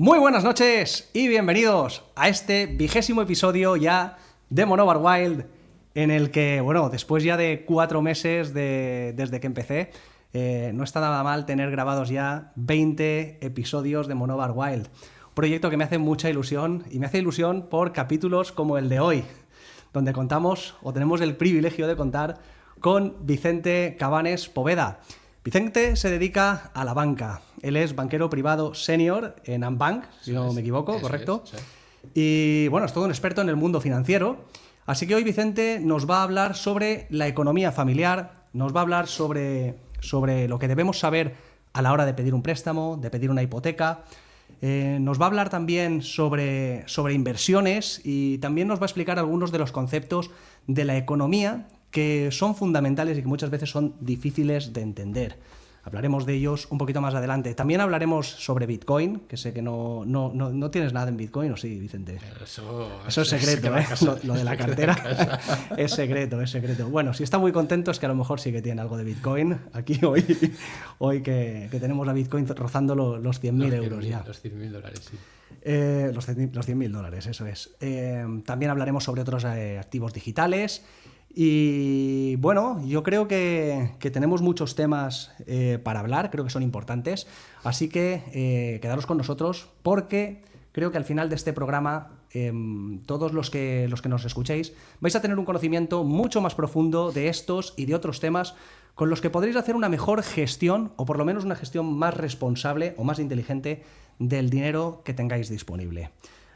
Muy buenas noches y bienvenidos a este 20º episodio ya de Monóvar Wild, en el que, bueno, después ya de 4 meses desde que empecé, no está nada mal tener grabados ya 20 episodios de Monóvar Wild. Un proyecto que me hace mucha ilusión, y me hace ilusión por capítulos como el de hoy, donde contamos, o tenemos el privilegio de contar, con Vicente Cabanes Poveda. Vicente se dedica a la banca. Él es banquero privado senior en Ambank, si no me equivoco, ¿correcto? Sí. Y bueno, es todo un experto en el mundo financiero. Así que hoy Vicente nos va a hablar sobre la economía familiar, nos va a hablar sobre lo que debemos saber a la hora de pedir un préstamo, de pedir una hipoteca. Nos va a hablar también sobre inversiones y también nos va a explicar algunos de los conceptos de la economía que son fundamentales y que muchas veces son difíciles de entender. Hablaremos de ellos un poquito más adelante. También hablaremos sobre Bitcoin, que sé que no tienes nada en Bitcoin, ¿o sí, Vicente? Eso es secreto, ¿eh? Lo de la cartera es secreto. Bueno, si está muy contento es que a lo mejor sí que tiene algo de Bitcoin. Aquí hoy que tenemos a Bitcoin rozando los 100.000 euros ya. Los $100.000, sí. Los $100.000, eso es. También hablaremos sobre otros activos digitales. Y bueno, yo creo que tenemos muchos temas para hablar, creo que son importantes, así que quedaros con nosotros porque creo que al final de este programa todos los que nos escuchéis vais a tener un conocimiento mucho más profundo de estos y de otros temas con los que podréis hacer una mejor gestión, o por lo menos una gestión más responsable o más inteligente del dinero que tengáis disponible.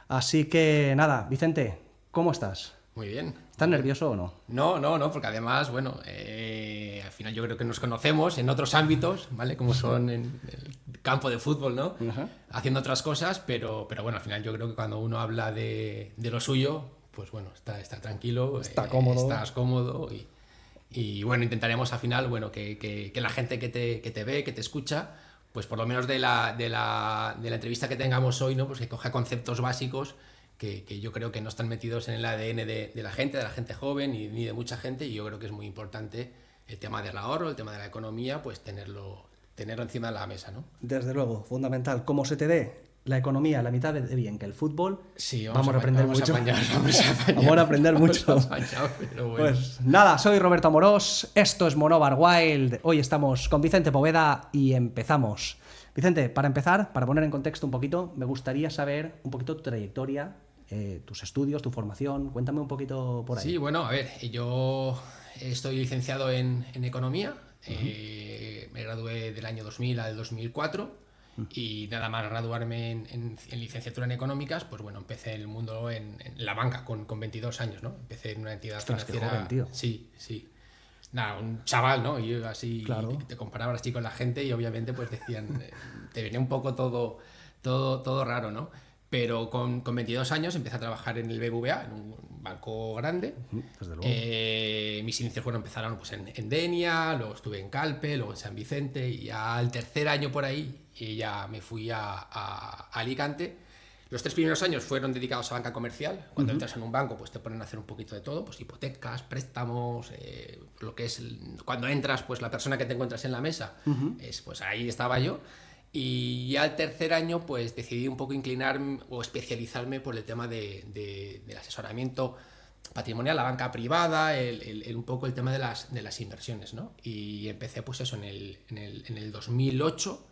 Así que nada, Vicente, ¿cómo estás? Muy bien. ¿Estás nervioso o no? No, porque además, bueno, al final yo creo que nos conocemos en otros ámbitos, ¿vale? Como son en el campo de fútbol, ¿no? Uh-huh. Haciendo otras cosas, pero bueno, al final yo creo que cuando uno habla de lo suyo, pues bueno, está tranquilo, está cómodo. Estás cómodo y bueno, intentaremos al final, bueno, que la gente que te ve, que te escucha, pues por lo menos de la entrevista que tengamos hoy, ¿no? Pues que coja conceptos básicos que yo creo que no están metidos en el ADN de la gente joven ni de mucha gente, y yo creo que es muy importante el tema del ahorro, el tema de la economía, pues tenerlo encima de la mesa, ¿no? Desde luego, fundamental. Como se te dé la economía la mitad de bien que el fútbol, sí, vamos a aprender mucho. Vamos a aprender mucho. Pero bueno. Pues nada, soy Roberto Amorós, esto es Monóvar Wild, hoy estamos con Vicente Poveda y empezamos. Vicente, para empezar, para poner en contexto un poquito, me gustaría saber un poquito tu trayectoria, tus estudios, tu formación. Cuéntame un poquito por ahí. Sí, bueno, a ver, yo estoy licenciado en Economía. Uh-huh. Me gradué del año 2000 al 2004 uh-huh. Y nada más graduarme en licenciatura en Económicas, pues bueno, empecé el mundo en la banca con 22 años, ¿no? Empecé en una entidad financiera. Qué joven, tío. Sí. Nada, un chaval, ¿no? Y yo así, claro. te comparabas así con la gente y obviamente pues decían, te venía un poco todo raro, ¿no? Pero con 22 años empecé a trabajar en el BBVA, en un banco grande. Desde luego. Mis inicios empezaron pues, en Denia, luego estuve en Calpe, luego en San Vicente, y ya al tercer año por ahí y ya me fui a Alicante. Los 3 primeros años fueron dedicados a banca comercial. Cuando entras en un banco, pues te ponen a hacer un poquito de todo, pues hipotecas, préstamos, lo que es cuando entras, pues la persona que te encuentras en la mesa, pues ahí estaba yo. Y ya al tercer año pues decidí un poco inclinarme o especializarme por el tema del asesoramiento patrimonial, la banca privada, un poco el tema de las inversiones, ¿no? Y empecé pues eso en el 2008,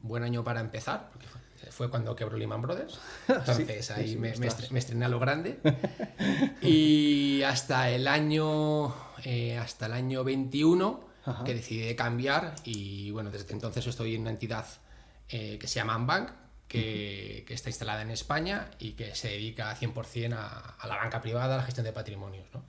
buen año para empezar, porque fue cuando quebró Lehman Brothers, entonces ahí me estrené a lo grande. Y hasta el año 21 Ajá. que decidí cambiar, y bueno, desde entonces estoy en una entidad que se llama Ambank, que está instalada en España y que se dedica 100% a la banca privada, a la gestión de patrimonios, ¿no?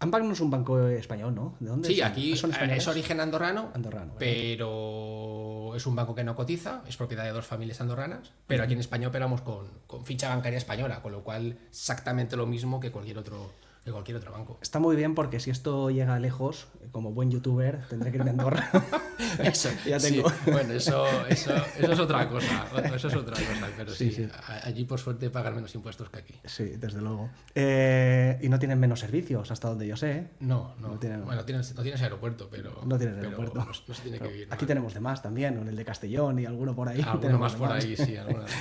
Ambank no es un banco español, ¿no? ¿De dónde Sí, son? aquí es origen andorrano, pero es un banco que no cotiza, es propiedad de 2 familias andorranas, pero aquí en España operamos con ficha bancaria española, con lo cual exactamente lo mismo que cualquier otro que cualquier otro banco. Está muy bien porque si esto llega lejos, como buen youtuber, tendré que irme a Andorra. Eso, ya tengo. Sí. Bueno, eso es otra cosa. Eso es otra cosa, pero sí. Allí por suerte pagan menos impuestos que aquí. Sí, desde luego. Y no tienen menos servicios, hasta donde yo sé. ¿Eh? No. Bueno, no tienes aeropuerto, pero. No tienes aeropuerto. No se tiene que vivir. Aquí tenemos de más también, en el de Castellón y alguno por ahí. Alguno más por ahí, sí,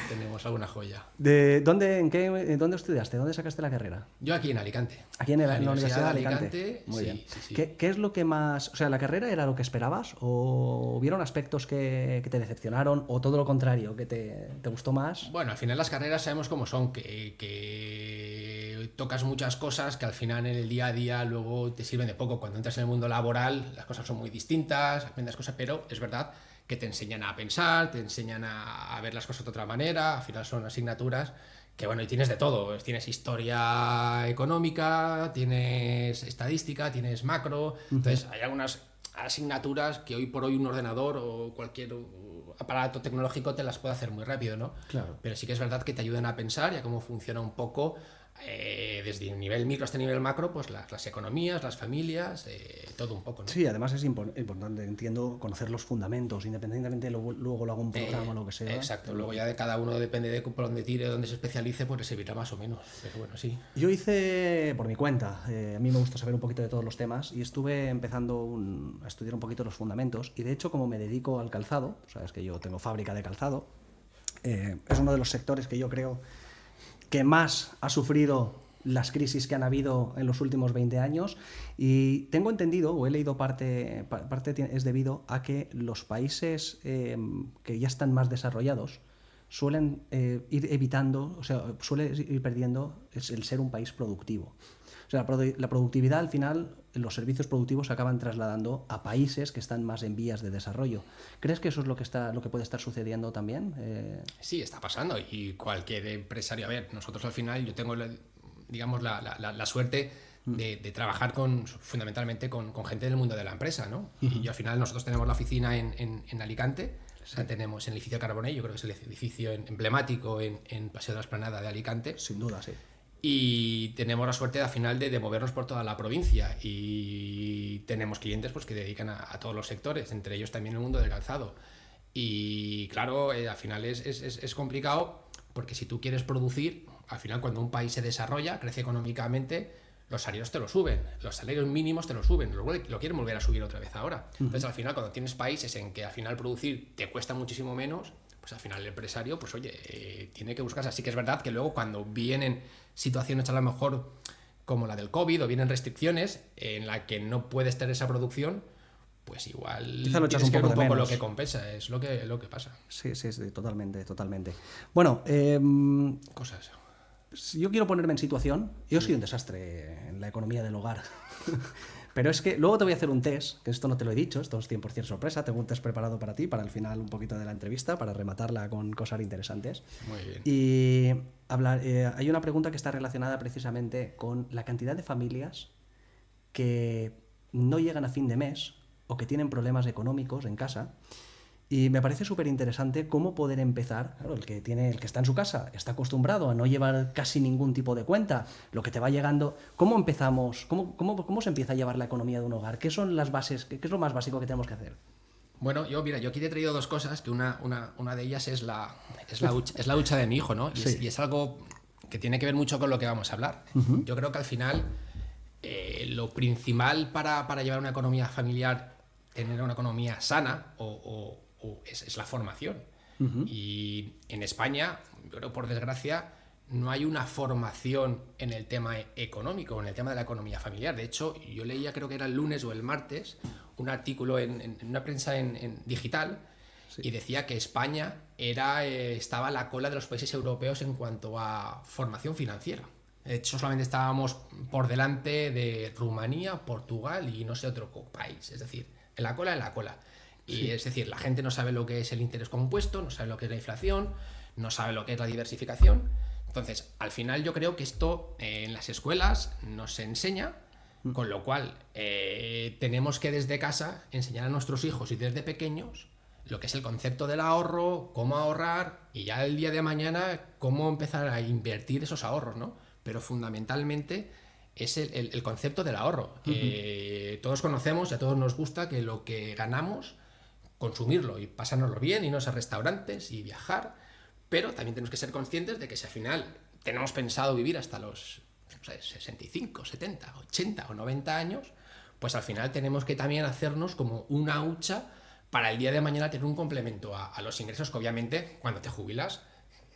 tenemos alguna joya. ¿Dónde estudiaste? ¿Dónde sacaste la carrera? Yo aquí en Alicante. Aquí en la Universidad de Alicante. Muy bien. Sí. ¿Qué es lo que más... O sea, ¿la carrera era lo que esperabas? ¿O hubieron aspectos que te decepcionaron? ¿O todo lo contrario, que te gustó más? Bueno, al final las carreras sabemos cómo son, que tocas muchas cosas que al final en el día a día luego te sirven de poco. Cuando entras en el mundo laboral las cosas son muy distintas, aprendes cosas, pero es verdad que te enseñan a pensar, te enseñan a ver las cosas de otra manera. Al final son asignaturas que bueno, y tienes de todo, tienes historia económica, tienes estadística, tienes macro, entonces hay algunas asignaturas que hoy por hoy un ordenador o cualquier aparato tecnológico te las puede hacer muy rápido, ¿no? Claro. Pero sí que es verdad que te ayudan a pensar y a cómo funciona un poco desde el nivel micro hasta el nivel macro, pues las economías, las familias, todo un poco, ¿no? Sí, además es importante, entiendo, conocer los fundamentos, independientemente luego lo haga un programa o lo que sea. Exacto, luego ya de cada uno depende de por dónde tire, dónde se especialice, pues le servirá más o menos, pero bueno, sí. Yo hice por mi cuenta, a mí me gusta saber un poquito de todos los temas y estuve empezando a estudiar un poquito los fundamentos y de hecho como me dedico al calzado, sabes que yo tengo fábrica de calzado, es uno de los sectores que yo creo que más ha sufrido las crisis que han habido en los últimos 20 años y tengo entendido, o he leído parte es debido a que los países que ya están más desarrollados suelen ir evitando, o sea, suele ir perdiendo el ser un país productivo. O sea, la productividad al final, los servicios productivos se acaban trasladando a países que están más en vías de desarrollo. ¿Crees que eso es lo que puede estar sucediendo también? Sí, está pasando y cualquier empresario, a ver, nosotros al final, yo tengo la suerte de trabajar fundamentalmente con gente del mundo de la empresa, ¿no? Y al final nosotros tenemos la oficina en Alicante, sí. La tenemos en el edificio Carbonell, yo creo que es el edificio emblemático en Paseo de la Esplanada de Alicante. Sin duda, sí. Y tenemos la suerte al final de movernos por toda la provincia y tenemos clientes pues, que dedican a todos los sectores, entre ellos también el mundo del calzado. Y claro, al final es complicado porque si tú quieres producir, al final cuando un país se desarrolla, crece económicamente, los salarios te lo suben, los salarios mínimos te lo suben, lo quieren volver a subir otra vez ahora. Entonces al final cuando tienes países en que al final producir te cuesta muchísimo menos, pues al final el empresario, pues oye, tiene que buscarse. Así que es verdad que luego cuando vienen situaciones a lo mejor como la del COVID o vienen restricciones en la que no puedes tener esa producción, pues igual quizá lo echas tienes que ver un poco menos. Lo que compensa, es lo que pasa. Sí, totalmente. Bueno, cosas. Yo quiero ponerme en situación. Yo soy un desastre en la economía del hogar. Pero es que luego te voy a hacer un test, que esto no te lo he dicho, esto es 100% sorpresa. Tengo un test preparado para ti, para el final un poquito de la entrevista, para rematarla con cosas interesantes. Muy bien. Y hay una pregunta que está relacionada precisamente con la cantidad de familias que no llegan a fin de mes o que tienen problemas económicos en casa. Y me parece súper interesante cómo poder empezar. Claro, el que está en su casa está acostumbrado a no llevar casi ningún tipo de cuenta, lo que te va llegando. ¿Cómo empezamos? ¿Cómo se empieza a llevar la economía de un hogar? ¿Qué son las bases? ¿Qué es lo más básico que tenemos que hacer? Bueno, yo aquí te he traído dos cosas, que una de ellas es la hucha de mi hijo, ¿no? Y es algo que tiene que ver mucho con lo que vamos a hablar. Uh-huh. Yo creo que al final lo principal para llevar una economía familiar, tener una economía sana es la formación. Uh-huh. Y en España, yo creo por desgracia, no hay una formación en el tema económico, en el tema de la economía familiar. De hecho, yo leía, creo que era el lunes o el martes, un artículo en una prensa en digital, sí. Y decía que España estaba a la cola de los países europeos en cuanto a formación financiera. De hecho, solamente estábamos por delante de Rumanía, Portugal y no sé otro país. Es decir, en la cola. Y sí. Es decir, la gente no sabe lo que es el interés compuesto, no sabe lo que es la inflación, no sabe lo que es la diversificación. Entonces, al final yo creo que esto en las escuelas no se enseña, con lo cual tenemos que desde casa enseñar a nuestros hijos y desde pequeños lo que es el concepto del ahorro, cómo ahorrar y ya el día de mañana cómo empezar a invertir esos ahorros, ¿no? Pero fundamentalmente es el concepto del ahorro. Todos conocemos y a todos nos gusta que lo que ganamos, consumirlo y pasárnoslo bien, irnos a restaurantes y viajar, pero también tenemos que ser conscientes de que si al final tenemos pensado vivir hasta los 65, 70, 80 o 90 años, pues al final tenemos que también hacernos como una hucha para el día de mañana tener un complemento a los ingresos que obviamente cuando te jubilas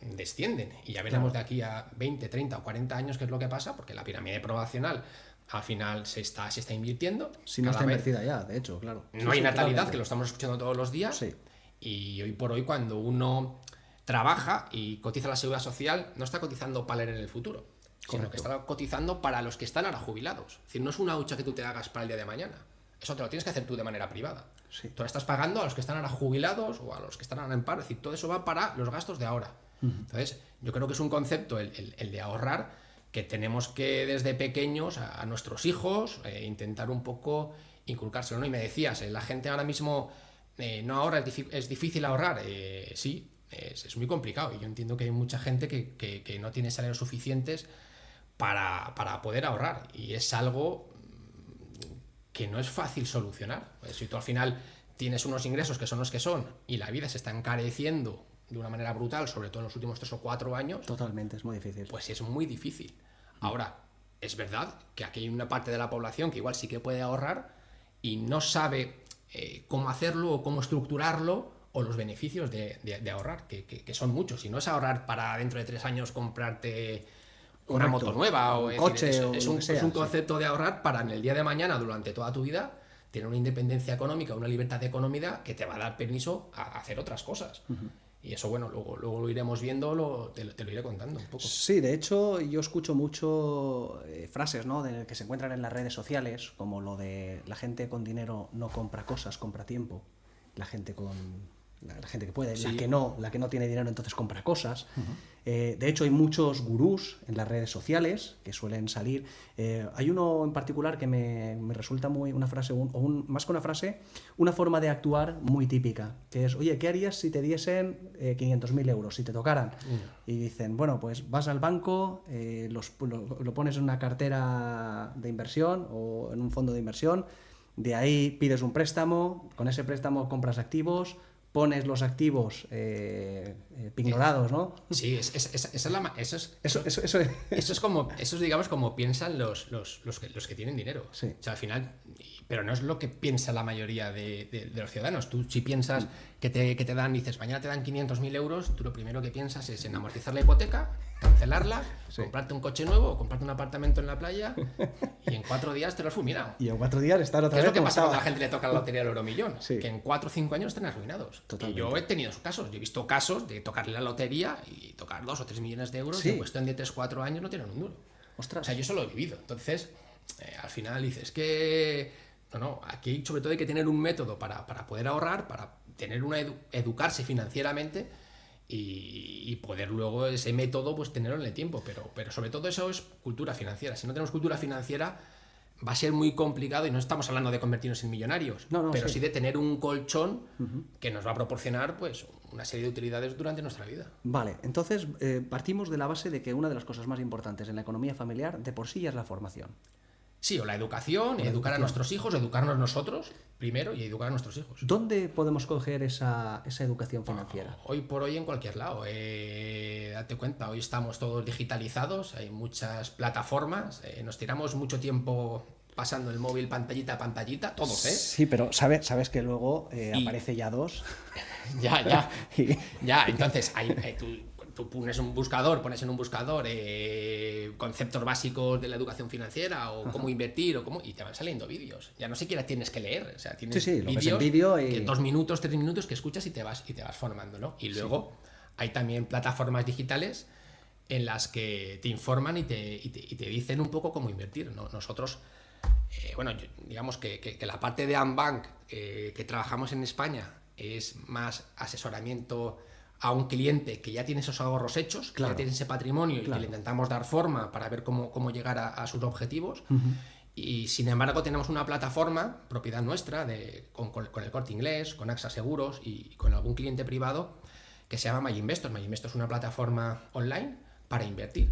descienden. Y ya veremos de aquí a 20, 30 o 40 años qué es lo que pasa, porque la pirámide poblacional al final se está invirtiendo. Si no está invertida ya, de hecho, claro. No hay natalidad, que lo estamos escuchando todos los días. Sí. Y hoy por hoy, cuando uno trabaja y cotiza la seguridad social, no está cotizando para leer en el futuro, sino que está cotizando para los que están ahora jubilados. Es decir, no es una hucha que tú te hagas para el día de mañana. Eso te lo tienes que hacer tú de manera privada. Sí. Tú ahora estás pagando a los que están ahora jubilados o a los que están ahora en paro. Es decir, todo eso va para los gastos de ahora. Entonces, yo creo que es un concepto, el de ahorrar, que tenemos que desde pequeños a nuestros hijos intentar un poco inculcárselo, ¿no? Y me decías, la gente ahora mismo no ahorra, es difícil ahorrar. Sí, es muy complicado. Y yo entiendo que hay mucha gente que no tiene salarios suficientes para poder ahorrar. Y es algo que no es fácil solucionar. Pues si tú al final tienes unos ingresos que son los que son y la vida se está encareciendo de una manera brutal, sobre todo en los últimos 3 o 4 años. Totalmente, es muy difícil. Pues es muy difícil. Ahora, es verdad que aquí hay una parte de la población que igual sí que puede ahorrar y no sabe cómo hacerlo o cómo estructurarlo o los beneficios de ahorrar, que son muchos. Y no es ahorrar para dentro de 3 años comprarte una moto nueva o un coche, es un concepto de ahorrar para en el día de mañana, durante toda tu vida, tener una independencia económica, una libertad económica que te va a dar permiso a hacer otras cosas. Y eso, bueno, luego lo iremos viendo, te lo iré contando un poco. Sí, de hecho, yo escucho mucho frases, ¿no?, que se encuentran en las redes sociales, como lo de la gente con dinero no compra cosas, compra tiempo. La gente que puede, Sí. la que no tiene dinero entonces compra cosas. De hecho, hay muchos gurús en las redes sociales que suelen salir. Hay uno en particular que me resulta una frase, más que una frase, una forma de actuar muy típica, que es, oye, ¿qué harías si te diesen 500.000 euros, si te tocaran? Y dicen, bueno, pues vas al banco, lo pones en una cartera de inversión o en un fondo de inversión, de ahí pides un préstamo, con ese préstamo compras activos, pones los activos pignorados, ¿no? Sí, eso es digamos como piensan los que tienen dinero. Sí. O sea, al final, pero no es lo que piensa la mayoría de los ciudadanos. Tú si piensas que te dan, dices, mañana te dan 500.000 euros, tú lo primero que piensas es en amortizar la hipoteca, cancelarla, comprarte un coche nuevo, comprarte un apartamento en la playa y en 4 días te lo has fulminado. Y en 4 días estar otra ¿Qué es vez lo que como pasa estaba? cuando a la gente le toca la lotería del euromillón? Sí. Que en 4 o 5 años están arruinados. Totalmente. Y yo he tenido esos casos. Yo he visto casos de tocarle la lotería y tocar 2 o 3 millones de euros Sí. y en cuestión de 3 o 4 años no tienen un duro. Ostras. O sea, yo eso lo he vivido. Entonces, al final dices que... No, aquí sobre todo hay que tener un método para poder ahorrar, para tener educarse financieramente y poder luego ese método pues tenerlo en el tiempo. Pero sobre todo eso es cultura financiera. Si no tenemos cultura financiera va a ser muy complicado y no estamos hablando de convertirnos en millonarios, pero sí de tener un colchón que nos va a proporcionar pues una serie de utilidades durante nuestra vida. Vale, entonces partimos de la base de que una de las cosas más importantes en la economía familiar de por sí ya es la formación. Sí, o la educación, educar a nuestros hijos, educarnos nosotros primero y educar a nuestros hijos. ¿Dónde podemos coger esa educación financiera? Hoy por hoy en cualquier lado. Date cuenta, hoy estamos todos digitalizados, hay muchas plataformas, nos tiramos mucho tiempo pasando el móvil pantallita a pantallita, todos, ¿eh? Sí, pero sabes que luego aparece ya 2. Ya. Ya, entonces tú pones en un buscador conceptos básicos de la educación financiera o cómo invertir y te van saliendo vídeos. Ya no siquiera tienes que leer, o sea, tienes vídeos que 2 minutos, 3 minutos que escuchas y te vas formando, ¿no? Y luego hay también plataformas digitales en las que te informan y te dicen un poco cómo invertir, ¿no? Nosotros, digamos que la parte de Ambank que trabajamos en España es más asesoramiento a un cliente que ya tiene esos ahorros hechos, que ya tiene ese patrimonio y que le intentamos dar forma para ver cómo llegar a sus objetivos. Y sin embargo tenemos una plataforma, propiedad nuestra, con el Corte Inglés, con AXA Seguros y con algún cliente privado que se llama MyInvestor. MyInvestor es una plataforma online para invertir.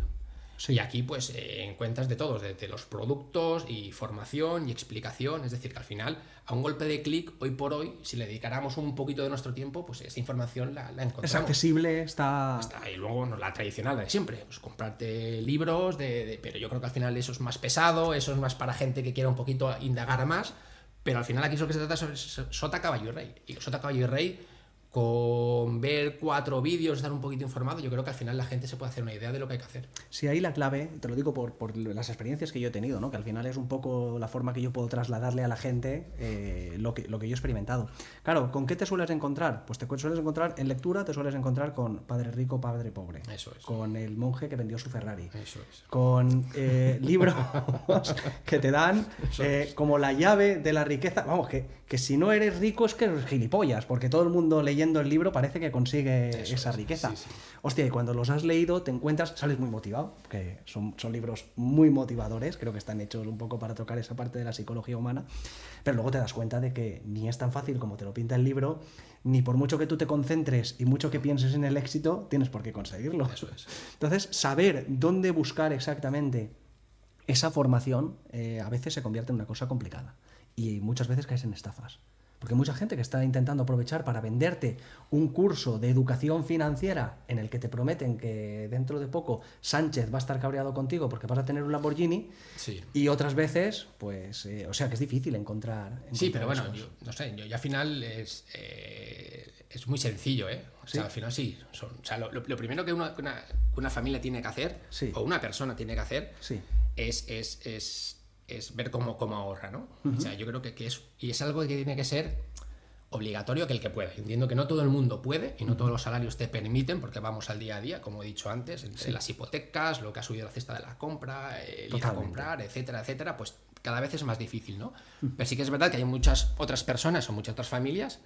Sí. Y aquí pues encuentras de todos, de los productos y formación y explicación. Es decir, que al final, a un golpe de clic, hoy por hoy, si le dedicáramos un poquito de nuestro tiempo, pues esa información la encontramos. Es accesible, está... Y luego la tradicional de siempre, pues comprarte libros, pero yo creo que al final eso es más pesado, eso es más para gente que quiera un poquito indagar más, pero al final aquí es lo que se trata es Sota, Caballo y Rey. Y Sota, Caballo y Rey, con ver 4 vídeos, estar un poquito informado, yo creo que al final la gente se puede hacer una idea de lo que hay que hacer. Sí, ahí la clave, te lo digo por las experiencias que yo he tenido, ¿no? Que al final es un poco la forma que yo puedo trasladarle a la gente lo que yo he experimentado. Claro, ¿con qué te sueles encontrar? Pues te sueles encontrar en lectura, te sueles encontrar con Padre Rico, Padre Pobre. Eso es. Con el monje que vendió su Ferrari. Eso es. Con libros que te dan como la llave de la riqueza. Vamos, que si no eres rico es que eres gilipollas, porque todo el mundo leyendo el libro parece que consigue esa riqueza. Sí, sí. Hostia, y cuando los has leído te encuentras, sales muy motivado, porque son libros muy motivadores, creo que están hechos un poco para tocar esa parte de la psicología humana, pero luego te das cuenta de que ni es tan fácil como te lo pinta el libro, ni por mucho que tú te concentres y mucho que pienses en el éxito, tienes por qué conseguirlo. Eso es. Entonces, saber dónde buscar exactamente esa formación a veces se convierte en una cosa complicada y muchas veces caes en estafas. Porque hay mucha gente que está intentando aprovechar para venderte un curso de educación financiera en el que te prometen que dentro de poco Sánchez va a estar cabreado contigo porque vas a tener un Lamborghini. Sí. Y otras veces, pues, o sea que es difícil encontrar Sí, pero bueno, esos. yo no sé, yo al final es muy sencillo, ¿eh? O sea, ¿Sí? al final sí. O sea, lo primero que una familia tiene que hacer, Sí. o una persona tiene que hacer, Sí. es ver cómo ahorra, ¿no? O sea, yo creo que es algo que tiene que ser obligatorio que el que pueda. Entiendo que no todo el mundo puede y no todos los salarios te permiten, porque vamos al día a día, como he dicho antes, entre las hipotecas, lo que ha subido la cesta de la compra, el ir a comprar, etcétera, etcétera, pues cada vez es más difícil, ¿no? Pero sí que es verdad que hay muchas otras personas o muchas otras familias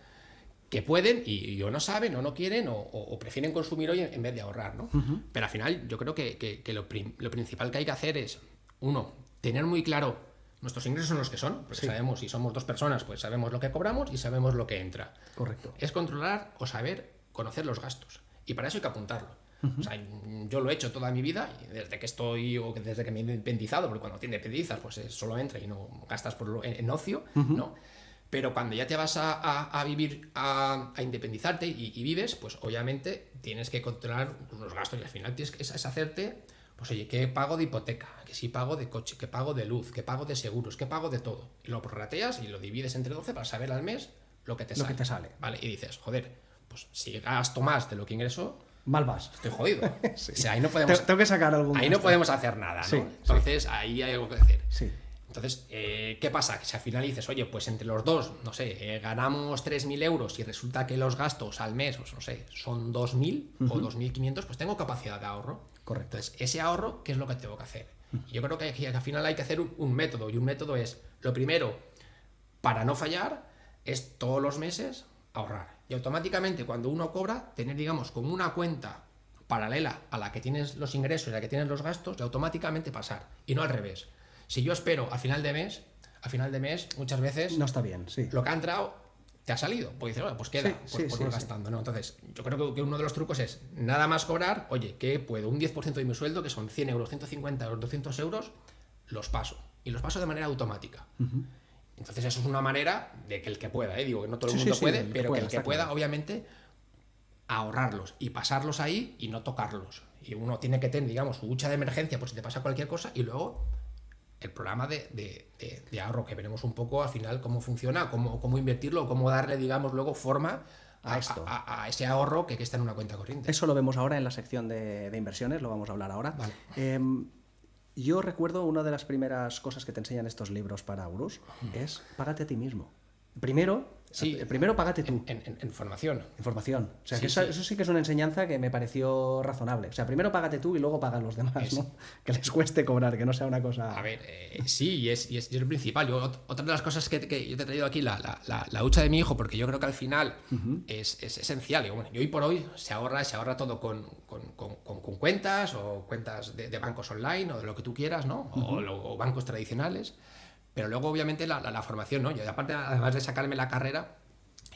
que pueden y o no saben o no quieren o prefieren consumir hoy en vez de ahorrar, ¿no? Pero al final yo creo que lo principal que hay que hacer es, uno, tener muy claro nuestros ingresos son los que son, porque sabemos, si somos 2 personas, pues sabemos lo que cobramos y sabemos lo que entra. Correcto. Es controlar o saber conocer los gastos. Y para eso hay que apuntarlo. O sea, yo lo he hecho toda mi vida, y desde que estoy, o desde que me he independizado, porque cuando te independizas, pues solo entra y no gastas en ocio, ¿no? Pero cuando ya te vas a vivir, a independizarte y vives, pues obviamente tienes que controlar los gastos y al final tienes que es hacerte, pues oye, ¿qué pago de hipoteca? Que si pago de coche, ¿qué pago de luz? ¿Qué pago de seguros? ¿Qué pago de todo? Y lo prorrateas y lo divides entre 12 para saber al mes lo que te sale. Vale, y dices, joder, pues si gasto más de lo que ingreso, Mal vas. estoy jodido. Sí. O sea, ahí no podemos, Tengo que sacar algún ahí no podemos hacer nada, ¿no? Sí, Entonces, ahí hay algo que hacer. Sí. Entonces, ¿qué pasa? Que si al final dices, oye, pues entre los dos, no sé, ganamos 3.000 euros y resulta que los gastos al mes, pues no sé, son 2.000 o 2.500, pues tengo capacidad de ahorro. Correcto. Entonces, ese ahorro, ¿qué es lo que tengo que hacer? Yo creo que al final hay que hacer un método, y un método es, lo primero, para no fallar, es todos los meses ahorrar. Y automáticamente, cuando uno cobra, tener, digamos, como una cuenta paralela a la que tienes los ingresos y a la que tienes los gastos, y automáticamente pasar, y no al revés. Si yo espero a final de mes, muchas veces No está bien, sí. lo que ha entrado te ha salido. Pues dices, bueno, pues queda, pues voy gastando, ¿no? Entonces, yo creo que uno de los trucos es nada más cobrar, oye, ¿qué puedo? Un 10% de mi sueldo, que son 100 euros, 150 euros, 200 euros, los paso. Y los paso de manera automática. Entonces, eso es una manera de que el que pueda, digo que no todo el mundo puede, pero que el que pueda, obviamente, ahorrarlos y pasarlos ahí y no tocarlos. Y uno tiene que tener, digamos, su hucha de emergencia por si te pasa cualquier cosa y luego el programa de ahorro, que veremos un poco al final cómo funciona, cómo invertirlo, cómo darle, digamos, luego forma a ese ahorro que está en una cuenta corriente. Eso lo vemos ahora en la sección de inversiones, lo vamos a hablar ahora. Vale. Yo recuerdo una de las primeras cosas que te enseñan estos libros para gurús es págate a ti mismo. Primero págate tú. En formación. En formación. O sea, Sí, que eso sí que es una enseñanza que me pareció razonable. O sea, primero págate tú y luego pagan los demás, ¿no? Que les cueste cobrar, que no sea una cosa... A ver, sí, y es lo principal. Otra de las cosas que yo te he traído aquí, la hucha de mi hijo, porque yo creo que al final es esencial. Y hoy por hoy se ahorra todo con cuentas o cuentas de bancos online o de lo que tú quieras, ¿no? O bancos tradicionales. Pero luego, obviamente, la formación, ¿no? Yo, aparte, además de sacarme la carrera,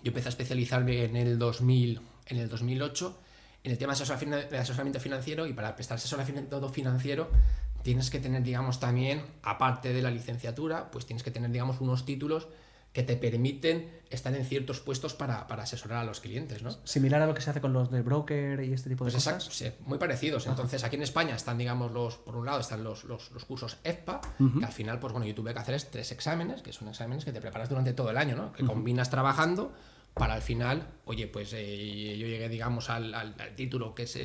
yo empecé a especializarme en el 2008 en el tema de asesoramiento financiero, y para prestar asesoramiento financiero tienes que tener, digamos, también, aparte de la licenciatura, pues tienes que tener, digamos, unos títulos que te permiten estar en ciertos puestos para asesorar a los clientes, ¿no? Similar a lo que se hace con los de broker y este tipo de Pues cosas. exacto, sí, muy parecidos. Entonces, aquí en España están, digamos, por un lado están los cursos EFPA, que al final, pues bueno, yo tuve que hacer 3 exámenes, que son exámenes que te preparas durante todo el año, ¿no? Que combinas trabajando para al final, oye, pues yo llegué, digamos, al título que es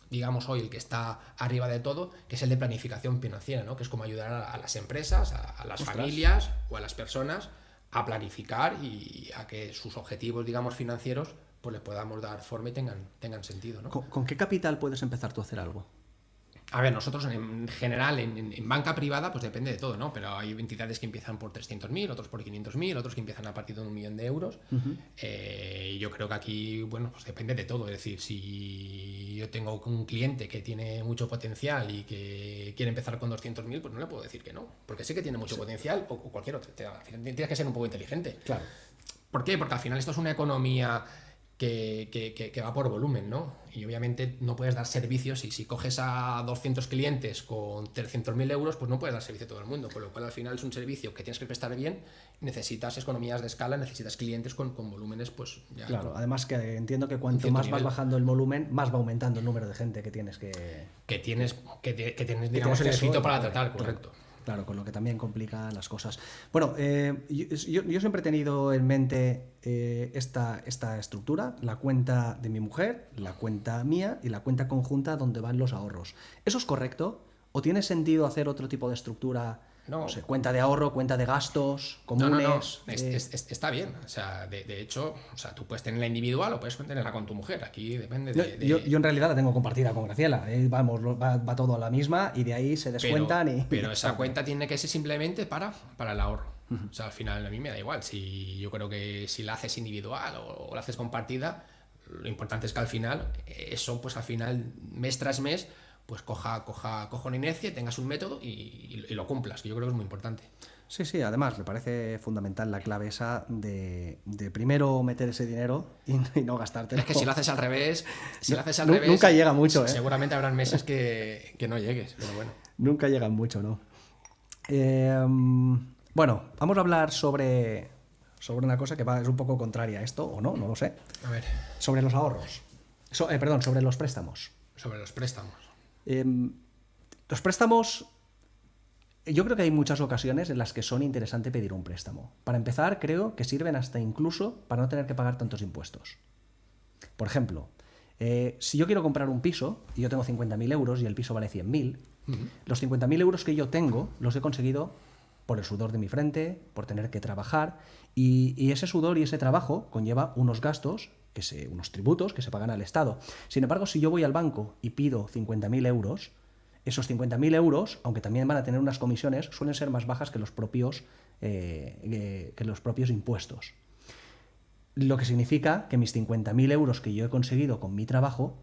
digamos hoy el que está arriba de todo, que es el de planificación financiera, ¿no? Que es como ayudar a las empresas, a las familias o a las personas a planificar y a que sus objetivos, digamos, financieros, pues les podamos dar forma y tengan sentido, ¿no? ¿Con qué capital puedes empezar tú a hacer algo? A ver, nosotros en general, en banca privada, pues depende de todo, ¿no? Pero hay entidades que empiezan por 300.000, otros por 500.000, otros que empiezan a partir de 1.000.000 de euros. Yo creo que aquí, bueno, pues depende de todo. Es decir, si yo tengo un cliente que tiene mucho potencial y que quiere empezar con 200.000, pues no le puedo decir que no. Porque sé que tiene mucho potencial o cualquier otro. Al final tienes que ser un poco inteligente. Claro. ¿Por qué? Porque al final esto es una economía que va por volumen, ¿no? Y obviamente no puedes dar servicios, y si coges a 200 clientes con 300.000 euros, pues no puedes dar servicio a todo el mundo, con lo cual al final es un servicio que tienes que prestar bien, necesitas economías de escala, necesitas clientes con volúmenes, pues ya... Claro, además que entiendo que cuanto más vas bajando el volumen, más va aumentando el número de gente que tienes que tienes, digamos, el escrito para tratar, correcto. Claro, con lo que también complica las cosas. Bueno, yo siempre he tenido en mente esta estructura, la cuenta de mi mujer, la cuenta mía y la cuenta conjunta donde van los ahorros. ¿Eso es correcto? ¿O tiene sentido hacer otro tipo de estructura? No sé, cuenta de ahorro, cuenta de gastos comunes. No. Está bien. O sea, de hecho, o sea, tú puedes tenerla individual o puedes tenerla con tu mujer. Aquí depende de... Yo en realidad la tengo compartida con Graciela. Vamos, va todo a la misma y de ahí se descuentan. Pero esa cuenta tiene que ser simplemente para el ahorro. O sea, al final a mí me da igual. Si yo creo que si la haces individual o la haces compartida, lo importante es que al final, eso, pues al final, mes tras mes, pues coja una inercia, tengas un método y lo cumplas, que yo creo que es muy importante. Sí, además me parece fundamental la clave esa de primero meter ese dinero y no gastártelo. Es que si lo haces al revés, nunca llega mucho, ¿eh? Seguramente habrán meses que no llegues, pero bueno. Nunca llegan mucho, ¿no? Bueno, vamos a hablar sobre una cosa que es un poco contraria a esto, o no lo sé. A ver. Sobre los ahorros. Sobre los préstamos. Sobre los préstamos. Los préstamos, yo creo que hay muchas ocasiones en las que son interesantes pedir un préstamo. Para empezar, creo que sirven hasta incluso para no tener que pagar tantos impuestos. Por ejemplo, si yo quiero comprar un piso y yo tengo 50.000 euros y el piso vale 100.000, los 50.000 euros que yo tengo los he conseguido por el sudor de mi frente, por tener que trabajar, y ese sudor y ese trabajo conlleva unos gastos, unos tributos que se pagan al Estado. Sin embargo, si yo voy al banco y pido 50.000 euros, esos 50.000 euros, aunque también van a tener unas comisiones, suelen ser más bajas que los propios impuestos. Lo que significa que mis 50.000 euros que yo he conseguido con mi trabajo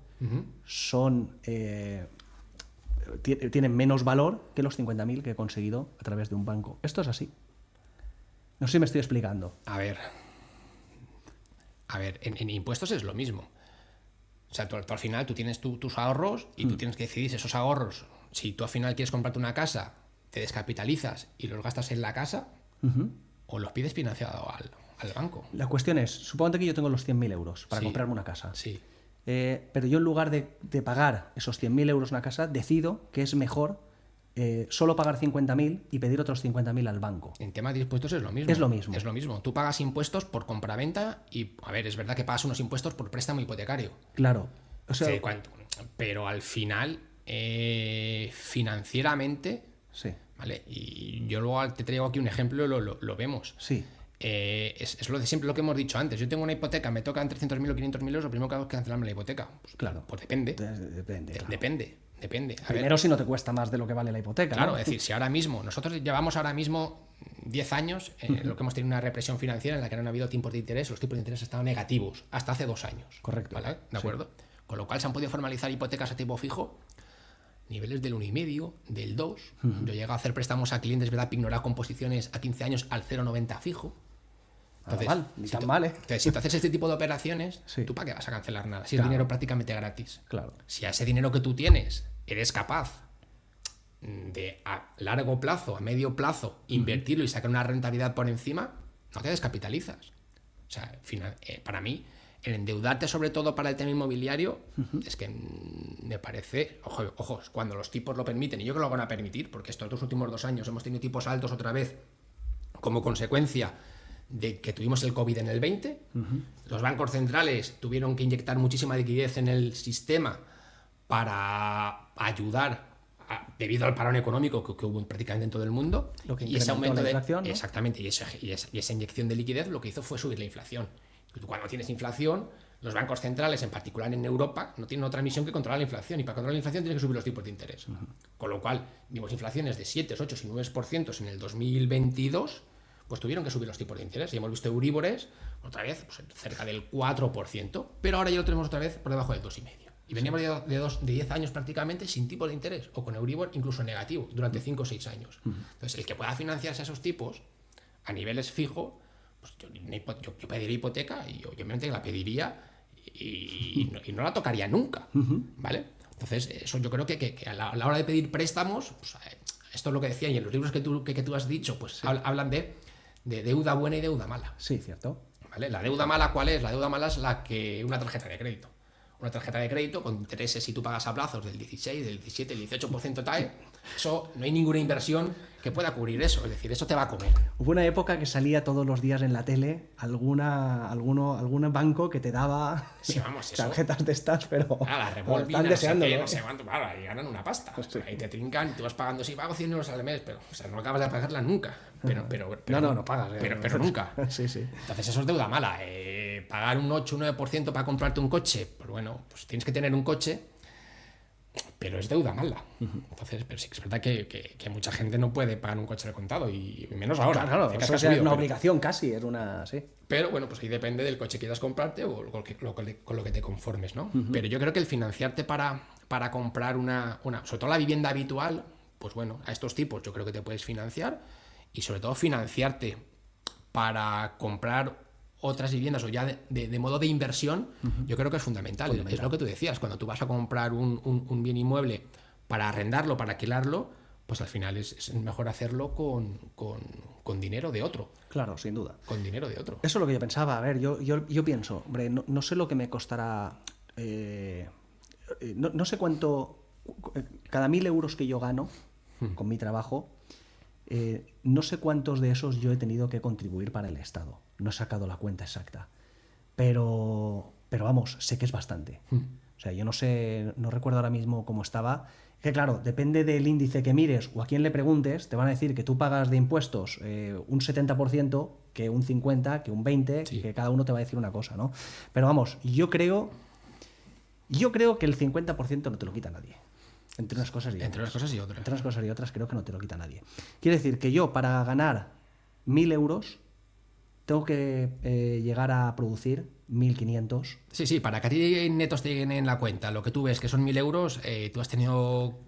tienen menos valor que los 50.000 que he conseguido a través de un banco. Esto es así. No sé si me estoy explicando. A ver, en impuestos es lo mismo. O sea, tú al final tú tienes tus ahorros y tú tienes que decidir si esos ahorros, si tú al final quieres comprarte una casa, te descapitalizas y los gastas en la casa, o los pides financiado al banco. La cuestión es, suponte que yo tengo los 100.000 euros para comprarme una casa. Sí. Pero yo en lugar de pagar esos 100.000 euros una casa, decido que es mejor solo pagar 50.000 y pedir otros 50.000 al banco. En tema de impuestos es lo mismo. Es lo mismo. Es lo mismo. Tú pagas impuestos por compraventa y, a ver, es verdad que pagas unos impuestos por préstamo hipotecario. Claro. O sea, sí, pero al final, financieramente, sí. ¿vale? Y yo luego te traigo aquí un ejemplo, lo vemos. Sí. Es lo de siempre, lo que hemos dicho antes. Yo tengo una hipoteca, me tocan 300.000 o 500.000 euros, lo primero que hago es cancelarme la hipoteca. Pues, claro. Pues depende. Depende. Depende. Primero, si no te cuesta más de lo que vale la hipoteca. Claro, ¿no? es decir, si ahora mismo, nosotros llevamos 10 años en lo que hemos tenido una represión financiera en la que no han habido tipos de interés, los tipos de interés estaban negativos hasta hace 2 años. Correcto. ¿Vale? ¿De acuerdo? Sí. Con lo cual se han podido formalizar hipotecas a tipo fijo, niveles del 1,5, del 2. Yo llego a hacer préstamos a clientes, ¿verdad? Pignorar con posiciones a 15 años al 0,90 fijo. Entonces, mal, ni tan mal, ¿eh? Entonces, si tú haces este tipo de operaciones, Sí. ¿tú para qué vas a cancelar nada? Si Claro. es dinero prácticamente gratis. Claro. Si a ese dinero que tú tienes eres capaz de a largo plazo, a medio plazo, invertirlo y sacar una rentabilidad por encima, no te descapitalizas. O sea, para mí, el endeudarte sobre todo para el tema inmobiliario es que me parece, ojos, cuando los tipos lo permiten, y yo creo que lo van a permitir, porque estos 2 últimos 2 años hemos tenido tipos altos otra vez como consecuencia de que tuvimos el COVID en el 20, los bancos centrales tuvieron que inyectar muchísima liquidez en el sistema para ayudar debido al parón económico que hubo prácticamente en todo el mundo, Lo que y ese aumento la inflación, de, ¿no? Exactamente, y esa inyección de liquidez lo que hizo fue subir la inflación. Cuando tienes inflación, los bancos centrales, en particular en Europa, no tienen otra misión que controlar la inflación, y para controlar la inflación tienes que subir los tipos de interés. Con lo cual, vimos inflaciones de 7, 8 y 9% en el 2022, pues tuvieron que subir los tipos de interés, y hemos visto Euribores otra vez pues, cerca del 4%, pero ahora ya lo tenemos otra vez por debajo del 2,5%. Y veníamos de 10 años prácticamente sin tipo de interés, o con Euribor incluso negativo, durante 5 o 6 años. Entonces, el que pueda financiarse a esos tipos, a niveles fijos, pues yo pediría hipoteca, y obviamente la pediría y no la tocaría nunca, ¿vale? Entonces, eso yo creo que a la hora de pedir préstamos, pues, esto es lo que decía, y en los libros que tú has dicho, pues sí, hablan de deuda buena y deuda mala. Sí, cierto. ¿Vale? La deuda mala, ¿cuál es? La deuda mala es una tarjeta de crédito. Una tarjeta de crédito con intereses, si tú pagas a plazos del 16, del 17, del 18% TAE, eso no hay ninguna inversión que pueda cubrir eso, es decir, eso te va a comer. Hubo una época que salía todos los días en la tele algún banco que te daba Sí, vamos, eso, tarjetas de estas, pero la revolving, están deseándolo. no sé cuánto, claro, ahí ganan una pasta. Sí. Ahí te trincan y tú vas pagando, sí, pago 100 euros al mes, pero o sea, no acabas de pagarla nunca. No pagas. Pero nunca. Sí. Entonces eso es deuda mala. Pagar un 8 o 9% para comprarte un coche, pues bueno, pues tienes que tener un coche, pero es deuda mala. Entonces, pero sí que es verdad que mucha gente no puede pagar un coche al contado, y menos ahora. Claro, eso es una obligación casi, es una... Sí. Pero bueno, pues ahí depende del coche que quieras comprarte o con lo que te conformes, ¿no? Pero yo creo que el financiarte para comprar sobre todo la vivienda habitual, pues bueno, a estos tipos yo creo que te puedes financiar, y sobre todo financiarte para comprar otras viviendas o ya de modo de inversión, yo creo que es fundamental. Es lo que tú decías, cuando tú vas a comprar un bien inmueble para arrendarlo, para alquilarlo, pues al final es mejor hacerlo con dinero de otro. Claro, sin duda. Con dinero de otro. Eso es lo que yo pensaba. A ver, yo pienso, hombre, no sé lo que me costará... no sé cuánto... Cada 1.000 euros que yo gano con mi trabajo, no sé cuántos de esos yo he tenido que contribuir para el Estado. No he sacado la cuenta exacta. Pero vamos, sé que es bastante. O sea, yo no recuerdo ahora mismo cómo estaba. Que claro, depende del índice que mires o a quién le preguntes, te van a decir que tú pagas de impuestos un 70%, que un 50%, que un 20%, sí, que cada uno te va a decir una cosa, ¿no? Pero vamos, yo creo que el 50% no te lo quita nadie. Entre unas cosas y otras. Entre unas cosas y otras. Entre unas cosas y otras creo que no te lo quita nadie. Quiere decir que yo, para ganar 1.000 euros, tengo que llegar a producir 1.500. Sí, para que a ti netos te lleguen en la cuenta lo que tú ves que son 1.000 euros, tú has tenido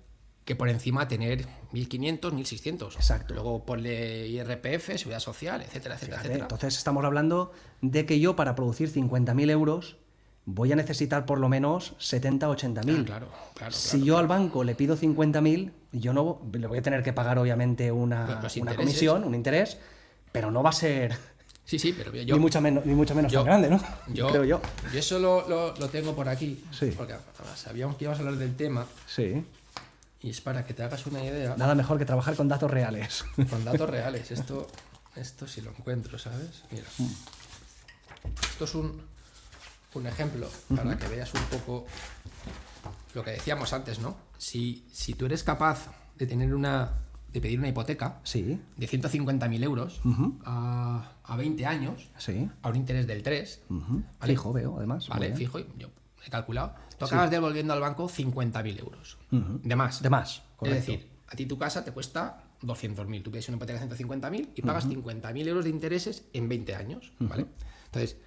que por encima tener 1.500, 1.600. Exacto. Luego ponle IRPF, Seguridad Social, etcétera. Entonces estamos hablando de que yo, para producir 50.000 euros, voy a necesitar por lo menos 70, 80.000. Claro. Si yo al banco le pido 50.000, yo no le voy a tener que pagar obviamente una comisión, un interés, pero no va a ser... Sí, pero yo... Ni mucho menos tan grande, ¿no? Creo yo. Yo eso lo tengo por aquí, sí, porque sabíamos que ibas a hablar del tema. Sí. Y es para que te hagas una idea. Nada mejor que trabajar con datos reales. Con datos reales. Esto sí lo encuentro, ¿sabes? Mira. Esto es un ejemplo para que veas un poco lo que decíamos antes, ¿no? Si tú eres capaz de pedir una hipoteca, sí, de 150.000 euros a 20 años, sí, a un interés del 3%, ¿vale? Fijo, veo, además. Vale, fijo, yo he calculado. Tú acabas devolviendo al banco 50.000 euros. De más. Correcto. Es decir, a ti tu casa te cuesta 200.000. Tú pides una hipoteca de 150.000 y pagas 50.000 euros de intereses en 20 años, ¿vale? Entonces,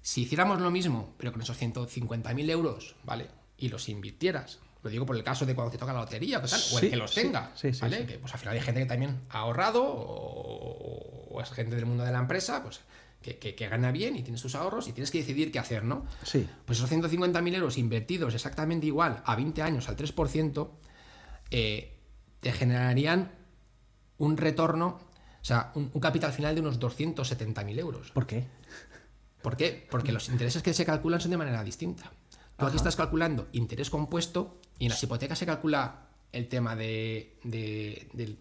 si hiciéramos lo mismo, pero con esos 150.000 euros, ¿vale? Y los invirtieras, lo digo por el caso de cuando te toca la lotería o el que los tenga, ¿vale? Sí. Que pues al final hay gente que también ha ahorrado o es gente del mundo de la empresa, pues que gana bien y tienes tus ahorros y tienes que decidir qué hacer, ¿no? Sí. Pues esos 150.000 euros invertidos exactamente igual a 20 años al 3%, te generarían un retorno, o sea, un capital final de unos 270.000 euros. ¿Por qué? ¿Por qué? Porque los intereses que se calculan son de manera distinta. Tú aquí estás calculando interés compuesto y en las hipotecas se calcula el tema de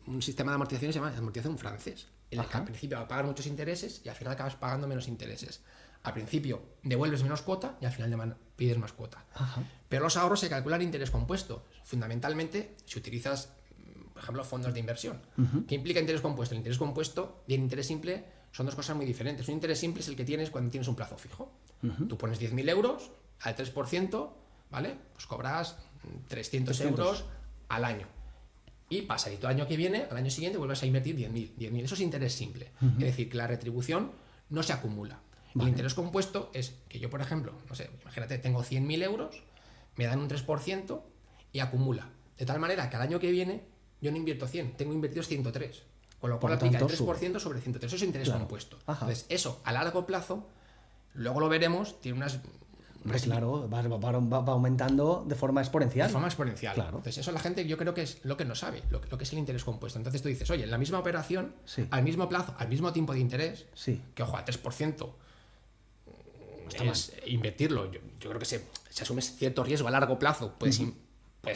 un sistema de amortización que se llama amortización francés, en el que al principio vas a pagar muchos intereses y al final acabas pagando menos intereses. Al principio devuelves menos cuota y al final pides más cuota. Ajá. Pero los ahorros se calculan interés compuesto. Fundamentalmente, si utilizas, por ejemplo, fondos de inversión. ¿Qué implica interés compuesto? El interés compuesto y el interés simple son dos cosas muy diferentes. Un interés simple es el que tienes cuando tienes un plazo fijo. Tú pones 10.000 euros al 3%, ¿vale? Pues cobras 300 euros al año. Y pasa, y todo año que viene, al año siguiente, vuelves a invertir 10.000. Eso es interés simple. Es decir, que la retribución no se acumula. El interés compuesto es que yo, por ejemplo, no sé, imagínate, tengo 100.000 euros, me dan un 3% y acumula. De tal manera que al año que viene yo no invierto 100, tengo invertidos 103. Con lo cual aplica el 3% sobre 103. Eso es interés compuesto. Ajá. Entonces, eso a largo plazo, luego lo veremos, tiene unas... Claro, va aumentando de forma exponencial. De forma exponencial. Claro. Entonces, eso la gente yo creo que es lo que no sabe, lo que es el interés compuesto. Entonces tú dices, oye, en la misma operación, al mismo plazo, al mismo tiempo de interés, que ojo, al 3%, es invertirlo. Yo creo que se asume cierto riesgo a largo plazo, puedes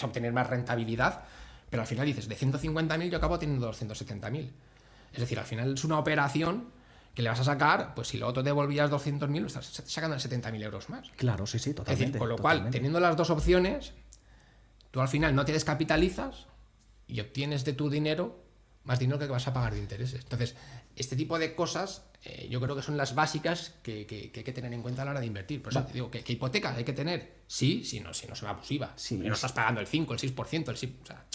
obtener más rentabilidad, pero al final dices, de 150.000 yo acabo teniendo 270.000. Es decir, al final es una operación que le vas a sacar, pues si luego te devolvías 200.000, estás sacando 70.000 euros más. Claro, sí, totalmente. Es decir, con lo cual, teniendo las dos opciones, tú al final no te descapitalizas y obtienes de tu dinero más dinero que vas a pagar de intereses. Entonces, este tipo de cosas yo creo que son las básicas que hay que tener en cuenta a la hora de invertir. Por eso te digo que hipotecas hay que tener, sí, si no son abusivas. Si no estás pagando el 5, el 6%, el 6%. O sea,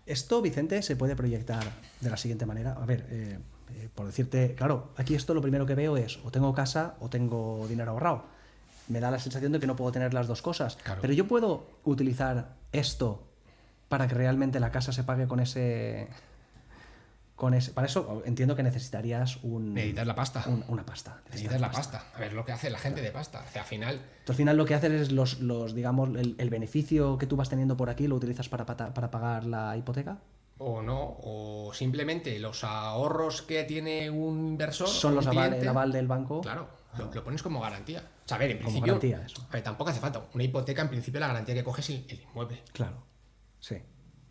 esto, Vicente, se puede proyectar de la siguiente manera. A ver, por decirte, claro, aquí esto lo primero que veo es o tengo casa o tengo dinero ahorrado. Me da la sensación de que no puedo tener las dos cosas. Claro. Pero yo puedo utilizar esto para que realmente la casa se pague con ese... Para eso entiendo que necesitarías necesitas la pasta. Una pasta. Necesitas la pasta. A ver lo que hace la gente de pasta. O sea, al final... Tú, al final lo que haces es digamos, el beneficio que tú vas teniendo por aquí lo utilizas para pagar la hipoteca. O no, o simplemente los ahorros que tiene un inversor son los cliente, el aval del banco. Claro, lo pones como garantía. O sea, a ver, en principio, garantía, eso. A ver, tampoco hace falta. Una hipoteca, en principio, la garantía que coges es el inmueble. Claro, sí.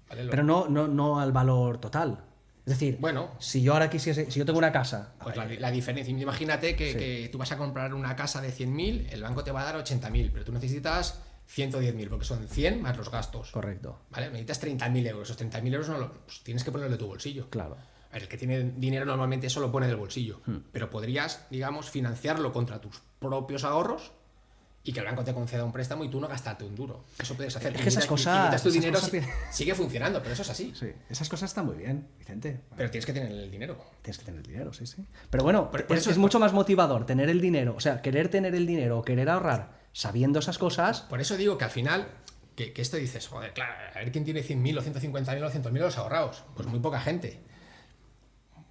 ¿Vale? Pero no al valor total. Es decir, bueno, si yo ahora quisiese, si yo tengo una casa... Pues la diferencia, imagínate que tú vas a comprar una casa de 100.000, el banco te va a dar 80.000, pero tú necesitas 110.000, porque son 100 más los gastos. Correcto. ¿Vale? Necesitas 30.000 euros. Esos 30.000 euros pues tienes que ponerlo de tu bolsillo. Claro. A ver, el que tiene dinero normalmente eso lo pone del bolsillo, pero podrías, digamos, financiarlo contra tus propios ahorros y que el banco te conceda un préstamo y tú no gastarte un duro. Eso puedes hacer. Es que esas cosas... tu dinero, sigue funcionando, pero eso es así. Sí, esas cosas están muy bien, Vicente. Pero tienes que tener el dinero. Tienes que tener el dinero, sí. Pero bueno, por eso es mucho más motivador tener el dinero, o sea, querer tener el dinero o querer ahorrar sabiendo esas cosas. Por eso digo que al final, que esto dices, joder, claro, a ver quién tiene 100.000 o 150.000 o 200.000 euros ahorrados. Pues muy poca gente.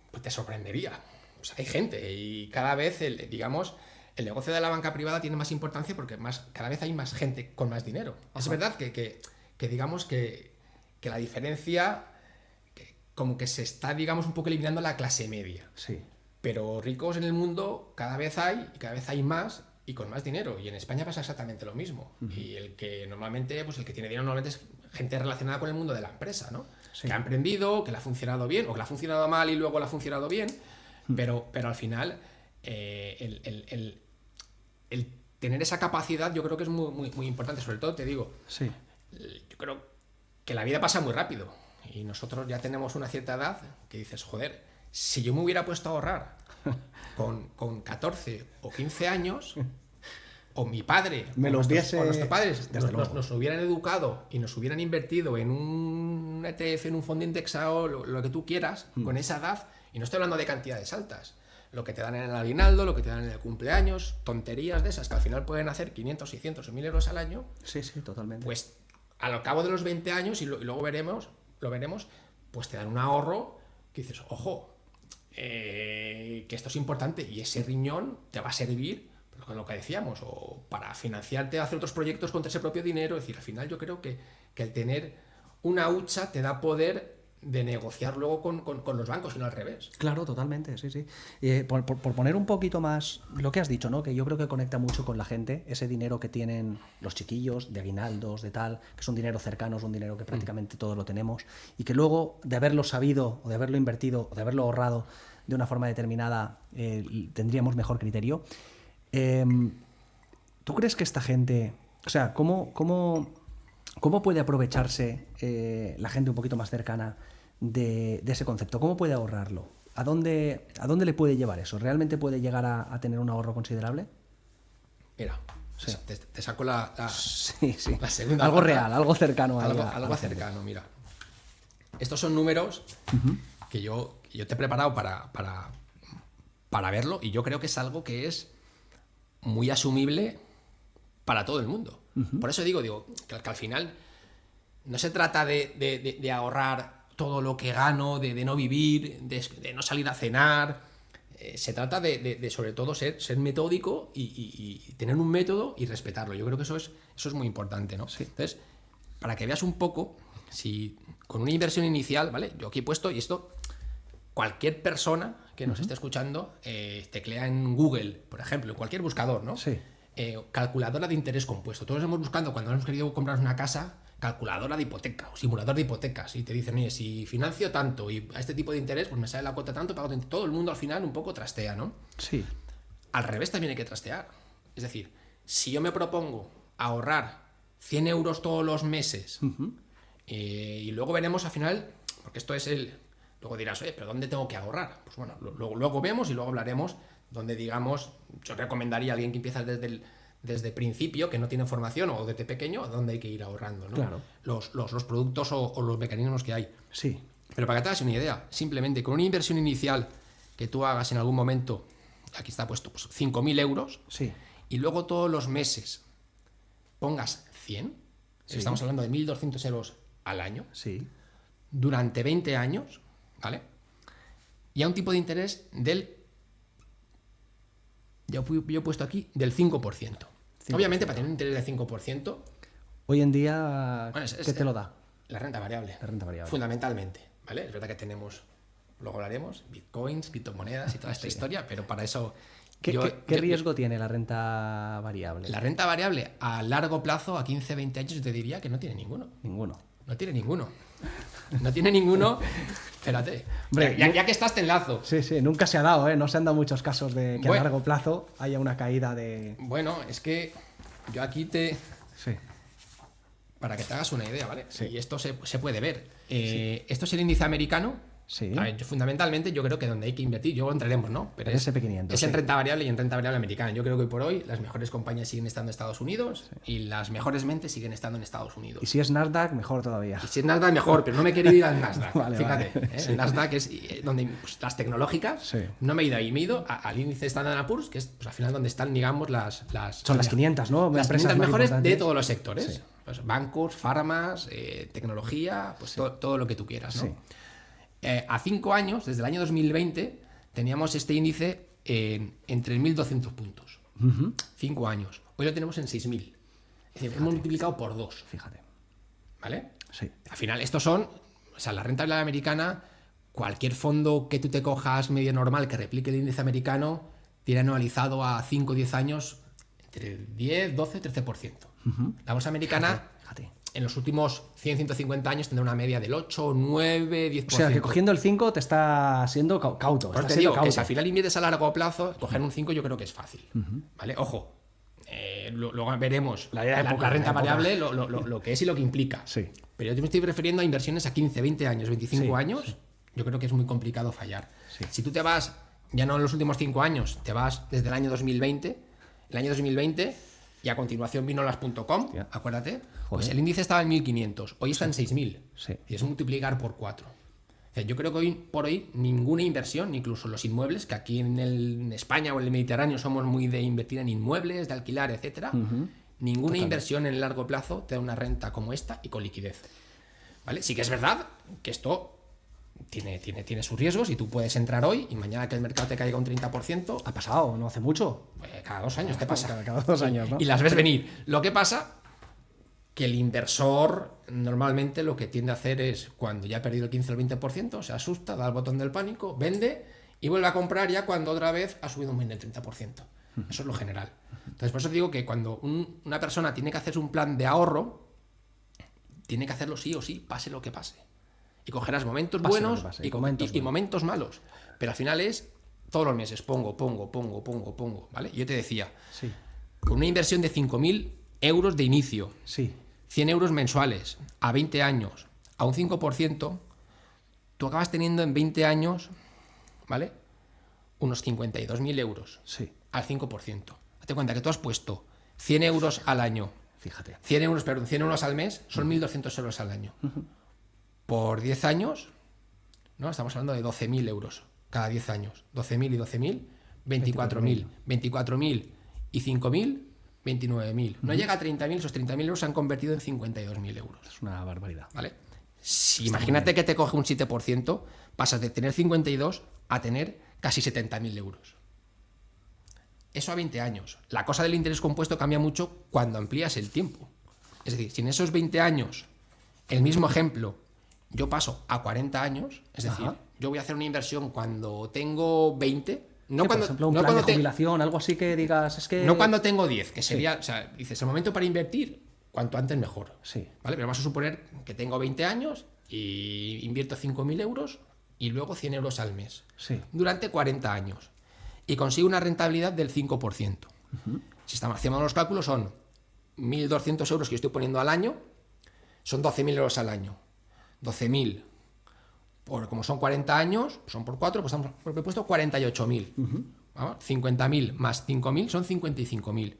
Pues te sorprendería. O sea, hay gente y cada vez, digamos... El negocio de la banca privada tiene más importancia porque cada vez hay más gente con más dinero. Ajá. Es verdad que digamos que la diferencia como que se está, digamos, un poco eliminando la clase media. Sí. Pero ricos en el mundo cada vez hay más y con más dinero. Y en España pasa exactamente lo mismo. Y el que tiene dinero normalmente es gente relacionada con el mundo de la empresa, ¿no? Sí. Que ha emprendido, que le ha funcionado bien o que le ha funcionado mal y luego le ha funcionado bien. Pero al final el tener esa capacidad yo creo que es muy, muy importante. Sobre todo, te digo, sí. Yo creo que la vida pasa muy rápido y nosotros ya tenemos una cierta edad que dices, joder, si yo me hubiera puesto a ahorrar con 14 o 15 años, o mi padre o nuestros padres nos hubieran educado y nos hubieran invertido en un ETF, en un fondo indexado, lo que tú quieras, con esa edad, y no estoy hablando de cantidades altas, lo que te dan en el aguinaldo, lo que te dan en el cumpleaños, tonterías de esas que al final pueden hacer 500, 600 o 1.000 euros al año. Sí, totalmente. Pues al cabo de los 20 años, y luego lo veremos, pues te dan un ahorro que dices, ojo, que esto es importante y ese riñón te va a servir, pues, con lo que decíamos, o para financiarte, hacer otros proyectos con ese propio dinero. Es decir, al final yo creo que el tener una hucha te da poder de negociar luego con los bancos y no al revés. Claro, totalmente, sí, sí. Por poner un poquito más lo que has dicho, ¿no? Que yo creo que conecta mucho con la gente, ese dinero que tienen los chiquillos, de aguinaldos, de tal, que es un dinero cercano, es un dinero que prácticamente todos lo tenemos, y que luego de haberlo sabido, o de haberlo invertido, o de haberlo ahorrado de una forma determinada, tendríamos mejor criterio. ¿Tú crees que esta gente, o sea, cómo puede aprovecharse la gente un poquito más cercana de ese concepto? ¿Cómo puede ahorrarlo? ¿A dónde le puede llevar eso? ¿Realmente puede llegar a tener un ahorro considerable? Mira, sí. te saco sí, sí. La segunda. Algo real, algo cercano. Algo cercano, mira. Estos son números que yo te he preparado para verlo, y yo creo que es algo que es muy asumible para todo el mundo. Por eso digo que al final no se trata de ahorrar todo lo que gano, de no vivir, de no salir a cenar. Se trata de sobre todo ser metódico y tener un método y respetarlo. Yo creo que eso es muy importante, ¿no? Sí. Entonces, para que veas un poco, si con una inversión inicial, ¿vale? Yo aquí he puesto, y esto cualquier persona que nos esté escuchando, teclea en Google, por ejemplo, en cualquier buscador, ¿no? Sí. Calculadora de interés compuesto. Todos hemos buscando, cuando hemos querido comprar una casa, calculadora de hipoteca o simulador de hipotecas, y te dicen, oye, si financio tanto y a este tipo de interés, pues me sale la cuota tanto, pago tanto. Todo el mundo al final un poco trastea, ¿no? Sí. Al revés también hay que trastear. Es decir, si yo me propongo ahorrar 100 euros todos los meses, y luego veremos al final, porque esto es luego dirás, oye, pero ¿dónde tengo que ahorrar? Pues bueno, luego vemos y luego hablaremos donde, digamos, yo recomendaría a alguien que empieza desde el principio, que no tiene formación, o desde pequeño, a dónde hay que ir ahorrando, ¿no? Claro. Los productos o los mecanismos que hay. Sí. Pero para que te hagas una idea, simplemente con una inversión inicial que tú hagas en algún momento, aquí está puesto, pues 5.000 euros, Sí. y luego todos los meses pongas 100, Sí. estamos hablando de 1.200 euros al año, Sí. durante 20 años, ¿vale? Y a un tipo de interés yo he puesto aquí del 5%. Obviamente, para tener un interés del 5%, Hoy en día, bueno, ¿qué te lo da? la renta variable. La renta variable. Fundamentalmente, ¿vale? Es verdad que tenemos, luego hablaremos, bitcoins, criptomonedas y toda esta historia, pero para eso... ¿Qué riesgo tiene la renta variable? La renta variable a largo plazo, a 15, 20 años, yo te diría que no tiene ninguno. Ninguno. No tiene ninguno. No tiene ninguno. Espérate. Hombre, ya que estás, te enlazo. Sí, sí, nunca se ha dado, ¿eh? No se han dado muchos casos de que Bueno. a largo plazo haya una caída de... Bueno, es que yo aquí Sí. para que te hagas una idea, ¿vale? Sí. Y esto se puede ver. Esto es el índice americano. Sí. A ver, fundamentalmente yo creo que donde hay que invertir, luego entraremos, ¿no? Pero El SP500, es en sí. renta variable y en renta variable americana. Yo creo que hoy por hoy las mejores compañías siguen estando en Estados Unidos y las mejores mentes siguen estando en Estados Unidos. Y si es Nasdaq, mejor todavía. Y si es Nasdaq, mejor, pero no me he querido ir al Nasdaq. Vale, Fíjate, vale. ¿eh? El Nasdaq es donde pues, las tecnológicas, Sí. no me he ido ahí, me he ido al índice Standard & Poor's, que es pues, al final donde están, digamos, las Son las 500, ¿no? las Empresas 500 más mejores de importantes. todos los sectores. Sí. Pues, bancos, farmas, tecnología, pues todo lo que tú quieras, ¿no? Sí. A 5 años, desde el año 2020, teníamos este índice entre 1.200 puntos. 5 años. Hoy lo tenemos en 6.000. Es decir, hemos multiplicado por 2. Fíjate. ¿Vale? Sí. Al final, estos son, o sea, la renta variable americana, cualquier fondo que tú te cojas medio normal que replique el índice americano, tiene anualizado a 5 o 10 años entre el 10, 12, 13%. La bolsa americana, Fíjate. en los últimos 100, 150 años, tendrá una media del 8, 9, 10%. O sea, que cogiendo el 5 te está siendo cauto. Por Está te siendo digo que si cauto. al final inviertes a largo plazo, coger un 5 yo creo que es fácil. ¿Vale? Ojo, luego veremos La época, renta la época. variable, lo que es y lo que implica. Sí. Pero yo me estoy refiriendo a inversiones a 15, 20 años, 25 Sí, años. Yo creo que es muy complicado fallar. Sí. Si tú te vas, ya no en los últimos 5 años, te vas desde el año 2020, y a continuación vino las .com, Hostia. acuérdate, pues Joder. el índice estaba en 1.500, hoy está en 6.000. Sí. Y es multiplicar por 4. O sea, yo creo que hoy por hoy ninguna inversión, incluso los inmuebles, que aquí en España o en el Mediterráneo somos muy de invertir en inmuebles, de alquilar, etcétera, ninguna inversión en el largo plazo te da una renta como esta y con liquidez. ¿Vale? Sí que es verdad que esto tiene sus riesgos y tú puedes entrar hoy y mañana que el mercado te caiga un 30%. Ha pasado, no hace mucho. Cada 2 años te pasa. Cada 2 años, ¿no? Y las ves venir. Lo que pasa que el inversor normalmente lo que tiende a hacer es, cuando ya ha perdido el 15 o el 20%, se asusta, da el botón del pánico, vende y vuelve a comprar ya cuando otra vez ha subido un 20-30%. Eso es lo general. Entonces, por eso digo que cuando una persona tiene que hacerse un plan de ahorro, tiene que hacerlo sí o sí, pase lo que pase. Y cogerás momentos Pase buenos lo que pase, y momentos malos. Pero al final es todos los meses, pongo, ¿vale? Yo te decía, Sí. con una inversión de 5.000 euros de inicio, Sí. 100 euros mensuales, a 20 años, a un 5%, tú acabas teniendo en 20 años, ¿vale? Unos 52.000 euros Sí. al 5%. Date cuenta que tú has puesto 100 euros al año, Fíjate. 100 euros al mes, son 1.200 euros al año. Por 10 años, ¿no? Estamos hablando de 12.000 euros cada 10 años. 12.000 y 12.000, 24.000. 24.000 y 5.000, 29.000. No llega a 30.000, esos 30.000 euros se han convertido en 52.000 euros. Es una barbaridad. ¿Vale? Si imagínate que te coge un 7%, pasas de tener 52 a tener casi 70.000 euros. Eso a 20 años. La cosa del interés compuesto cambia mucho cuando amplías el tiempo. Es decir, si en esos 20 años, el mismo ejemplo, yo paso a 40 años, es decir, Ajá. yo voy a hacer una inversión cuando tengo 20, no Sí, cuando, por ejemplo, un no plan de cuando jubilación, algo así que digas, es que... no cuando tengo 10, que sería, o sea, dices, el momento para invertir, cuanto antes mejor. Sí. ¿Vale? Pero vamos a suponer que tengo 20 años y invierto 5.000 euros y luego 100 euros al mes. Sí. Durante 40 años. Y consigo una rentabilidad del 5%. Si estamos haciendo los cálculos, son 1.200 euros que yo estoy poniendo al año, son 12.000 euros al año. 12.000, como son 40 años, son por 4, pues estamos he puesto 48.000. ¿Vamos? 50.000 más 5.000 son 55.000.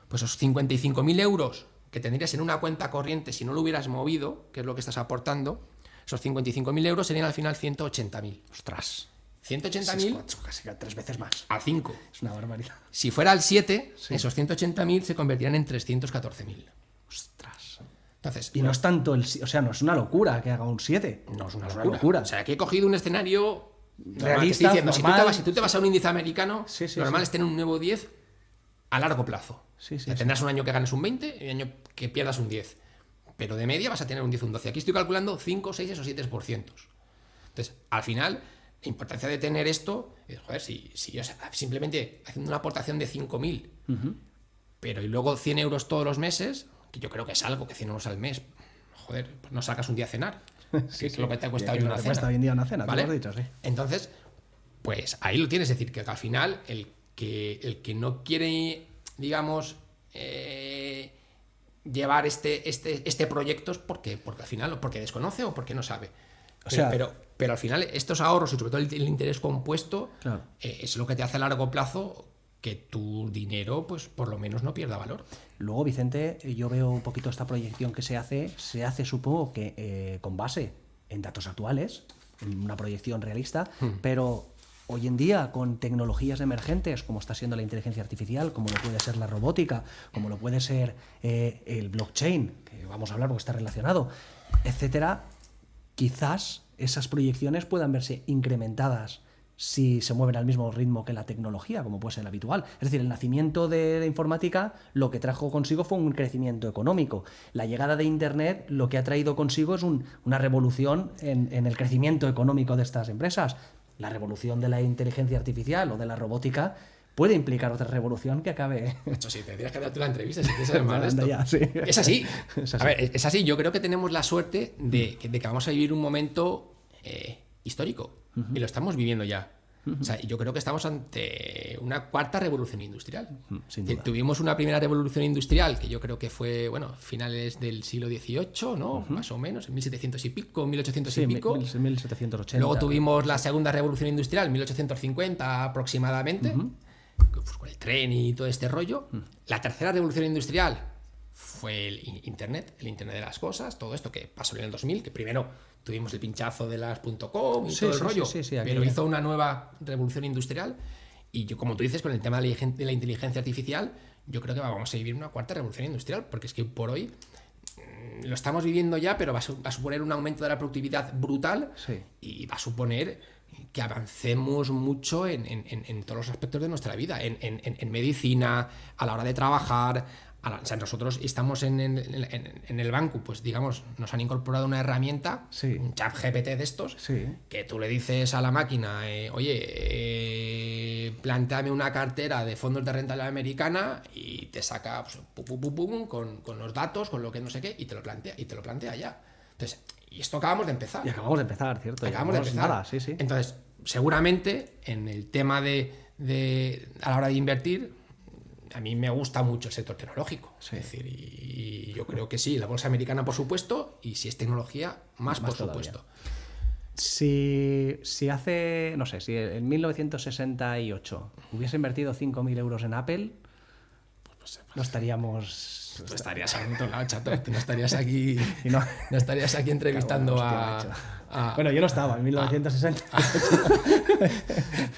Pues esos 55.000 euros que tendrías en una cuenta corriente si no lo hubieras movido, que es lo que estás aportando, esos 55.000 euros serían al final 180.000. Ostras. 180.000 Casi 3 veces más. a 5. Es una barbaridad. Si fuera al 7, Sí. esos 180.000 se convertirían en 314.000. Ostras. Entonces, Y no es tanto el... O sea, no es una locura que haga un 7. no es una Es locura. O sea, aquí he cogido un escenario normal, Realista, te estoy diciendo, normal. si tú te vas a un índice americano, Sí, sí, normal sí. es tener un nuevo 10 a largo plazo. Sí, sí, O sea, sí. tendrás un año que ganes un 20 y un año que pierdas un 10. Pero de media vas a tener un 10 o un 12. Aquí estoy calculando 5, 6 o 7%. Entonces, al final, la importancia de tener esto es, joder, si yo simplemente haciendo una aportación de 5.000, pero y luego 100 euros todos los meses, que yo creo que es algo, que 100 euros al mes, joder, pues no sacas un día a cenar, que es lo que te ha costado Que hoy lo una que cena. cuesta hoy en día una cena, ¿Vale? tú lo has dicho, sí. Entonces, pues ahí lo tienes, es decir, que al final el que no quiere, digamos, llevar este proyecto es porque al final, o porque desconoce o porque no sabe. Pero al final estos ahorros y sobre todo el interés compuesto, Claro. es lo que te hace a largo plazo que tu dinero, pues por lo menos no pierda valor. Luego, Vicente, yo veo un poquito esta proyección que se hace supongo que con base en datos actuales, en una proyección realista, pero hoy en día con tecnologías emergentes como está siendo la inteligencia artificial, como lo puede ser la robótica, como lo puede ser el blockchain, que vamos a hablar porque está relacionado, etcétera, quizás esas proyecciones puedan verse incrementadas si se mueven al mismo ritmo que la tecnología, como puede ser el habitual. Es decir, el nacimiento de la informática lo que trajo consigo fue un crecimiento económico. La llegada de Internet lo que ha traído consigo es una revolución en el crecimiento económico de estas empresas. La revolución de la inteligencia artificial o de la robótica puede implicar otra revolución que acabe... Eso sí, tendrías que darte la entrevista si quieres saber más de Anda esto. ya, sí. Es así. Es así. A ver, es así. Yo creo que tenemos la suerte de que vamos a vivir un momento histórico. Y lo estamos viviendo ya. O sea, yo creo que estamos ante una cuarta revolución industrial. Sin duda. Tuvimos una primera revolución industrial que yo creo que fue, bueno, finales del siglo XVIII, ¿no? Más o menos, en 1700 y pico, 1800 Sí, y pico. 1780. Luego tuvimos la segunda revolución industrial, 1850 aproximadamente, pues con el tren y todo este rollo. La tercera revolución industrial fue el Internet de las cosas, todo esto que pasó en el 2000, que primero tuvimos el pinchazo de las .com y Sí, todo el sí, rollo, sí, pero hizo una nueva revolución industrial. Y yo, como tú dices, con el tema de la inteligencia artificial, yo creo que vamos a vivir una cuarta revolución industrial, porque es que por hoy lo estamos viviendo ya, pero va a suponer un aumento de la productividad brutal Sí. y va a suponer que avancemos mucho en todos los aspectos de nuestra vida, en medicina, a la hora de trabajar. O sea, nosotros estamos en el banco, pues digamos, nos han incorporado una herramienta, Sí. un chat GPT de estos, Sí. que tú le dices a la máquina, oye, plantéame una cartera de fondos de renta americana y te saca pues, con los datos, con lo que no sé qué, y te lo plantea ya. Entonces, y esto acabamos de empezar. Y acabamos de empezar, ¿cierto? Acabamos de Llevamos empezar. Nada, sí, sí. Entonces, seguramente en el tema a la hora de invertir, a mí me gusta mucho el sector tecnológico. Sí. Es decir, y yo creo que sí, la bolsa americana, por supuesto, y si es tecnología, más por todavía. supuesto. Si hace, no sé, si en 1968 hubiese invertido 5.000 euros en Apple, no estaríamos... Tú estarías en otro lado, chato, que no estarías aquí, Y no- no estarías aquí entrevistando Hostia, a... Bueno, yo no estaba en 1960.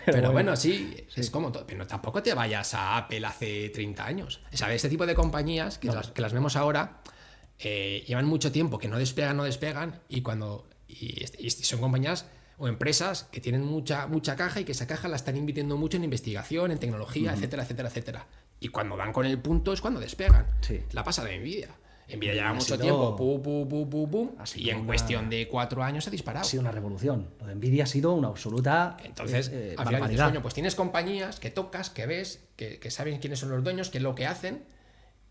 Pero bueno, sí, es como todo. Pero tampoco te vayas a Apple hace 30 años. ¿Sabes? Este tipo de compañías que las vemos ahora llevan mucho tiempo que no despegan y son compañías o empresas que tienen mucha caja y que esa caja la están invirtiendo mucho en investigación, en tecnología, etcétera, etcétera, etcétera. Y cuando dan con el punto es cuando despegan. Sí. La pasa de Nvidia. Nvidia lleva Ha mucho sido- tiempo, pum, ha sido y en una- cuestión de 4 años se ha disparado. Ha sido una revolución. Lo de Nvidia ha sido una absoluta Entonces, al final dices, barbaridad. coño, pues tienes compañías que tocas, que ves, que saben quiénes son los dueños, qué es lo que hacen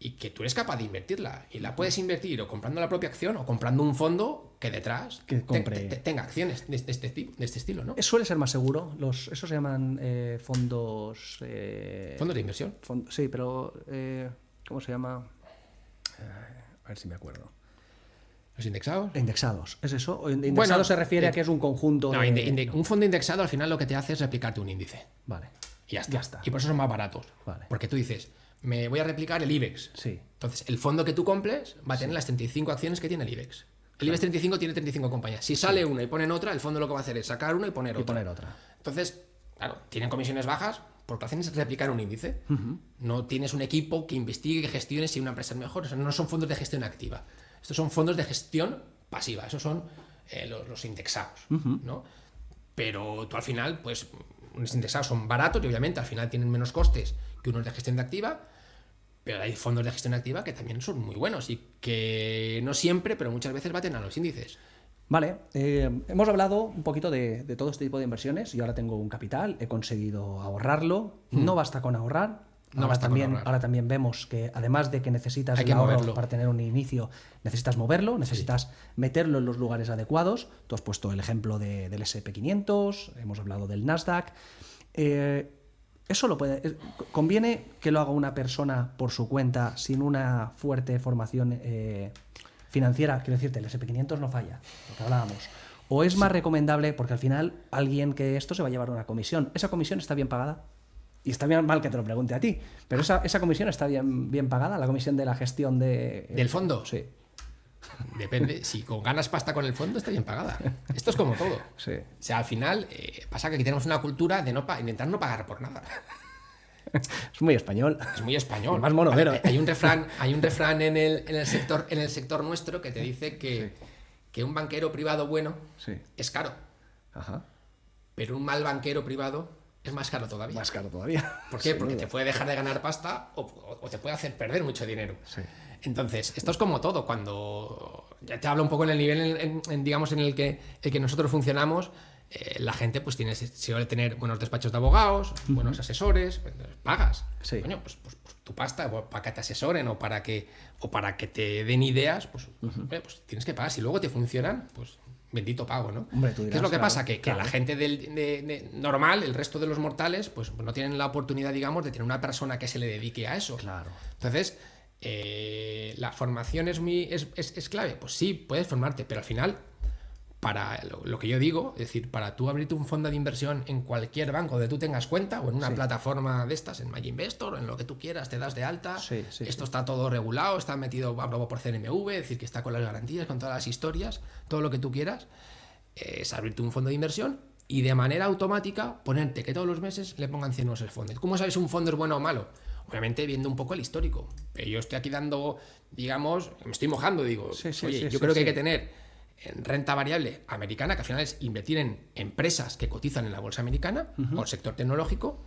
y que tú eres capaz de invertirla. Y la puedes invertir o comprando la propia acción o comprando un fondo que detrás Que compre. tenga acciones de este tipo, de este estilo, ¿no? Suele ser más seguro. Eso se llaman fondos... Fondos de inversión. Sí, pero... ¿cómo se llama? A ver si me acuerdo. Los indexados. Indexados, ¿es eso? O indexado Bueno, se refiere a que es un conjunto No, de... un fondo indexado al final lo que te hace es replicarte un índice. Vale, Y ya está. Ya está. Y por eso son más baratos. Vale. Porque tú dices, me voy a replicar el IBEX. sí. Entonces, el fondo que tú compres va a tener las 35 acciones que tiene el IBEX. El IBEX 35 tiene 35 compañías. Si sale una y ponen otra, el fondo lo que va a hacer es sacar una y poner Y otra. poner otra. Entonces, claro, tienen comisiones bajas porque lo hacen es replicar un índice. No tienes un equipo que investigue, que gestione si una empresa es mejor. O sea, no son fondos de gestión activa. Estos son fondos de gestión pasiva. Esos son los indexados, ¿no? Pero tú al final, pues, unos indexados son baratos y obviamente al final tienen menos costes que unos de gestión de activa. Pero hay fondos de gestión activa que también son muy buenos y que no siempre, pero muchas veces baten a los índices. Vale, hemos hablado un poquito de todo este tipo de inversiones. Yo ahora tengo un capital, he conseguido ahorrarlo. No basta con ahorrar. No basta con ahorrar. Ahora también vemos que además de que necesitas Hay el que ahorro moverlo. para tener un inicio, necesitas moverlo, necesitas meterlo en los lugares adecuados. Tú has puesto el ejemplo del S&P 500, hemos hablado del Nasdaq. Eso conviene que lo haga una persona por su cuenta sin una fuerte formación financiera. Quiero decirte, el S&P 500 no falla, lo que hablábamos. O es más recomendable, porque al final alguien que esto se va a llevar una comisión. ¿Esa comisión está bien pagada? Y está bien mal que te lo pregunte a ti, pero esa comisión está bien pagada, la comisión de la gestión ¿Del fondo? Sí, Depende. Si ganas pasta con el fondo, está bien pagada. Esto es como todo. sí. O sea, al final pasa que aquí tenemos una cultura de intentar no pagar por nada. Es muy español. Es muy español. Y más monodero. Hay un refrán en el sector nuestro que te dice que un banquero privado bueno Sí. es caro, Ajá. pero un mal banquero privado es más caro todavía. Más caro todavía. ¿Por qué? Sin Porque duda. te puede dejar de ganar pasta o te puede hacer perder mucho dinero. Sí. Entonces, esto es como todo. Cuando ya te hablo un poco en el nivel digamos, en el que nosotros funcionamos, la gente pues suele tener buenos despachos de abogados, buenos asesores, pues, pagas. Sí. Coño, pues tu pasta para que te asesoren o para que te den ideas, pues tienes que pagar. Si luego te funcionan, pues bendito pago, ¿no? Hombre, tú ¿Qué dirás, es lo que claro, pasa? Que claro. la gente normal, el resto de los mortales, pues no tienen la oportunidad, digamos, de tener una persona que se le dedique a eso. Claro. Entonces, la formación es clave. Pues sí, puedes formarte, pero al final, para lo que yo digo, es decir, para tú abrirte un fondo de inversión en cualquier banco donde tú tengas cuenta o en una Sí. plataforma de estas, en MyInvestor o en lo que tú quieras, te das de alta. Sí, sí, Esto sí. está todo regulado, está metido, aprobado por CNMV, es decir, que está con las garantías, con todas las historias, todo lo que tú quieras. Es abrirte un fondo de inversión y de manera automática ponerte que todos los meses le pongan 100 euros el fondo. ¿Cómo sabes si un fondo es bueno o malo? obviamente viendo un poco el histórico. Pero yo estoy aquí dando, digamos, me estoy mojando, digo, oye, yo creo que hay que tener renta variable americana, que al final es invertir en empresas que cotizan en la bolsa americana o el sector tecnológico,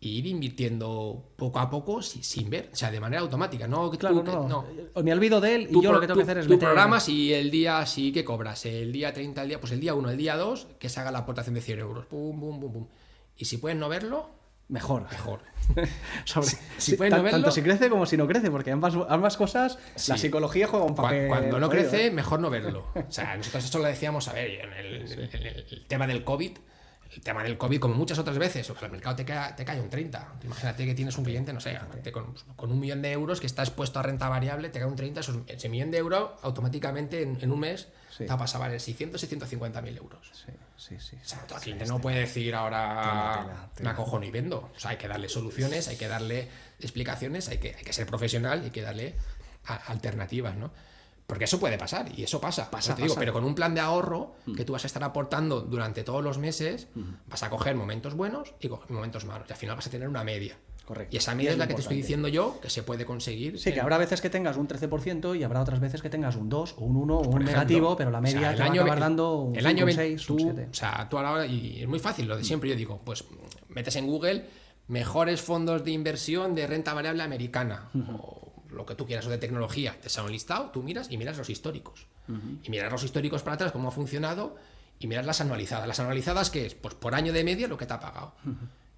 e ir invirtiendo poco a poco sin ver, o sea, de manera automática. No, claro, no. Me olvido de él y yo lo que tengo que hacer es meter... Tú programas y el día sí que cobras, el día 30, pues el día 1, el día 2, que se haga la aportación de 100 euros. Pum, pum, pum, pum. Y si puedes no verlo, mejor. Si puedes no verlo, tanto si crece como si no crece, porque ambas cosas, sí. La psicología juega un papel. Cuando no crece, mejor no verlo. O sea, nosotros esto lo decíamos, a ver, en el tema del COVID. El tema del COVID, como muchas otras veces, o sea, el mercado te cae un 30. Imagínate que tienes un cliente, no sé, con 1 millón de euros que está expuesto a renta variable, te cae un 30, ese millón de euros automáticamente en un mes te va a pasar a valer 600, 650.000 euros. Sí. O sea, el cliente no puede decir ahora me acojono y vendo. O sea, hay que darle soluciones, hay que darle explicaciones, hay que ser profesional y hay que darle alternativas, ¿no? Porque eso puede pasar, y eso pasa. Pero con un plan de ahorro que tú vas a estar aportando durante todos los meses, vas a coger momentos buenos y momentos malos. Y al final vas a tener una media. Correcto. Y esa media es la que te estoy diciendo yo que se puede conseguir. Sí, que habrá veces que tengas un 13% y habrá otras veces que tengas un 2 o un 1 o un negativo, pero la media te va a acabar dando un 5, un 6, un 7. O sea, tú ahora, y es muy fácil, lo de siempre, yo digo, pues metes en Google mejores fondos de inversión de renta variable americana, o lo que tú quieras, o de tecnología, te sale un listado, tú miras y miras los históricos. Y miras los históricos para atrás, cómo ha funcionado, y miras las anualizadas. Las anualizadas, ¿qué es? Pues por año de media lo que te ha pagado.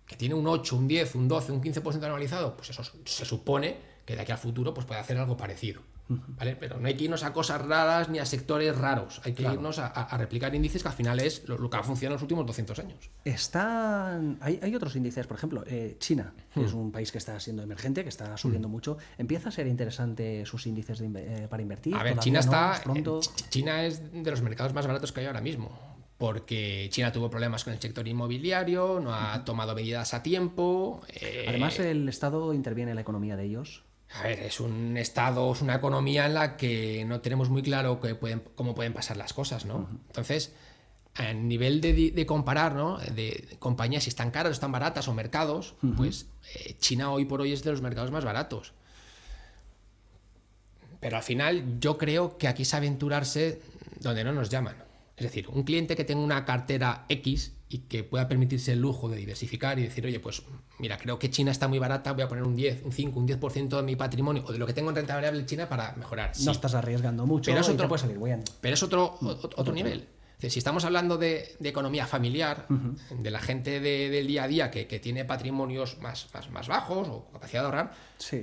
Que tiene un 8, un 10, un 12, un 15% anualizado, pues eso se supone que de aquí al futuro pues puede hacer algo parecido. ¿Vale? Pero no hay que irnos a cosas raras ni a sectores raros, hay que irnos a replicar índices que al final es lo que ha funcionado en los últimos 200 años. Hay otros índices, por ejemplo, China, que es un país que está siendo emergente, que está subiendo mucho. ¿Empieza a ser interesante sus índices para invertir? A ver, China es de los mercados más baratos que hay ahora mismo, porque China tuvo problemas con el sector inmobiliario, no ha tomado medidas a tiempo. Además, el Estado interviene en la economía de ellos. A ver, es un estado, es una economía en la que no tenemos muy claro cómo pueden pasar las cosas, ¿no? Entonces, a nivel de comparar, ¿no? De compañías si están caras o están baratas o mercados, pues China hoy por hoy es de los mercados más baratos. Pero al final yo creo que aquí es aventurarse donde no nos llaman. Es decir, un cliente que tenga una cartera X y que pueda permitirse el lujo de diversificar y decir, oye, pues mira, creo que China está muy barata, voy a poner un 10, un 5, un 10% de mi patrimonio o de lo que tengo en renta variable en China para mejorar. Sí. No estás arriesgando mucho, pero te puede salir bien. Pero es otro nivel. Es decir, si estamos hablando de economía familiar, de la gente del día a día que tiene patrimonios más bajos o capacidad de ahorrar,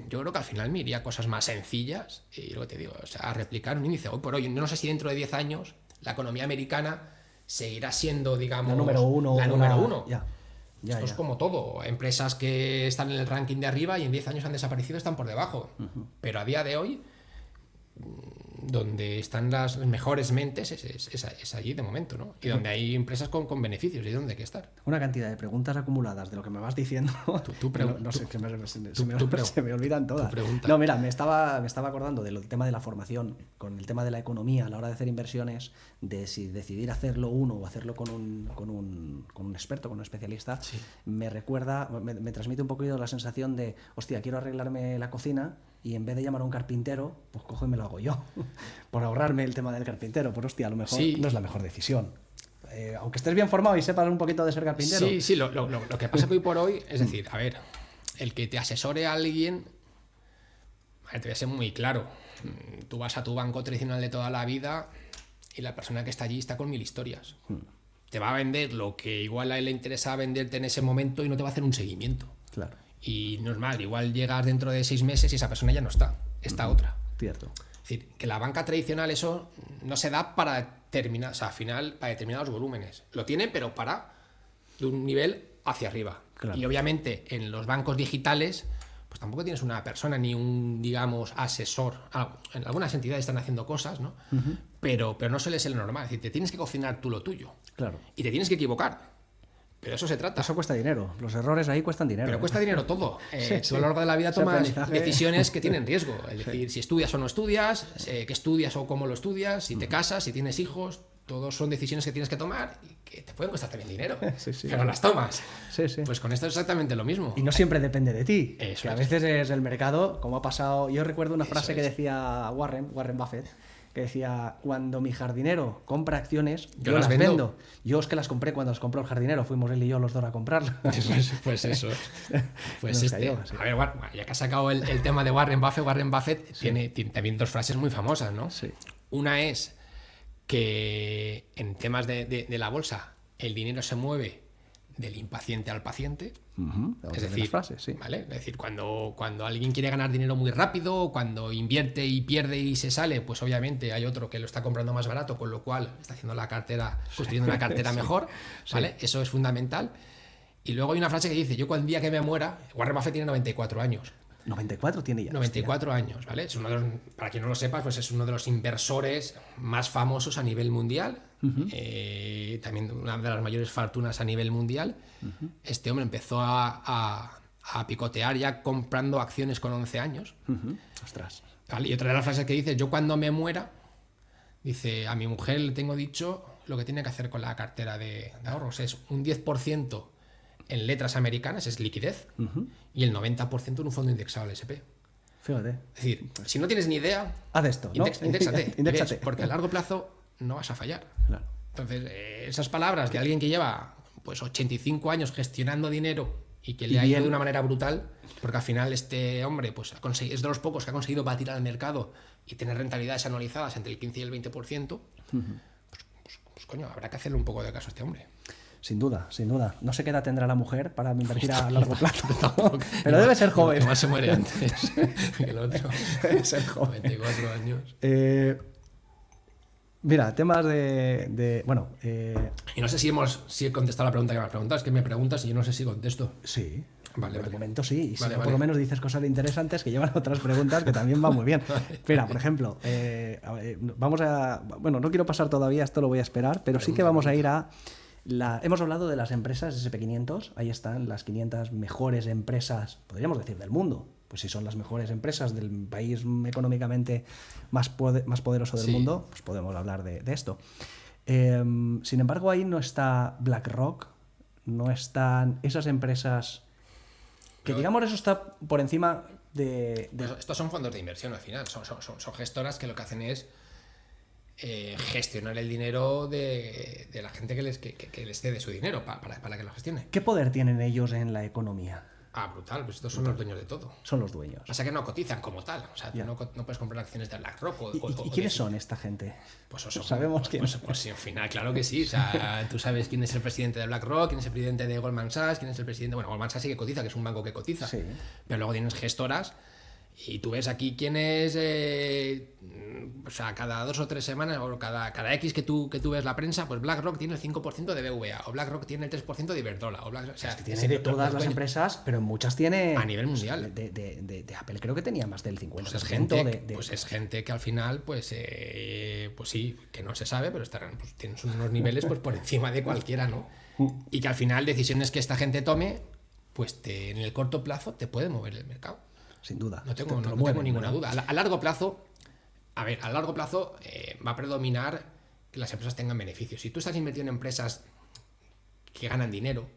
yo creo que al final me iría a cosas más sencillas y lo que te digo, o sea, a replicar un índice. Hoy por hoy, no sé si dentro de 10 años la economía americana seguirá siendo, digamos, la número uno. Esto es como todo. Empresas que están en el ranking de arriba y en 10 años han desaparecido están por debajo. Pero a día de hoy, donde están las mejores mentes es allí de momento, ¿no? Y donde hay empresas con beneficios y donde hay que estar. Una cantidad de preguntas acumuladas de lo que me vas diciendo. Se me olvidan todas. No, mira, me estaba acordando del tema de la formación, con el tema de la economía a la hora de hacer inversiones, de si decidir hacerlo uno o hacerlo con un experto, con un especialista. Me recuerda, me transmite un poquito la sensación de, hostia, quiero arreglarme la cocina y en vez de llamar a un carpintero, pues cojo y me lo hago yo, por ahorrarme el tema del carpintero. Por hostia, a lo mejor no es la mejor decisión. Aunque estés bien formado y sepas un poquito de ser carpintero. Sí, lo que pasa que hoy por hoy, es decir, a ver, el que te asesore a alguien, te voy a ser muy claro. Tú vas a tu banco tradicional de toda la vida y la persona que está allí está con 1000 historias. Te va a vender lo que igual a él le interesa venderte en ese momento y no te va a hacer un seguimiento. Claro. Y normal, igual llegas dentro de 6 meses y esa persona ya no está otra. Cierto. Es decir, que la banca tradicional eso no se da para determinar, o sea, al final para determinados volúmenes. Lo tienen, pero para de un nivel hacia arriba. Claro. Y obviamente en los bancos digitales, pues tampoco tienes una persona ni un, digamos, asesor. En algunas entidades están haciendo cosas, ¿no? Pero no suele ser lo normal. Es decir, te tienes que cocinar tú lo tuyo. Claro. Y te tienes que equivocar. Pero eso se trata. Eso cuesta dinero. Los errores ahí cuestan dinero. Pero cuesta dinero todo. Tú a lo largo de la vida tomas decisiones que tienen riesgo. Es decir, si estudias o no estudias, qué estudias o cómo lo estudias, si te casas, si tienes hijos. todos son decisiones que tienes que tomar y que te pueden costar también dinero, Sí, sí. pero las tomas. Sí, sí. Pues con esto es exactamente lo mismo. Y no siempre depende de ti. Eso Que a es. veces es el mercado, como ha pasado. Yo recuerdo una frase Eso que es. decía Warren Buffett, que decía: cuando mi jardinero compra acciones, Yo yo las las vendo. vendo. Yo es que las compré cuando las compró el jardinero, fuimos él y yo los dos a comprarlas. Pues eso. Pues Nos cayó, sí. A ver, ya que has sacado el tema de Warren Buffett tiene también dos frases muy famosas, ¿no? Sí. Una es que en temas de la bolsa, el dinero se mueve del impaciente al paciente. Vamos a Es ver las decir, frases, sí. ¿vale? Es decir, cuando alguien quiere ganar dinero muy rápido, cuando invierte y pierde y se sale, pues obviamente hay otro que lo está comprando más barato, con lo cual está haciendo la cartera, construyendo una cartera Sí. mejor, ¿vale? Eso es fundamental. Y luego hay una frase que dice: yo cuando el día que me muera, Warren Buffett tiene 94 años. 94 tiene ya. 94 años, ¿vale? Es uno de los, para quien no lo sepa, pues es uno de los inversores más famosos a nivel mundial. También una de las mayores fortunas a nivel mundial. Este hombre empezó a picotear ya comprando acciones con 11 años. Ostras. ¿Vale? Y otra de las frases que dice: yo cuando me muera, dice, a mi mujer le tengo dicho lo que tiene que hacer con la cartera de ahorros. Es un 10% en letras americanas, es liquidez, y el 90% en un fondo indexado al SP. Fíjate. Es decir, si no tienes ni idea, Haz esto, ¿no? indéxate, Indéxate. porque a largo plazo no vas a fallar. Claro. Entonces, esas palabras de alguien que lleva pues 85 años gestionando dinero y que le ha Y ido bien. de una manera brutal, porque al final este hombre pues, es de los pocos que ha conseguido batir al mercado y tener rentabilidades anualizadas entre el 15 y el 20%, pues coño, habrá que hacerle un poco de caso a este hombre. Sin duda, sin duda. No sé qué edad tendrá la mujer para invertir a largo plazo. Pero debe ser joven. Que más se muere antes que el otro. Debe ser joven. 24 años. Mira, temas bueno, Y no sé si he contestado la pregunta que me has preguntado. Es que me preguntas y yo no sé si contesto. sí. Vale, De vale. momento sí. Y si Vale, no, vale. por lo menos dices cosas interesantes que llevan a otras preguntas que también van muy bien. Espera, por ejemplo, vamos a. Bueno, no quiero pasar todavía, esto lo voy a esperar, pero sí que vamos a ir a. Hemos hablado de las empresas SP500, ahí están las 500 mejores empresas, podríamos decir, del mundo. Pues si son las mejores empresas del país económicamente más poderoso del Sí. mundo, pues podemos hablar de esto. Sin embargo, ahí no está BlackRock, no están esas empresas que, Pero- digamos, eso está por encima de Pues estos son fondos de inversión al final. Son gestoras que lo que hacen es gestionar el dinero de la gente que les cede su dinero para que lo gestione. ¿Qué poder tienen ellos en la economía? Ah, brutal. Pues estos son los dueños de todo. Son los dueños. Pasa que no cotizan como tal. O sea, tú Ya. no puedes comprar acciones de BlackRock. ¿Y quiénes son esta gente? Pues eso, Sabemos quién. Pues sí, al final, claro que sí. O sea, tú sabes quién es el presidente de BlackRock, quién es el presidente de Goldman Sachs, quién es el presidente. Bueno, Goldman Sachs sí que cotiza, que es un banco que cotiza. Sí. Pero luego tienes gestoras. Y tú ves aquí quién es, o sea, cada 2 o 3 semanas, o cada X que tú ves la prensa, pues BlackRock tiene el 5% de BVA, o BlackRock tiene el 3% de Iberdrola, o sea, Tiene de todas las empresas, pero en muchas tiene. A nivel mundial. De Apple creo que tenía más del 50%. Pues es gente que al final, pues sí, que no se sabe, pero pues, tienen unos niveles pues por encima de cualquiera, ¿no? Y que al final decisiones que esta gente tome, pues en el corto plazo te puede mover el mercado. Sin duda. No tengo, Te lo no mueven, tengo ninguna ¿no? duda. A largo plazo, va a predominar que las empresas tengan beneficios. Si tú estás invirtiendo en empresas que ganan dinero,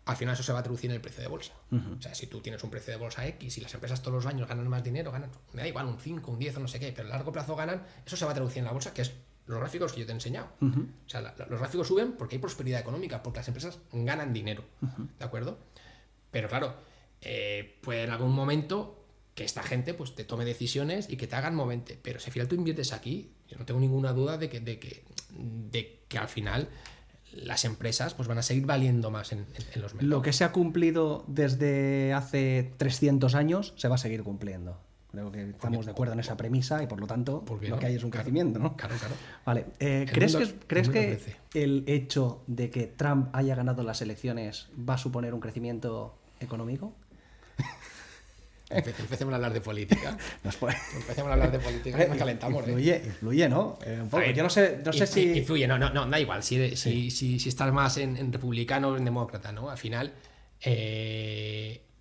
al final eso se va a traducir en el precio de bolsa. O sea, si tú tienes un precio de bolsa X y las empresas todos los años ganan más dinero, me da igual, un 5, un 10 o no sé qué, pero a largo plazo ganan, eso se va a traducir en la bolsa, que es los gráficos que yo te he enseñado. O sea, los gráficos suben porque hay prosperidad económica, porque las empresas ganan dinero. ¿De acuerdo? Pero claro, puede en algún momento que esta gente pues te tome decisiones y que te hagan moverte. Pero si al final tú inviertes aquí, yo no tengo ninguna duda de que al final las empresas pues van a seguir valiendo más en los mercados. Lo que se ha cumplido desde hace 300 años se va a seguir cumpliendo. Creo que estamos de acuerdo en esa premisa y por lo tanto ¿Por qué lo no? que hay es un Claro, crecimiento, ¿no? Claro. Vale. El ¿Crees mundo que crece. el hecho de que Trump haya ganado las elecciones va a suponer un crecimiento económico? Empecemos a hablar de política. Nos puede- Empecemos a hablar de política y nos calentamos. Influye, ¿no? Un poco. A ver, Yo no sé si... Influye, no, da igual. Si estás más en republicano o en demócrata, ¿no? Al final,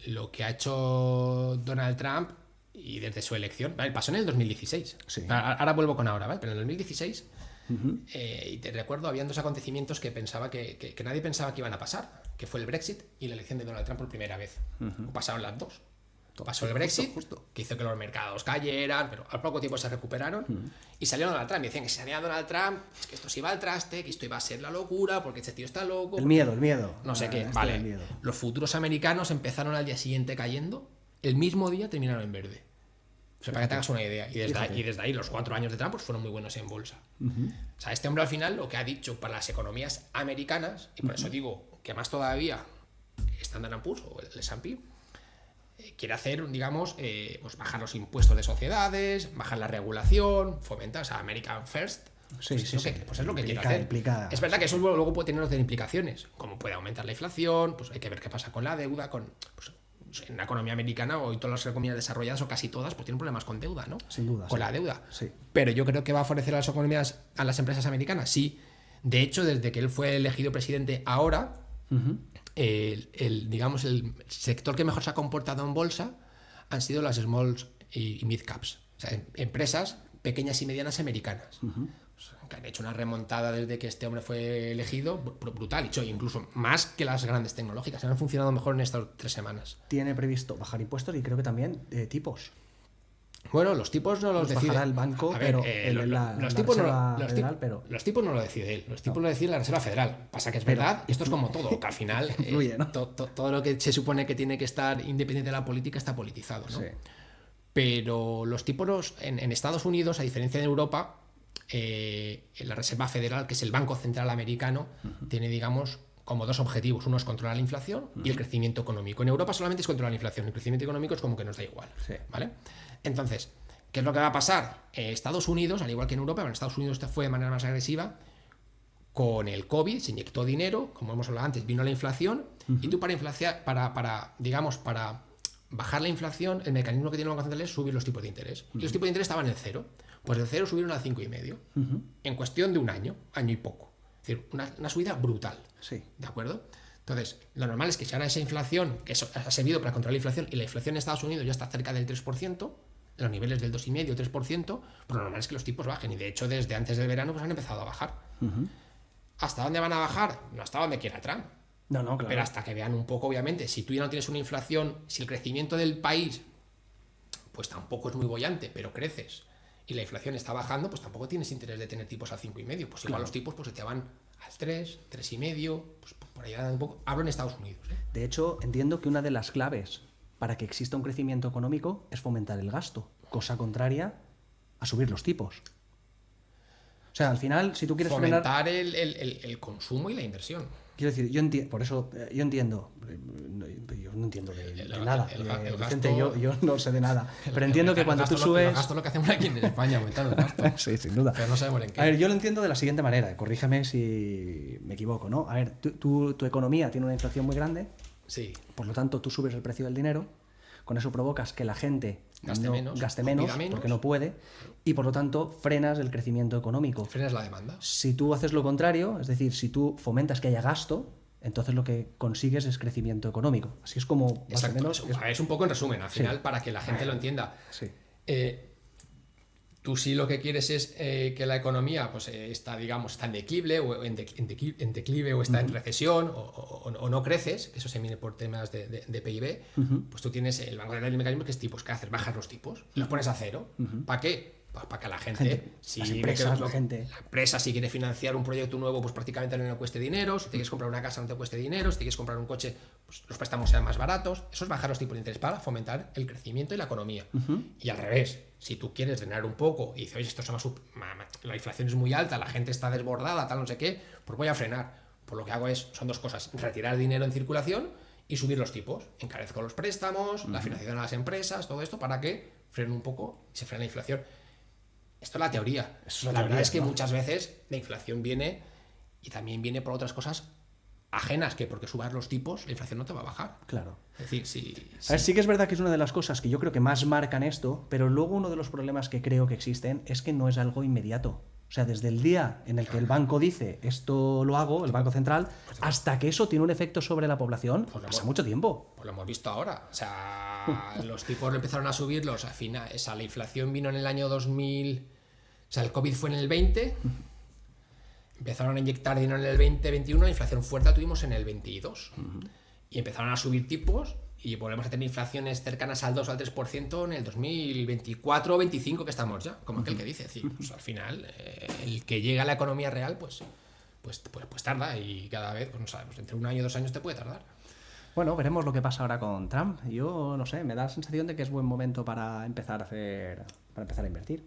lo que ha hecho Donald Trump y desde su elección, ¿vale? Pasó en el 2016. Sí. Ahora vuelvo con ahora, ¿vale? Pero en el 2016 Y te recuerdo, habían dos acontecimientos que pensaba que nadie pensaba que iban a pasar, que fue el Brexit y la elección de Donald Trump por primera vez. Pasaron las dos. Pasó el Brexit, que hizo que los mercados cayeran, pero al poco tiempo se recuperaron y salió Donald Trump. Y decían que si salía Donald Trump, es que esto se iba al traste, que esto iba a ser la locura, porque este tío está loco. El miedo. No sé qué. Vale. Los futuros americanos empezaron al día siguiente cayendo, el mismo día terminaron en verde. O sea, para que te hagas una idea. Y desde ahí, los 4 años de Trump pues, fueron muy buenos en bolsa. O sea, este hombre al final lo que ha dicho para las economías americanas, y por eso digo que más todavía Standard & Poor's o el S&P, quiere hacer, digamos, pues bajar los impuestos de sociedades, bajar la regulación, fomentar, o sea, American First. Pues es lo que quiere hacer. Es verdad que eso luego puede tener otras implicaciones, como puede aumentar la inflación, pues hay que ver qué pasa con la deuda, pues, en la economía americana, hoy todas las economías desarrolladas, o casi todas, pues tienen problemas con deuda, ¿no? Sin duda. Con la deuda. Sí. Pero yo creo que va a favorecer a las economías, a las empresas americanas, sí. De hecho, desde que él fue elegido presidente ahora, digamos, el sector que mejor se ha comportado en bolsa han sido las small y mid caps, o sea, empresas pequeñas y medianas americanas, que han hecho una remontada desde que este hombre fue elegido brutal, incluso más que las grandes tecnológicas, han funcionado mejor en estas 3 semanas. Tiene previsto bajar impuestos y creo que también tipos. Bueno, los tipos no los decide el banco, pero los tipos no lo decide él, los tipos lo decide la Reserva Federal. Pasa que es verdad, esto es como todo, que al final influye, ¿no? todo lo que se supone que tiene que estar independiente de la política está politizado, ¿no? Sí. Pero los tipos en Estados Unidos, a diferencia de Europa, la Reserva Federal, que es el Banco Central Americano, tiene, digamos, como 2 objetivos. Uno es controlar la inflación y el crecimiento económico. En Europa solamente es controlar la inflación, el crecimiento económico es como que nos da igual, ¿vale? Entonces, ¿qué es lo que va a pasar? Estados Unidos, al igual que en Europa, pero en Estados Unidos fue de manera más agresiva, con el COVID se inyectó dinero, como hemos hablado antes, vino la inflación, y tú para bajar la inflación, el mecanismo que tiene el Banco Central es subir los tipos de interés. Y los tipos de interés estaban en 0. Pues del 0 subieron al 5,5 en cuestión de un año y poco. Es decir, una subida brutal. Sí. ¿De acuerdo? Entonces, lo normal es que si ahora esa inflación, que eso ha servido para controlar la inflación, y la inflación en Estados Unidos ya está cerca del 3%, en los niveles del 2,5-3%, pues lo normal es que los tipos bajen. Y de hecho, desde antes del verano pues han empezado a bajar. ¿Hasta dónde van a bajar? No hasta donde quiera Trump. No, claro. Pero hasta que vean un poco, obviamente, si tú ya no tienes una inflación, si el crecimiento del país pues tampoco es muy boyante, pero creces, y la inflación está bajando, pues tampoco tienes interés de tener tipos al 5,5. Pues igual los tipos pues se te van al 3, 3,5, pues por allá un poco. Hablo en Estados Unidos. De hecho, entiendo que una de las claves para que exista un crecimiento económico es fomentar el gasto, cosa contraria a subir los tipos. O sea, al final, si tú quieres fomentar el consumo y la inversión. Quiero decir, yo entiendo de nada. Vicente, yo no sé de nada. Pero entiendo que cuando tú subes... El gasto lo que hacemos aquí en España, aumentar el gasto. Sí, sin duda. Pero no sabemos en qué. A ver, yo lo entiendo de la siguiente manera. Corríjame si me equivoco, ¿no? A ver, tu economía tiene una inflación muy grande. Sí. Por lo tanto, tú subes el precio del dinero. Con eso provocas que la gente gaste menos porque no puede, y por lo tanto frenas el crecimiento económico. Frenas la demanda. Si tú haces lo contrario, es decir, si tú fomentas que haya gasto, entonces lo que consigues es crecimiento económico. Así es como más o menos... Es un poco en resumen, al final, para que la gente lo entienda. Sí. Tú sí lo que quieres es que la economía pues, está en declive o en declive o está en recesión o no creces, que eso se mide por temas de PIB, pues tú tienes el Banco Central y el mecanismo que es tipos, ¿qué haces? Bajas los tipos, los pones a 0. ¿Para qué? Pues para que la gente la empresa si quiere financiar un proyecto nuevo, pues prácticamente no le cueste dinero, si te quieres comprar una casa no te cueste dinero, si te quieres comprar un coche, pues los préstamos sean más baratos. Eso es bajar los tipos de interés para fomentar el crecimiento y la economía. Y al revés, si tú quieres drenar un poco y dices, oye, la inflación es muy alta, la gente está desbordada, tal, no sé qué, pues voy a frenar. Pues lo que hago son 2 cosas: retirar dinero en circulación y subir los tipos. Encarezco los préstamos, la financiación a las empresas, todo esto para que frene un poco y se frene la inflación. Esto es la teoría. La verdad es que muchas veces la inflación viene y también viene por otras cosas ajenas, que porque subas los tipos la inflación no te va a bajar. Claro. Es decir, A ver, sí que es verdad que es una de las cosas que yo creo que más marcan esto, pero luego uno de los problemas que creo que existen es que no es algo inmediato. O sea, desde el día en el que el banco dice esto lo hago, el Banco Central, hasta que eso tiene un efecto sobre la población, pasa mucho tiempo. Pues lo hemos visto ahora. O sea, los tipos empezaron a subirlos al final. La inflación vino en el año 2000. O sea, el COVID fue en el 20. empezaron a inyectar dinero en el 2021, la inflación fuerte la tuvimos en el 22. Y empezaron a subir tipos y volvemos a tener inflaciones cercanas al 2 o al 3% en el 2024 o 25 que estamos ya, como aquel que dice. Es decir, pues al final, el que llega a la economía real, pues tarda, y cada vez, pues no sabemos, entre 1 año y 2 años te puede tardar. Bueno, veremos lo que pasa ahora con Trump. Yo no sé, me da la sensación de que es buen momento para empezar a invertir.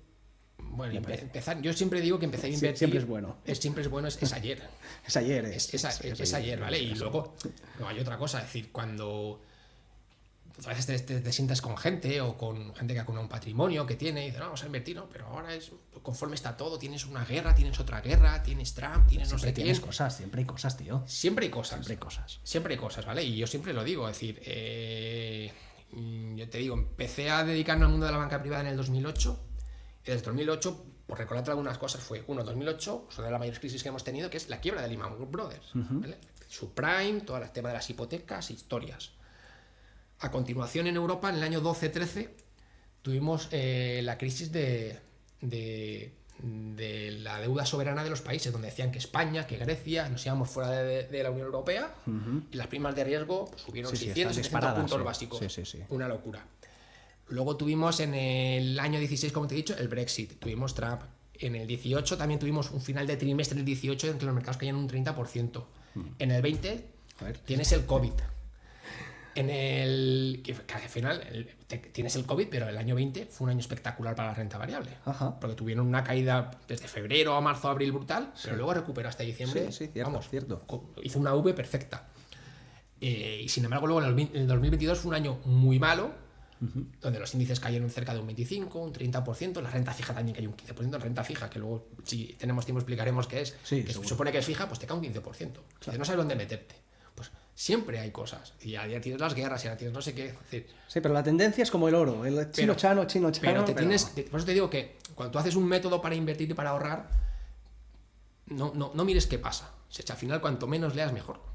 Bueno, empezar, yo siempre digo que empezar a invertir siempre es bueno. Siempre es bueno, es ayer. Es ayer, es ayer, ¿vale? Y luego hay otra cosa, es decir, cuando a veces te sientas con gente o con gente que acumula un patrimonio que tiene y dices, no, vamos a invertir, no, pero ahora es conforme está todo, tienes una guerra, tienes otra guerra, tienes Trump, tienes no sé quién. Siempre hay cosas, tío. Siempre hay cosas, ¿vale? Y yo siempre lo digo, es decir, yo te digo, empecé a dedicarme al mundo de la banca privada en el 2008. Y desde 2008, por recordarte algunas cosas, fue 2008, una de las mayores crisis que hemos tenido, que es la quiebra de Lehman Brothers, ¿vale? Subprime, todo el tema de las hipotecas, historias. A continuación, en Europa, en el año 12-13, tuvimos la crisis de la deuda soberana de los países, donde decían que España, que Grecia, nos íbamos fuera de la Unión Europea, y las primas de riesgo pues, subieron 600, 700 puntos básicos. Sí. Una locura. Luego tuvimos en el año 16, como te he dicho, el Brexit. Tuvimos Trump. En el 18 también tuvimos un final de trimestre en el 18 en que los mercados caían un 30%. En el 20 tienes el COVID. Que al final tienes el COVID, pero el año 20 fue un año espectacular para la renta variable. Ajá. Porque tuvieron una caída desde febrero a marzo, abril brutal, pero luego recuperó hasta diciembre. Sí, cierto. Hizo una V perfecta. Y sin embargo, luego en el 2022 fue un año muy malo, donde los índices cayeron cerca de un 25, un 30%, la renta fija también cayó un 15%, la renta fija, que luego, si tenemos tiempo, explicaremos qué es, que se supone que es fija, pues te cae un 15%. Claro. No sabes dónde meterte. Pues siempre hay cosas. Y ya tienes las guerras, ya tienes no sé qué. Es decir, sí, pero la tendencia es como el oro, el chino-chano. Pero por eso te digo que cuando tú haces un método para invertir y para ahorrar, no mires qué pasa. O sea, al final, cuanto menos leas, mejor.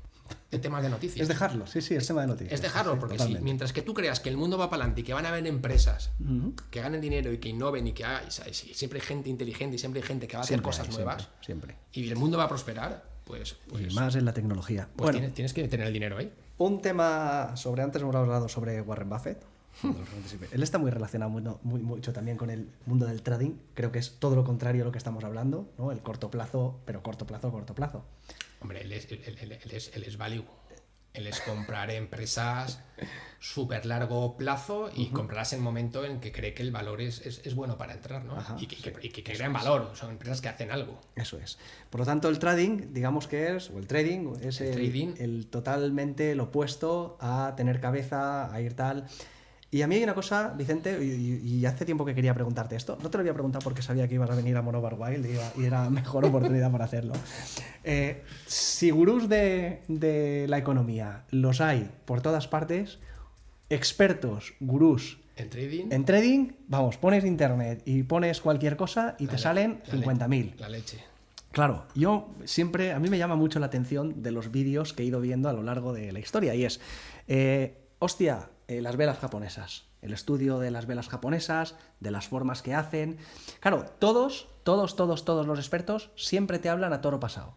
De temas de noticias. Es dejarlo, sí, es tema de noticias. Es dejarlo, porque mientras que tú creas que el mundo va para adelante y que van a haber empresas que ganen dinero y que innoven y que siempre hay gente inteligente y siempre hay gente que va a hacer cosas nuevas, siempre. Y el mundo va a prosperar, pues y más en la tecnología. Pues bueno, tienes que tener el dinero ahí. Un tema antes hemos hablado sobre Warren Buffett. Él está muy relacionado mucho también con el mundo del trading. Creo que es todo lo contrario a lo que estamos hablando, ¿no? El corto plazo, pero corto plazo. Hombre, él es value. Él es comprar empresas súper largo plazo y comprarlas en el momento en que cree que el valor es bueno para entrar, ¿no? Y que crean valor. Son empresas que hacen algo. Eso es. Por lo tanto, el trading, digamos que es, o el trading, es el totalmente lo opuesto a tener cabeza, a ir tal. Y a mí hay una cosa, Vicente, y hace tiempo que quería preguntarte esto. No te lo voy a preguntar porque sabía que ibas a venir a Monobar Wild y era mejor oportunidad para hacerlo. Si gurús de la economía los hay por todas partes, expertos, gurús en trading. En trading, vamos, pones internet y pones cualquier cosa y te salen 50.000. La leche. Claro, a mí me llama mucho la atención de los vídeos que he ido viendo a lo largo de la historia y es, las velas japonesas, el estudio de las velas japonesas, de las formas que hacen. Claro, todos los expertos siempre te hablan a toro pasado.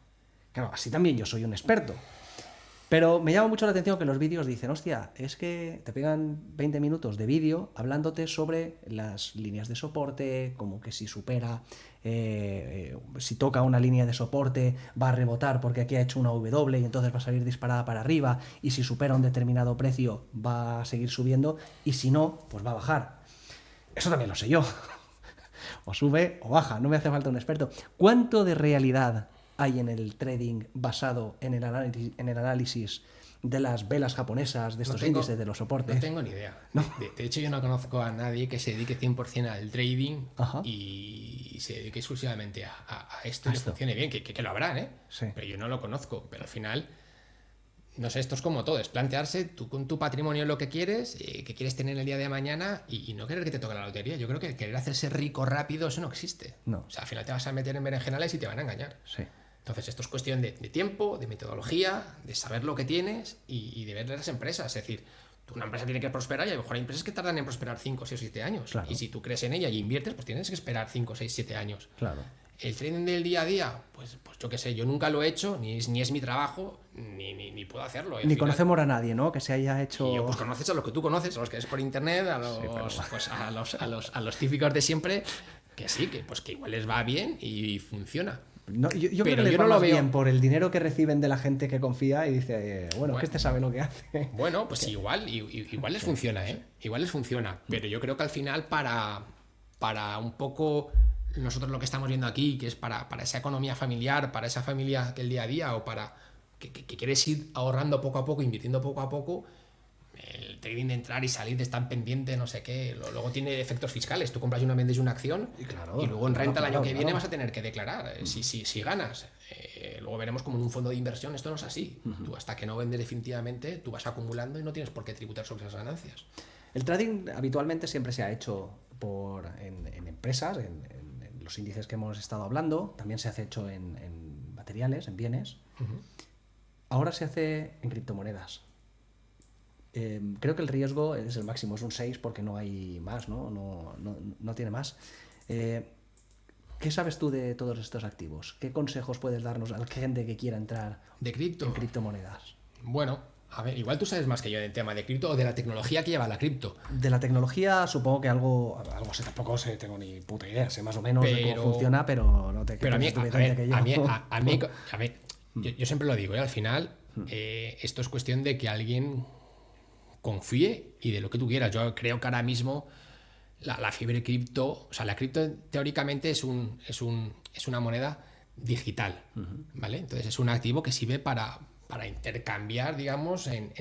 Claro, así también yo soy un experto. Pero me llama mucho la atención que los vídeos dicen, es que te pegan 20 minutos de vídeo hablándote sobre las líneas de soporte, como que si supera, si toca una línea de soporte va a rebotar porque aquí ha hecho una W y entonces va a salir disparada para arriba, y si supera un determinado precio va a seguir subiendo, y si no, pues va a bajar. Eso también lo sé yo. O sube o baja, no me hace falta un experto. ¿Cuánto de realidad hay en el trading basado en el análisis de las velas japonesas, de estos índices de los soportes? No tengo ni idea. ¿No? De hecho, yo no conozco a nadie que se dedique 100% al trading y se dedique exclusivamente a esto y le funcione bien, que lo habrán, ¿eh? Sí. Pero yo no lo conozco. Pero al final, no sé, esto es como todo, es plantearse tú con tu patrimonio lo que quieres, que quieres tener el día de mañana y no querer que te toque la lotería. Yo creo que querer hacerse rico rápido, eso no existe. No. O sea, al final te vas a meter en berenjenales y te van a engañar. Sí. Entonces, esto es cuestión de tiempo, de metodología, de saber lo que tienes y de ver las empresas. Es decir, una empresa tiene que prosperar y a lo mejor hay empresas que tardan en prosperar 5, 6 o 7 años. Claro. Y si tú crees en ella y inviertes, pues tienes que esperar 5, 6, 7 años. Claro. El trading del día a día, pues yo qué sé, yo nunca lo he hecho, ni es mi trabajo, ni puedo hacerlo. Ni conocemos a nadie, ¿no? Que se haya hecho... Y yo, pues conoces a los que tú conoces, a los que ves por internet, a los típicos de siempre, que sí, que igual les va bien y funciona. No, yo creo que les va más bien por el dinero que reciben de la gente que confía y dice, bueno, que este sabe lo que hace. Bueno, pues igual les funciona, ¿eh? Igual les funciona, pero yo creo que al final para un poco nosotros lo que estamos viendo aquí, que es para esa economía familiar, para esa familia del día a día, o para que quieres ir ahorrando poco a poco, invirtiendo poco a poco, el trading de entrar y salir de estar pendiente, no sé qué, luego tiene efectos fiscales. Tú compras y vendes una acción y luego en renta el año que viene vas a tener que declarar si ganas. Luego veremos como en un fondo de inversión esto no es así. Tú hasta que no vendes definitivamente, tú vas acumulando y no tienes por qué tributar sobre esas ganancias. El trading habitualmente siempre se ha hecho en empresas, en los índices que hemos estado hablando, también se hace hecho en materiales, en bienes. Ahora se hace en criptomonedas. Creo que el riesgo es el máximo, es un 6 porque no hay más, no tiene más. ¿Qué sabes tú de todos estos activos? ¿Qué consejos puedes darnos a la gente que quiera entrar ¿De cripto? En criptomonedas? Bueno, a ver, igual tú sabes más que yo del tema de cripto o de la tecnología que lleva la cripto. De la tecnología supongo que algo sé, tampoco tengo ni puta idea, sé más o menos de cómo funciona, pero no te Pero yo siempre lo digo, al final esto es cuestión de que alguien confíe y de lo que tú quieras. Yo creo que ahora mismo la fiebre cripto, o sea, la cripto teóricamente es una moneda digital, ¿vale? Entonces es un activo que sirve para intercambiar, digamos, en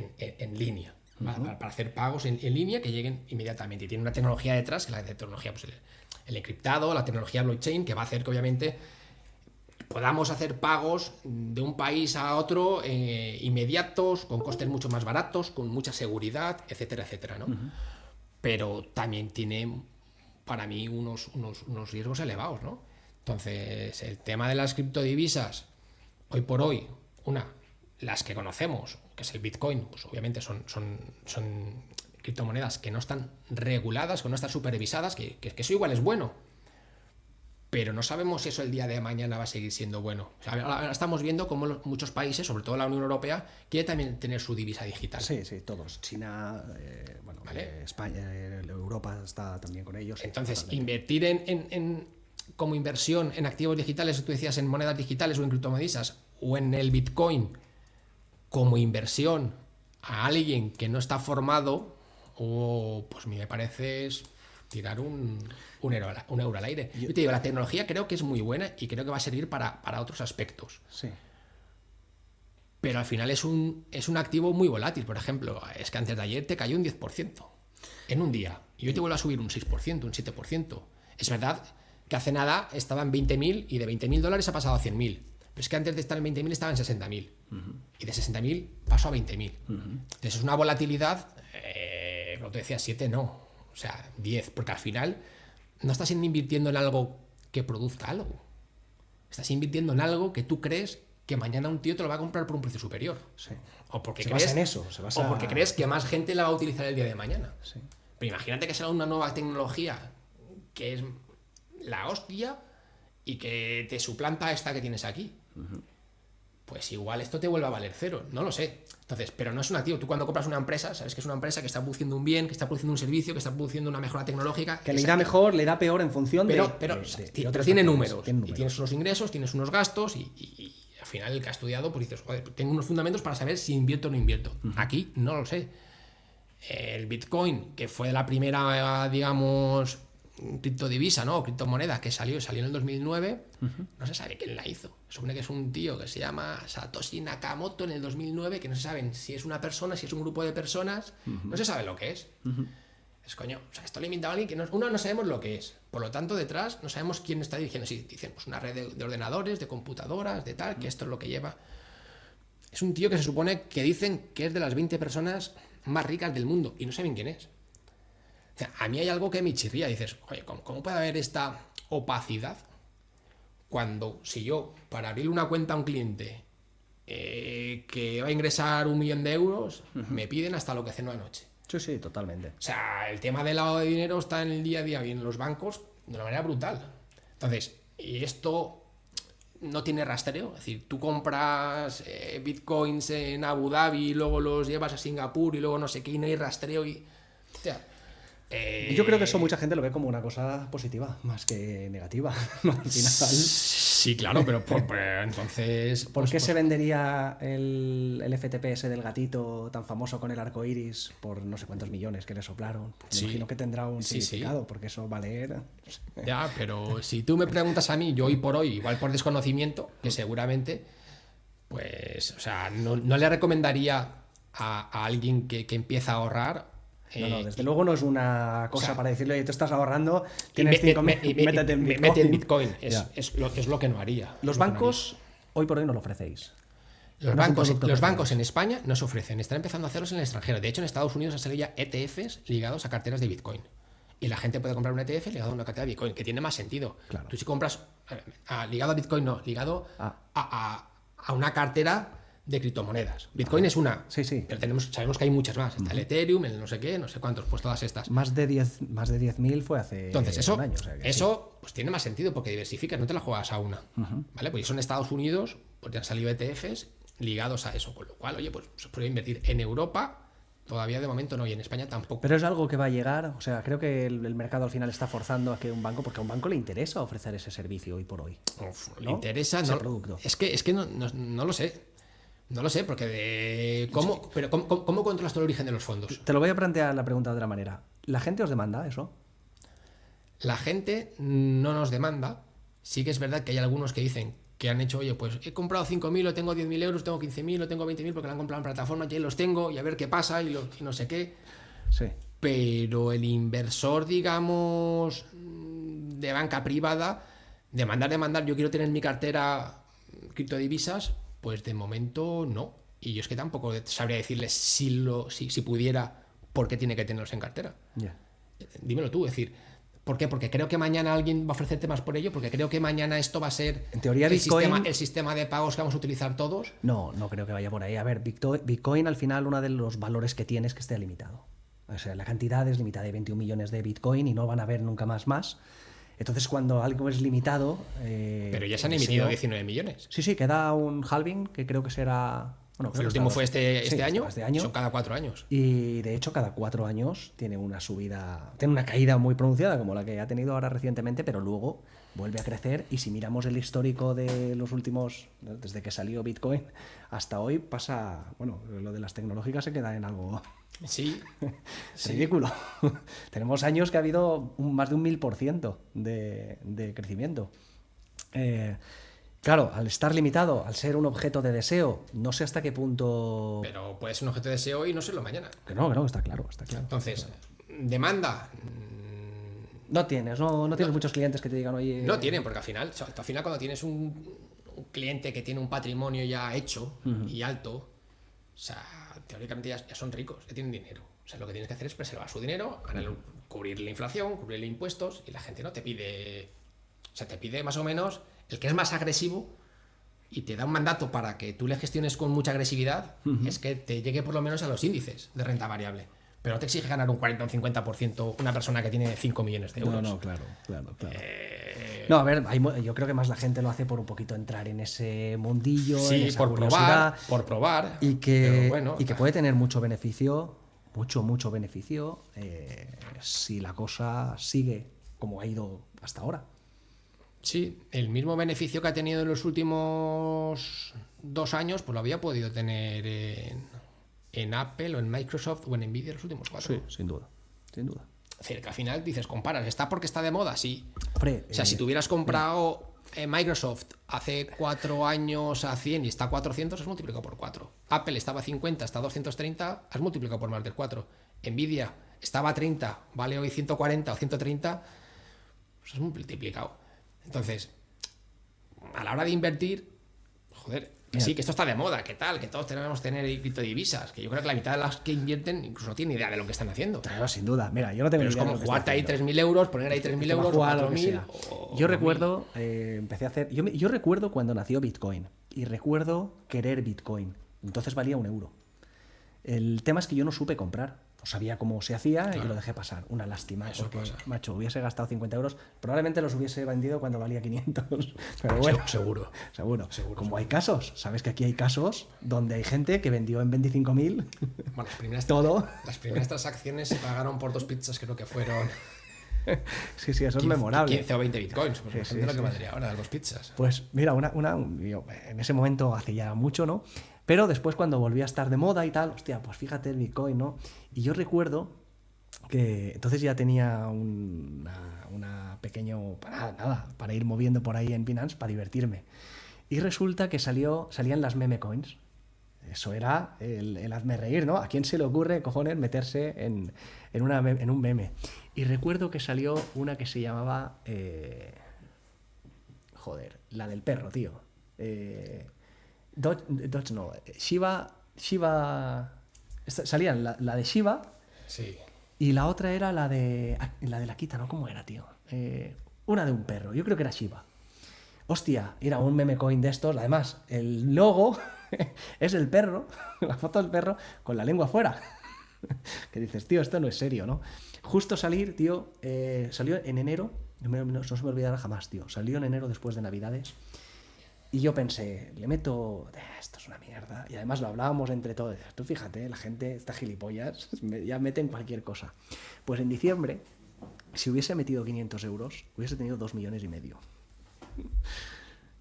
línea, para hacer pagos en línea que lleguen inmediatamente. Y tiene una tecnología detrás, que la tecnología, pues el encriptado, la tecnología blockchain, que va a hacer que obviamente podamos hacer pagos de un país a otro inmediatos, con costes mucho más baratos, con mucha seguridad, etcétera, etcétera, ¿no? Pero también tiene, para mí, unos riesgos elevados, ¿no? Entonces, el tema de las criptodivisas, hoy por hoy, las que conocemos, que es el Bitcoin, pues obviamente son criptomonedas que no están reguladas, que no están supervisadas, que eso igual es bueno, pero no sabemos si eso el día de mañana va a seguir siendo bueno. O sea, ahora estamos viendo cómo muchos países, sobre todo la Unión Europea, quiere también tener su divisa digital. Sí, todos. China, ¿vale? España, Europa está también con ellos. Entonces, invertir como inversión en activos digitales, tú decías en monedas digitales o en criptomonedas, o en el Bitcoin, como inversión a alguien que no está formado, pues me parece es tirar un euro al aire. Yo te digo, la tecnología creo que es muy buena y creo que va a servir para otros aspectos. Sí. Pero al final es un activo muy volátil. Por ejemplo, es que antes de ayer te cayó un 10% en un día y hoy te vuelve a subir un 6%, un 7%. Es verdad que hace nada estaba en 20.000 y de $20.000 ha pasado a 100.000. Pero es que antes de estar en 20.000 estaba en 60.000. Y de 60.000 pasó a 20.000. Entonces es una volatilidad, como te decía, 7 no. O sea, 10. Porque al final no estás invirtiendo en algo que produzca algo. Estás invirtiendo en algo que tú crees que mañana un tío te lo va a comprar por un precio superior. Sí. O porque se crees, basa en eso. o porque crees que más gente la va a utilizar el día de mañana. Sí. Pero imagínate que sea una nueva tecnología que es la hostia y que te suplanta esta que tienes aquí. Pues igual esto te vuelve a valer cero, no lo sé. Entonces, pero no es un activo. Tú cuando compras una empresa, sabes que es una empresa que está produciendo un bien, que está produciendo un servicio, que está produciendo una mejora tecnológica. Que le irá mejor, le irá peor en función pero tiene números. Tiene y tienes unos ingresos, tienes unos gastos y al final el que ha estudiado, pues dices, joder, tengo unos fundamentos para saber si invierto o no invierto. Aquí no lo sé. El Bitcoin, que fue la primera, digamos, criptodivisa, ¿no? O criptomoneda que salió en el 2009, no se sabe quién la hizo. Se supone que es un tío que se llama Satoshi Nakamoto en el 2009, que no se sabe si es una persona, si es un grupo de personas, no se sabe lo que es. Es coño, o sea, esto lo ha inventado alguien que no sabemos lo que es. Por lo tanto, detrás no sabemos quién está dirigiendo. Sí, dicen, pues una red de ordenadores, de computadoras, de tal, que esto es lo que lleva. Es un tío que se supone que dicen que es de las 20 personas más ricas del mundo y no saben quién es. O sea, a mí hay algo que me chirría. Dices, oye, ¿cómo puede haber esta opacidad cuando si yo, para abrir una cuenta a un cliente que va a ingresar 1 millón de euros, me piden hasta lo que cenó anoche? Sí, totalmente. O sea, el tema del lavado de dinero está en el día a día y en los bancos de una manera brutal. Entonces, y esto no tiene rastreo. Es decir, tú compras bitcoins en Abu Dhabi y luego los llevas a Singapur y luego no sé qué y no hay rastreo y... O sea, Yo creo que eso mucha gente lo ve como una cosa positiva, más que negativa. ¿No? Al final, sí, claro, pero entonces... ¿por qué se vendería el FTP ese del gatito tan famoso con el arco iris por no sé cuántos millones que le soplaron? Me imagino que tendrá un significado, porque eso va a leer. Ya, pero si tú me preguntas a mí, yo hoy por hoy, igual por desconocimiento, que seguramente, pues, o sea, no le recomendaría a alguien que empieza a ahorrar. No, desde luego no es una cosa, o sea, para decirle, oye, tú estás ahorrando, tienes 5.000, métete en Bitcoin. Mete en Bitcoin, es lo que no haría. Los bancos hoy por hoy no lo ofrecéis. Los bancos en España no se ofrecen, están empezando a hacerlos en el extranjero. De hecho, en Estados Unidos han salido ya ETFs ligados a carteras de Bitcoin. Y la gente puede comprar un ETF ligado a una cartera de Bitcoin, que tiene más sentido. Claro. Tú si compras ligado a Bitcoin, no, ligado a una cartera de criptomonedas. Bitcoin es una, sí. Pero sabemos que hay muchas más. Está el Ethereum, el no sé qué, no sé cuántos, pues todas estas. Más de 10.000 fue hace Entonces, un año. O sea eso pues tiene más sentido porque diversificas, no te la juegas a una. ¿Vale? Pues eso en Estados Unidos, pues ya han salido ETFs ligados a eso. Con lo cual, oye, pues se puede invertir en Europa. Todavía de momento no, y en España tampoco. Pero es algo que va a llegar, o sea, creo que el mercado al final está forzando a que un banco, porque a un banco le interesa ofrecer ese servicio hoy por hoy. Le interesa, ese no, producto. Es que no lo sé. No lo sé, porque ¿cómo controlas tú el origen de los fondos? Te lo voy a plantear la pregunta de otra manera. ¿La gente os demanda eso? La gente no nos demanda. Sí que es verdad que hay algunos que dicen que han hecho, oye, pues he comprado 5.000 o tengo 10.000 euros, tengo 15.000 o tengo 20.000 porque la han comprado en plataforma, y ahí los tengo y a ver qué pasa y no sé qué. Sí. Pero el inversor, digamos, de banca privada, demandar, yo quiero tener en mi cartera criptodivisas, pues de momento no. Y yo es que tampoco sabría decirles si pudiera, por qué tiene que tenerlos en cartera. Yeah. Dímelo tú, es decir, ¿por qué? Porque creo que mañana alguien va a ofrecerte más por ello, porque creo que mañana esto va a ser en teoría Bitcoin, el sistema de pagos que vamos a utilizar todos. No creo que vaya por ahí. A ver, Bitcoin al final uno de los valores que tiene es que esté limitado. O sea, la cantidad es limitada, de 21 millones de Bitcoin y no van a haber nunca más. Entonces, cuando algo es limitado... pero ya se han emitido 19 millones. Sí, queda un halving, que creo que será... Bueno, el último fue este año. Este año. Son cada 4 años. Y de hecho, cada 4 años tiene una subida, tiene una caída muy pronunciada, como la que ha tenido ahora recientemente, pero luego vuelve a crecer. Y si miramos el histórico de los últimos, desde que salió Bitcoin hasta hoy, pasa... Bueno, lo de las tecnológicas se queda en algo... Sí. Ridículo. Tenemos años que ha habido más de un 1000% de crecimiento. Claro, al estar limitado, al ser un objeto de deseo, no sé hasta qué punto... Pero puede ser un objeto de deseo y no serlo mañana. Que no, está claro. Entonces, demanda... No tienes muchos clientes que te digan, oye... No tienen, porque al final cuando tienes un cliente que tiene un patrimonio ya hecho y alto, o sea, teóricamente ya son ricos, ya tienen dinero. O sea, lo que tienes que hacer es preservar su dinero, cubrir la inflación, cubrirle impuestos, y la gente no te pide... O sea, te pide más o menos el que es más agresivo y te da un mandato para que tú le gestiones con mucha agresividad, es que te llegue por lo menos a los índices de renta variable. Pero no te exige ganar un 40 o un 50% una persona que tiene 5 millones de euros. No, claro. No, a ver, yo creo que más la gente lo hace por un poquito entrar en ese mundillo, sí, en esa por probar. Y que, bueno, y que puede tener mucho beneficio, mucho beneficio, si la cosa sigue como ha ido hasta ahora. Sí, el mismo beneficio que ha tenido en los últimos 2 años, pues lo había podido tener en Apple o en Microsoft o en Nvidia los últimos 4. Sí, sin duda. Es decir, que al final dices, comparas, ¿está porque está de moda? Sí. Hombre, o sea, si tú hubieras comprado Microsoft hace 4 años a 100 y está a 400, has multiplicado por 4. Apple estaba a 50, está a 230, has multiplicado por más de 4. Nvidia estaba a 30, vale hoy 140 o 130, pues has multiplicado. Entonces, a la hora de invertir, joder, que sí, que esto está de moda, que tal, que todos tenemos que tener criptodivisas, que yo creo que la mitad de las que invierten incluso no tienen idea de lo que están haciendo. Claro, sin duda. Mira, yo no tengo ni idea. Pero es como jugarte ahí 3.000 euros, poner ahí 3.000 euros o 4.000. Yo recuerdo, empecé a hacer... Yo recuerdo cuando nació Bitcoin y recuerdo querer Bitcoin. Entonces valía 1 euro. El tema es que yo no supe comprar. sabía cómo se hacía y Claro. lo dejé pasar. Una lástima, Eso porque, pasa. macho, hubiese gastado 50 euros, probablemente los hubiese vendido cuando valía 500. Pero bueno, Seguro. seguro. Seguro, Como hay casos, sabes que aquí hay casos donde hay gente que vendió en 25.000 Bueno, todo. las primeras transacciones se pagaron por 2 pizzas, creo que fueron Sí, sí, eso es 15, memorable. 15 o 20 bitcoins. Pues Sí, imagínate sí, lo que sí. valdría ahora las 2 pizzas. Pues mira, yo, en ese momento hace ya mucho, ¿no? Pero después cuando volví a estar de moda y tal, hostia, pues fíjate el Bitcoin, ¿no? Y yo recuerdo que entonces ya tenía una pequeño, para ir moviendo por ahí en Binance, para divertirme. Y resulta que salían las meme coins. Eso era el hazme reír, ¿no? ¿A quién se le ocurre, cojones, meterse en un meme? Y recuerdo que salió una que se llamaba... la del perro, tío. Dodge no. Shiba... Salían la de Shiba Sí. y la otra era la de la Kita, ¿no? ¿Cómo era, tío? Una de un perro. Yo creo que era Shiba. Hostia, era un meme coin de estos. Además, el logo es el perro, la foto del perro con la lengua fuera. Que dices, tío, esto no es serio, ¿no? Justo salir, tío, salió en enero, no se me olvidará jamás, tío. Salió en enero después de Navidades. Y yo pensé, le meto, esto es una mierda. Y además lo hablábamos entre todos. Tú fíjate, la gente está gilipollas, ya meten cualquier cosa. Pues en diciembre, si hubiese metido 500 euros, hubiese tenido 2,5 millones.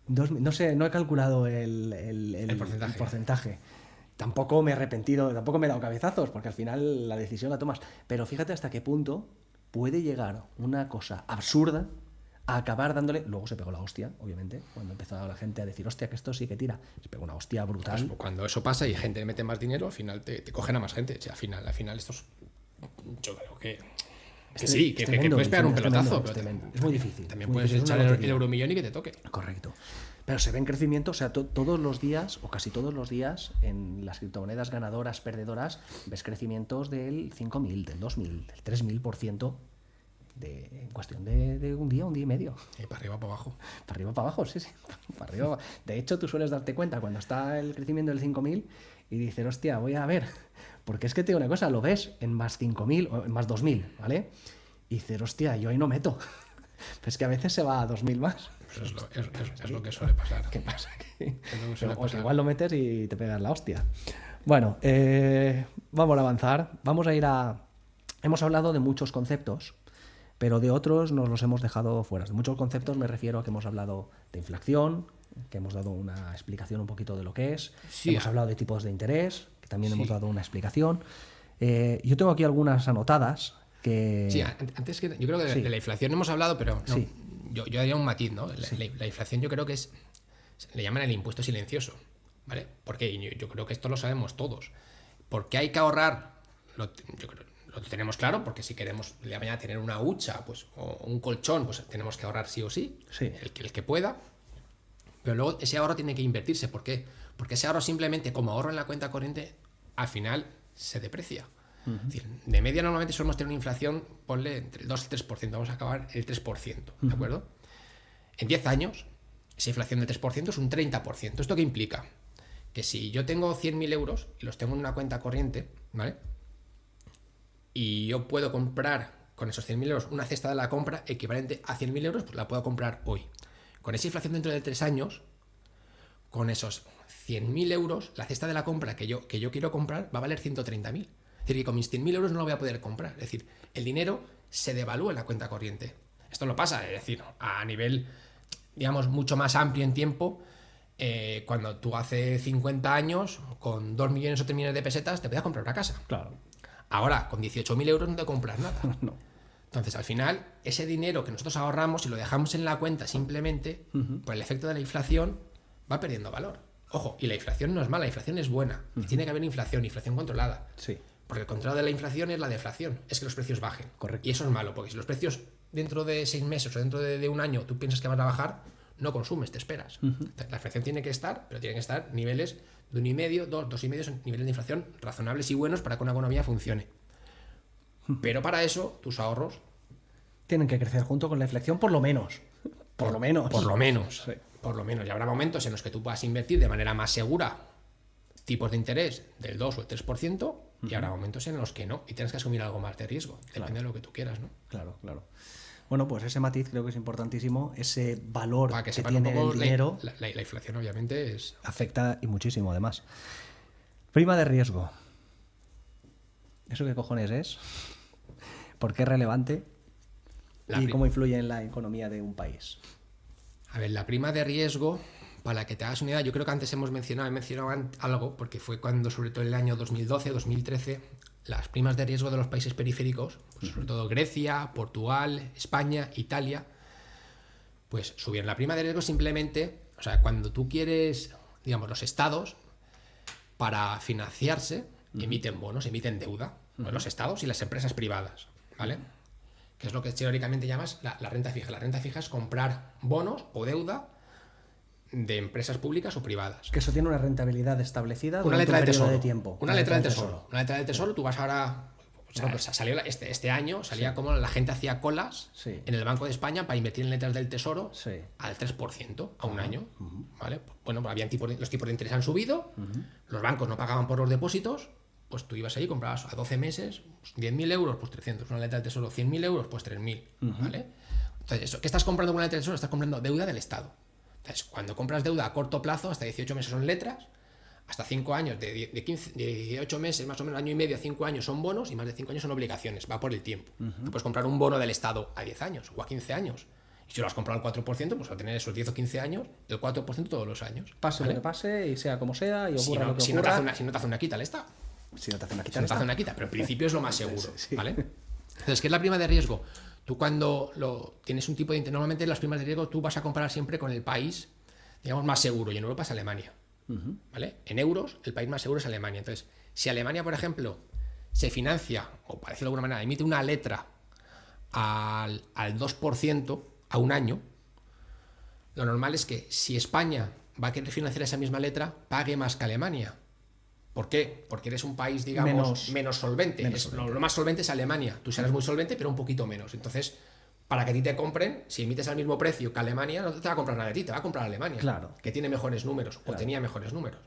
No sé, no he calculado el porcentaje. Tampoco me he arrepentido, tampoco me he dado cabezazos, porque al final la decisión la tomas. Pero fíjate hasta qué punto puede llegar una cosa absurda a acabar dándole... Luego se pegó la hostia, obviamente, cuando empezó la gente a decir, hostia, que esto sí que tira. Se pegó una hostia brutal. Pues cuando eso pasa y gente le mete más dinero, al final te cogen a más gente. O sea, al final estos... Yo creo que sí, que tremendo, puedes pegar un es pelotazo. tremendo, pero es muy difícil. También muy puedes difícil, es echar una el lotería. euromillón y que te toque. Correcto. Pero se ven crecimientos, o sea, todos los días, o casi todos los días, en las criptomonedas ganadoras, perdedoras, ves crecimientos del 5.000, del 2.000, del 3.000% en cuestión de un día y medio. Y para arriba, para abajo. Para arriba, para abajo, sí. Para arriba. De hecho, tú sueles darte cuenta cuando está el crecimiento del 5.000 y dices, hostia, voy a ver. Porque es que te digo una cosa, lo ves en más 5.000 o en más 2.000, ¿vale? Y dices, hostia, yo ahí no meto. Pero es que a veces se va a 2.000 más. Pues es lo que suele pasar. ¿Qué pasa? Es lo que suele O que pasar. igual lo metes y te pegas la hostia. Bueno, vamos a avanzar. Hemos hablado de muchos conceptos, pero de otros nos los hemos dejado fuera. De muchos conceptos me refiero a que hemos hablado de inflación, que hemos dado una explicación un poquito de lo que es. Sí, Hemos hablado de tipos de interés, que también Sí. hemos dado una explicación. Yo tengo aquí algunas anotadas que... Sí, antes que yo creo que Sí. de la inflación hemos hablado, pero no, Sí. yo haría un matiz, ¿no? La inflación yo creo que le llaman el impuesto silencioso, ¿vale? Porque yo creo que esto lo sabemos todos. ¿Por qué hay que ahorrar? Yo creo, lo tenemos claro, porque si queremos el día de mañana tener una hucha, pues, o un colchón, pues tenemos que ahorrar sí o sí, Sí. el que pueda. Pero luego ese ahorro tiene que invertirse. ¿Por qué? Porque ese ahorro simplemente como ahorro en la cuenta corriente, al final se deprecia. Es decir, de media normalmente solemos tener una inflación, ponle entre el 2 y el 3%, vamos a acabar el 3%, ¿de acuerdo? En 10 años, esa inflación del 3% es un 30%. ¿Esto qué implica? Que si yo tengo 100.000 euros y los tengo en una cuenta corriente, ¿vale? Y yo puedo comprar con esos 100.000 euros una cesta de la compra equivalente a 100.000 euros, pues la puedo comprar hoy. Con esa inflación dentro de 3 años, con esos 100.000 euros, la cesta de la compra que yo quiero comprar va a valer 130.000. Es decir, que con mis 100.000 euros no lo voy a poder comprar. Es decir, el dinero se devalúa en la cuenta corriente. Esto no pasa, es decir, a nivel, digamos, mucho más amplio en tiempo. Cuando tú hace 50 años, con 2 millones o 3 millones de pesetas, te podías comprar una casa. Claro. Ahora, con 18.000 euros no te compras nada. No. Entonces, al final, ese dinero que nosotros ahorramos y lo dejamos en la cuenta simplemente, por el efecto de la inflación, va perdiendo valor. Ojo, y la inflación no es mala, la inflación es buena. Y tiene que haber inflación controlada. Sí. Porque el contrario de la inflación es la deflación, es que los precios bajen. Correcto. Y eso es malo, porque si los precios dentro de 6 meses o dentro de un año tú piensas que van a bajar, no consumes, te esperas. La inflación tiene que estar, pero tienen que estar niveles de 1,5, 2, 2,5 son niveles de inflación razonables y buenos para que una economía funcione. Pero para eso, tus ahorros... Tienen que crecer junto con la inflación por lo menos. Por lo menos. Por lo menos. Sí. Por lo menos. Y habrá momentos en los que tú puedas invertir de manera más segura tipos de interés del 2 o el 3%, y habrá momentos en los que no, y tienes que asumir algo más de riesgo, depende de lo que tú quieras, ¿no? Claro, claro. Bueno, pues ese matiz creo que es importantísimo, ese valor Para que que sepan un tiene poco, el dinero la inflación obviamente es... afecta y muchísimo además. Prima de riesgo. ¿Eso qué cojones es? ¿Por qué es relevante? ¿Y cómo influye en la economía de un país? A ver, la prima de riesgo, para que te hagas una idea, yo creo que antes he mencionado algo, porque fue cuando, sobre todo en el año 2012, 2013, las primas de riesgo de los países periféricos, pues sobre todo Grecia, Portugal, España, Italia, pues subieron la prima de riesgo simplemente, o sea, cuando tú quieres, digamos, los estados, para financiarse, emiten bonos, emiten deuda, los estados y las empresas privadas, ¿vale? Que es lo que teóricamente llamas la renta fija. La renta fija es comprar bonos o deuda de empresas públicas o privadas. Que eso tiene una rentabilidad establecida Una durante letra un del periodo tesoro. de tiempo. Una letra del tesoro. Una letra del tesoro, tú vas ahora... O sea, salió este año, salía como la gente hacía colas en el Banco de España para invertir en letras del tesoro al 3% a un año. ¿Vale? Bueno, pues los tipos de interés han subido, los bancos no pagaban por los depósitos, pues tú ibas ahí y comprabas a 12 meses, pues 10.000 euros, pues 300. Una letra del tesoro, 100.000 euros, pues 3.000. ¿Vale? Entonces, ¿qué estás comprando con una letra del tesoro? Estás comprando deuda del Estado. Entonces, cuando compras deuda a corto plazo, hasta 18 meses son letras, hasta 5 años, de 18 meses, más o menos año y medio a 5 años son bonos, y más de 5 años son obligaciones, va por el tiempo. Tú puedes comprar un bono del Estado a 10 años o a 15 años. Y si lo has comprado al 4%, pues va a tener esos 10 o 15 años, el 4% todos los años. Pase lo que pase, y sea como sea, y ocurra lo que si ocurra. Si no te hace una quita, el Estado. Si no te hace una quita, Si no te hace una quita, pero en principio es lo más seguro, Sí. ¿vale? Entonces, ¿qué es la prima de riesgo? Tú cuando tienes un tipo de... Normalmente las primas de riesgo tú vas a comparar siempre con el país, digamos, más seguro, y en Europa es Alemania. ¿Vale? En euros, el país más seguro es Alemania. Entonces, si Alemania, por ejemplo, se financia, o para decirlo de alguna manera, emite una letra al 2% a un año, lo normal es que si España va a querer financiar esa misma letra, pague más que Alemania. ¿Por qué? Porque eres un país, digamos, menos solvente. Lo más solvente es Alemania. Tú serás muy solvente, pero un poquito menos. Entonces, para que a ti te compren, si emites al mismo precio que Alemania, no te va a comprar nada de ti, te va a comprar Alemania. Claro. Que tiene mejores números, o tenía mejores números.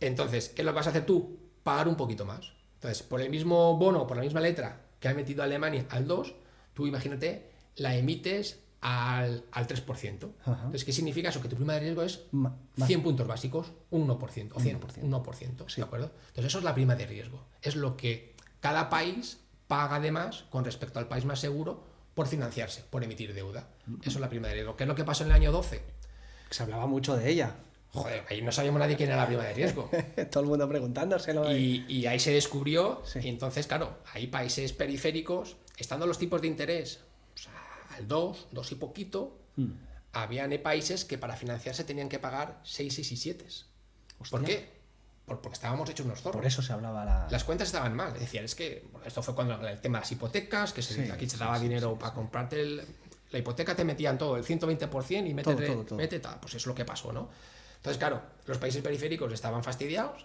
Entonces, ¿qué lo vas a hacer tú? Pagar un poquito más. Entonces, por el mismo bono, por la misma letra que ha emitido Alemania al 2%, tú imagínate, la emites al 3%. Entonces, ¿qué significa eso? Que tu prima de riesgo es 100 puntos básicos, un 1%, o 100, 1%, ¿de acuerdo? Entonces, eso es la prima de riesgo. Es lo que cada país paga además con respecto al país más seguro por financiarse, por emitir deuda. Eso es la prima de riesgo. ¿Qué es lo que pasó en el año 12? Se hablaba mucho de ella. Joder, ahí no sabíamos nadie quién era la prima de riesgo. Todo el mundo preguntándoselo. Y ahí se descubrió, y entonces, claro, hay países periféricos, estando los tipos de interés al 2 y poquito, habían países que para financiarse tenían que pagar 6 y 7. ¿Por qué? Porque estábamos hechos unos zorros. Por eso se hablaba Las cuentas estaban mal. Es decir, es que esto fue cuando el tema de las hipotecas, que aquí se daba dinero para comprarte la hipoteca, te metían todo, el 120% y mete tal. Pues es lo que pasó, ¿no? Entonces, claro, los países periféricos estaban fastidiados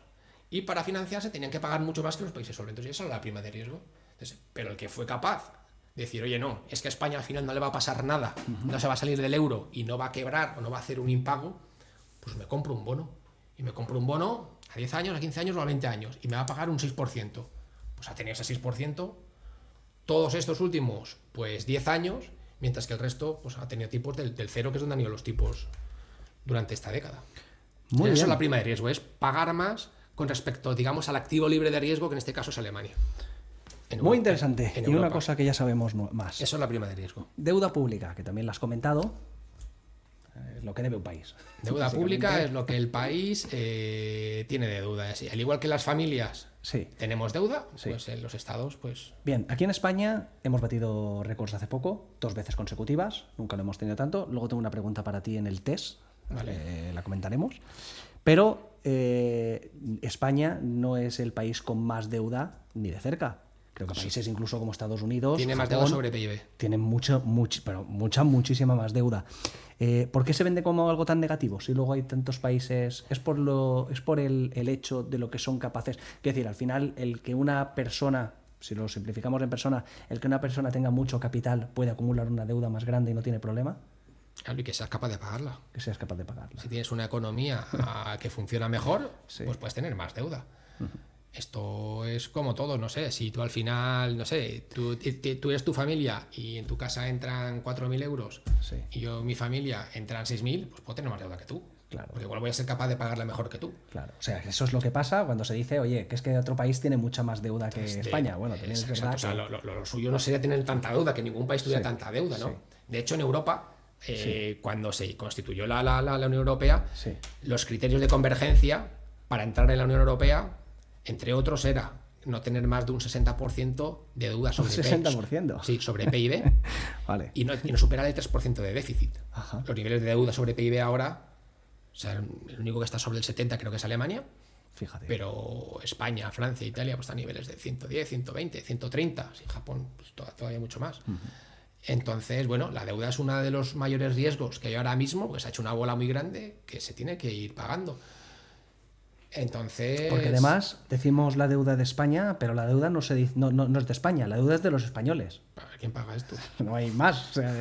y para financiarse tenían que pagar mucho más que los países solventes. Y eso era la prima de riesgo. Entonces, pero el que fue capaz decir, oye, no, es que a España al final no le va a pasar nada, no se va a salir del euro y no va a quebrar o no va a hacer un impago, pues me compro un bono. Y me compro un bono a 10 años, a 15 años o a 20 años y me va a pagar un 6%. Pues ha tenido ese 6% todos estos últimos, pues 10 años, mientras que el resto pues ha tenido tipos del 0, que es donde han ido los tipos durante esta década. Muy bien. Eso es la prima de riesgo, es pagar más con respecto, digamos, al activo libre de riesgo, que en este caso es Alemania. Muy interesante. Y una cosa que ya sabemos más. Eso es la prima de riesgo. Deuda pública, que también la has comentado, lo que debe un país. Deuda pública es lo que el país tiene de deuda. Al igual que las familias tenemos deuda, pues en los estados, pues... Bien, aquí en España hemos batido récords hace poco, 2 veces consecutivas, nunca lo hemos tenido tanto. Luego tengo una pregunta para ti en el test, la comentaremos. Pero España no es el país con más deuda ni de cerca. Creo que países incluso como Estados Unidos, tiene más Japón, deuda sobre PIB. Tienen muchísima más deuda. ¿Por qué se vende como algo tan negativo? Si luego hay tantos países, es por el hecho de lo que son capaces. Es decir, al final, el que una persona, si lo simplificamos en persona, el que una persona tenga mucho capital puede acumular una deuda más grande y no tiene problema. Claro, y que seas capaz de pagarla. Que seas capaz de pagarla. Si tienes una economía que funciona mejor, Sí. pues puedes tener más deuda. Esto es como todo, no sé, si tú al final, no sé, tú eres tu familia y en tu casa entran 4.000 euros Sí. y yo, mi familia, entran 6.000, pues puedo tener más deuda que tú. Claro. Porque igual voy a ser capaz de pagarla mejor que tú. Claro, o sea, eso es lo que pasa cuando se dice, oye, que es que otro país tiene mucha más deuda que España. Bueno, también es verdad O sea, que... lo suyo no sería tener tanta deuda, que ningún país tuviera Sí, tanta deuda, ¿no? sí. De hecho, en Europa, cuando se constituyó la Unión Europea, Sí. los criterios de convergencia para entrar en la Unión Europea, entre otros, era no tener más de un 60% de deuda sobre ¿Un 60%? Sí, sobre PIB Vale. y no superar el 3% de déficit. Ajá. Los niveles de deuda sobre PIB ahora, o sea, el único que está sobre el 70 creo que es Alemania, Fíjate. pero España, Francia, Italia pues están a niveles de 110, 120, 130, y Japón pues, todavía mucho más. Entonces, bueno, la deuda es uno de los mayores riesgos que hay ahora mismo, porque se ha hecho una bola muy grande que se tiene que ir pagando. Entonces... Porque además decimos la deuda de España, pero la deuda no, no es de España, la deuda es de los españoles. ¿Quién paga esto? No hay más. O sea,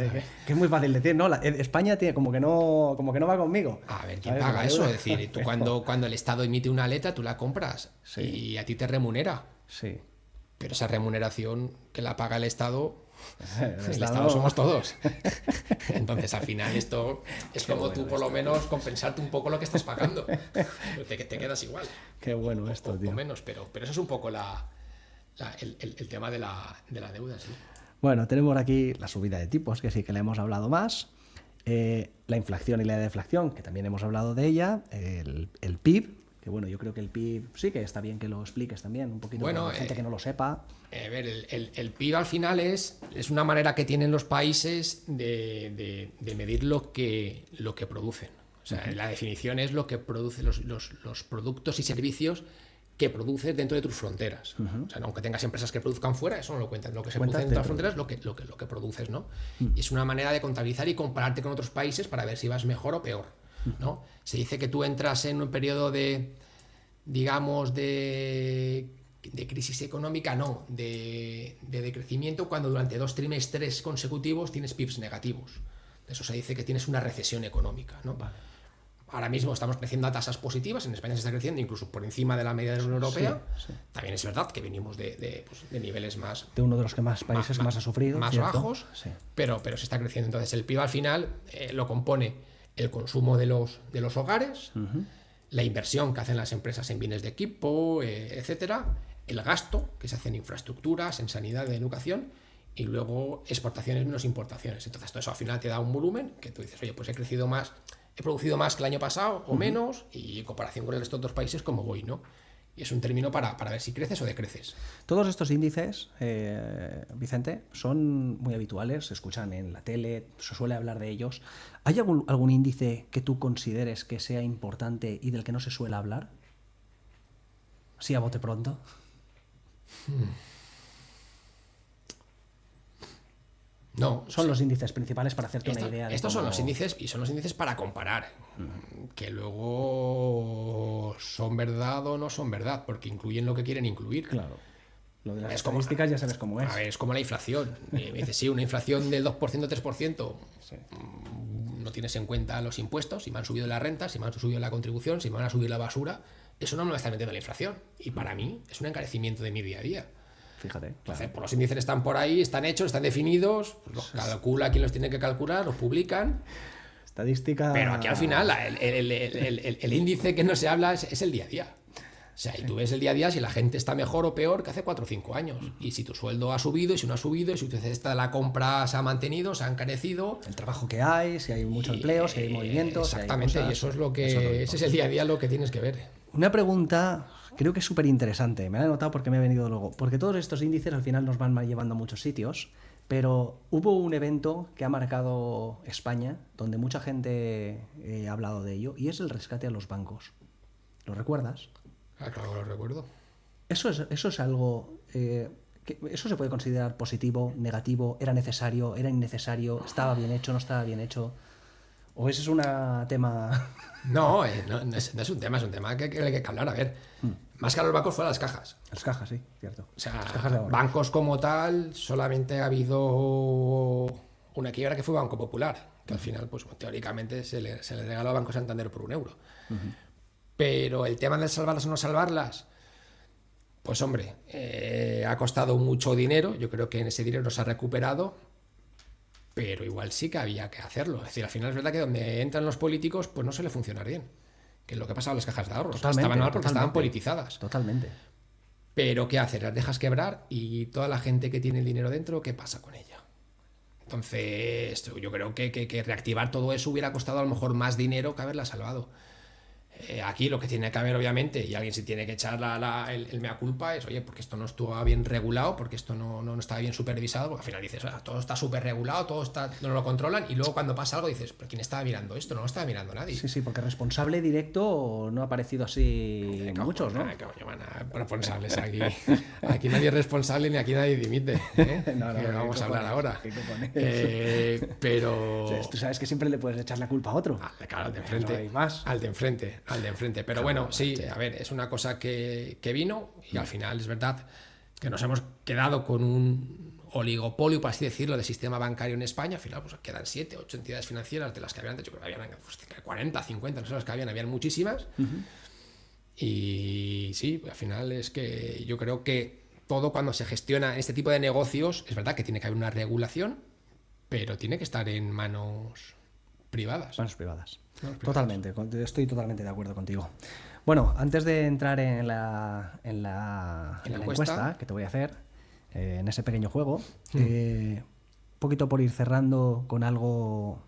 que es muy fácil decir, no, España tiene como que no va conmigo. A ver, ¿quién ¿Sabes? paga La eso? deuda. Es decir, tú cuando el Estado emite una letra, tú la compras Sí. y a ti te remunera. Sí. Pero esa remuneración que la paga el Estado, El el Estado- Estado somos todos. Entonces, al final, esto es como bueno tú, por lo menos, compensarte un poco lo que estás pagando. Pero te quedas igual. Qué bueno esto, O tío. menos, pero eso es un poco el tema de la deuda, sí. Bueno, tenemos aquí la subida de tipos, que sí que le hemos hablado más. La inflación y la deflación, que también hemos hablado de ella. El PIB, que bueno, yo creo que el PIB sí que está bien que lo expliques también, un poquito Bueno, para la gente que no lo sepa. A ver, el PIB al final es una manera que tienen los países de medir lo que producen. O sea, la definición es lo que producen los productos y servicios que produces dentro de tus fronteras. O sea, aunque tengas empresas que produzcan fuera, eso no lo cuentas. Lo que se Cuentas produce dentro de las dentro. fronteras es lo que produces, ¿no? Y es una manera de contabilizar y compararte con otros países para ver si vas mejor o peor, ¿no? Se dice que tú entras en un periodo de, digamos, de crisis económica, no, de decrecimiento cuando durante 2 trimestres consecutivos tienes PIBs negativos. De eso se dice que tienes una recesión económica, ¿no? Vale. Ahora mismo estamos creciendo a tasas positivas, en España se está creciendo incluso por encima de la media de la Unión Europea. Sí. También es verdad que venimos de niveles más, De uno de los que más países más ha sufrido. más ¿cierto? bajos, Sí. pero se está creciendo. Entonces el PIB al final lo compone el consumo de los hogares, la inversión que hacen las empresas en bienes de equipo, etcétera, el gasto que se hace en infraestructuras, en sanidad, en educación, y luego exportaciones menos importaciones. Entonces todo eso al final te da un volumen que tú dices, oye, pues he crecido más, he producido más que el año pasado o menos, y en comparación con el resto de otros países, ¿cómo voy, no? Y es un término para ver si creces o decreces. Todos estos índices, Vicente, son muy habituales, se escuchan en la tele, se suele hablar de ellos. ¿Hay algún índice que tú consideres que sea importante y del que no se suele hablar? Así a bote pronto. No, Son los índices principales para hacerte una idea de estos son cómo- los índices y son los índices para comparar. Que luego son verdad o no son verdad, porque incluyen lo que quieren incluir. Claro. Lo de las Es como- estadísticas ya sabes cómo es. A ver, es como la inflación. Me dices, sí, una inflación del 2%, 3%. Sí. No tienes en cuenta los impuestos, si me han subido la renta, si me han subido la contribución, si me van a subir la basura. Eso no me lo está metiendo la inflación. Y para mí es un encarecimiento de mi día a día. Fíjate. Entonces, pues los índices están por ahí, están hechos, están definidos, pues los calcula quien los tiene que calcular, los publican. Estadística. Pero aquí al final el índice que no se habla es el día a día. O sea, y tú ves el día a día si la gente está mejor o peor que hace 4 o 5 años. Y si tu sueldo ha subido, y si no ha subido, y si tu cesta de la compra se ha mantenido, se ha encarecido. El trabajo que hay, si hay mucho empleo, si hay movimientos. si hay Exactamente, cosas. y eso es lo Eso que. Ese es el día a día lo que tienes que ver. Una pregunta, creo que es súper interesante. Me la he notado porque me ha venido luego. Porque todos estos índices al final nos van llevando a muchos sitios. Pero hubo un evento que ha marcado España, donde mucha gente ha hablado de ello, y es el rescate a los bancos. ¿Lo recuerdas? Ah, claro, lo recuerdo. Eso es algo... ¿Eso se puede considerar positivo, negativo? ¿Era necesario? ¿Era innecesario? ¿Estaba bien hecho? ¿No estaba bien hecho? ¿O ese es un tema...? No, no es un tema, es un tema que hay que hablar. A ver, más que a los bancos fueron las cajas. Las cajas, sí, cierto. O sea, Las cajas de ahorro. bancos como tal, solamente ha habido una quiebra que fue Banco Popular. que al final, pues teóricamente se le regaló a Banco Santander por 1 euro. Pero el tema de salvarlas o no salvarlas, pues hombre, ha costado mucho dinero. Yo creo que en ese dinero se ha recuperado, pero igual sí que había que hacerlo. Es decir, al final es verdad que donde entran los políticos, pues no suele funcionar bien. Que es lo que pasaba en las cajas de ahorros. Estaban mal porque estaban politizadas. Totalmente. Pero ¿qué hacer? Las dejas quebrar y toda la gente que tiene el dinero dentro, ¿qué pasa con ella? Entonces, yo creo que reactivar todo eso hubiera costado a lo mejor más dinero que haberla salvado. Aquí lo que tiene que haber, obviamente, y alguien se tiene que echar el mea culpa, es, oye, porque esto no estuvo bien regulado, porque esto no estaba bien supervisado, porque al final dices, todo está súper regulado, no lo controlan, y luego cuando pasa algo dices, ¿pero quién estaba mirando esto? No lo estaba mirando nadie. Sí, porque responsable directo no ha aparecido así muchos, ¿no? Responsables aquí. Aquí nadie es responsable ni aquí nadie dimite. No, que vamos a hablar ahora. Pero... Tú sabes que siempre le puedes echar la culpa a otro. Claro, al de enfrente. No hay más. Al de enfrente. Pero claro, bueno, sí, a ver, es una cosa que vino y al final es verdad que nos hemos quedado con un oligopolio, por así decirlo, del sistema bancario en España. Al final pues quedan 7, 8 entidades financieras de las que habían, de hecho, que habían 40, 50, no sé las que habían muchísimas. Y sí, al final es que yo creo que todo cuando se gestiona este tipo de negocios, es verdad que tiene que haber una regulación, pero tiene que estar en manos privadas. Manos privadas. Totalmente, estoy totalmente de acuerdo contigo. Bueno, antes de entrar en la encuesta que te voy a hacer, en ese pequeño juego, un poquito por ir cerrando con algo,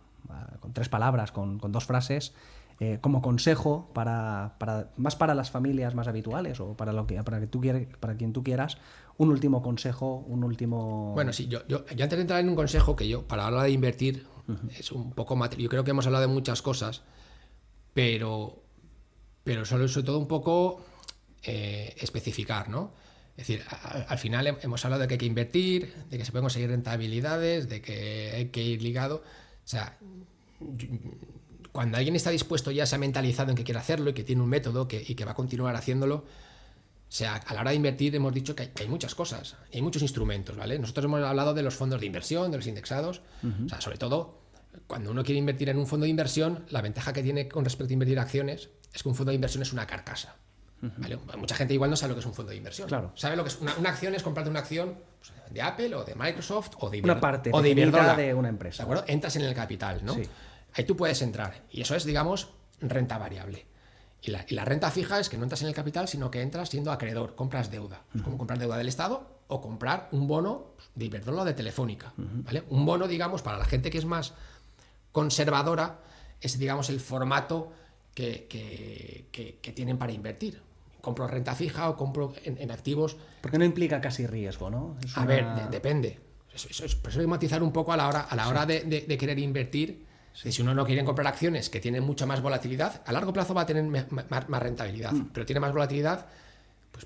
con 3 palabras, con 2 frases, como consejo más para las familias más habituales o para quien tú quieras, un último consejo, un último... Bueno, sí, yo antes de entrar en un consejo que yo, para la hora de invertir, es un poco material. Yo creo que hemos hablado de muchas cosas, pero sobre todo un poco especificar, ¿no? Es decir, al final hemos hablado de que hay que invertir, de que se pueden conseguir rentabilidades, de que hay que ir ligado. O sea, cuando alguien está dispuesto, ya se ha mentalizado en que quiere hacerlo y que tiene un método y que va a continuar haciéndolo, o sea, a la hora de invertir hemos dicho que hay muchas cosas, hay muchos instrumentos, ¿vale? Nosotros hemos hablado de los fondos de inversión, de los indexados, o sea, sobre todo, cuando uno quiere invertir en un fondo de inversión, la ventaja que tiene con respecto a invertir acciones es que un fondo de inversión es una carcasa, ¿vale? Mucha gente igual no sabe lo que es un fondo de inversión. Claro. Sabe lo que es una acción, es comprarte una acción pues, de Apple o de Microsoft o de una parte o de Iberdrola, de una empresa. ¿De acuerdo? Entras en el capital, ¿no? Sí. Ahí tú puedes entrar y eso es, digamos, renta variable. Y la renta fija es que no entras en el capital, sino que entras siendo acreedor, compras deuda. Es como comprar deuda del Estado o comprar un bono de Iberdrola o de Telefónica. ¿Vale? Un bono, digamos, para la gente que es más conservadora, es, digamos, el formato que tienen para invertir. Compro renta fija o compro en activos. Porque no implica casi riesgo, ¿no? A ver, depende. Por eso hay que matizar un poco a la hora de querer invertir. Sí. Si uno no quiere comprar acciones que tienen mucha más volatilidad, a largo plazo va a tener más rentabilidad, pero tiene más volatilidad,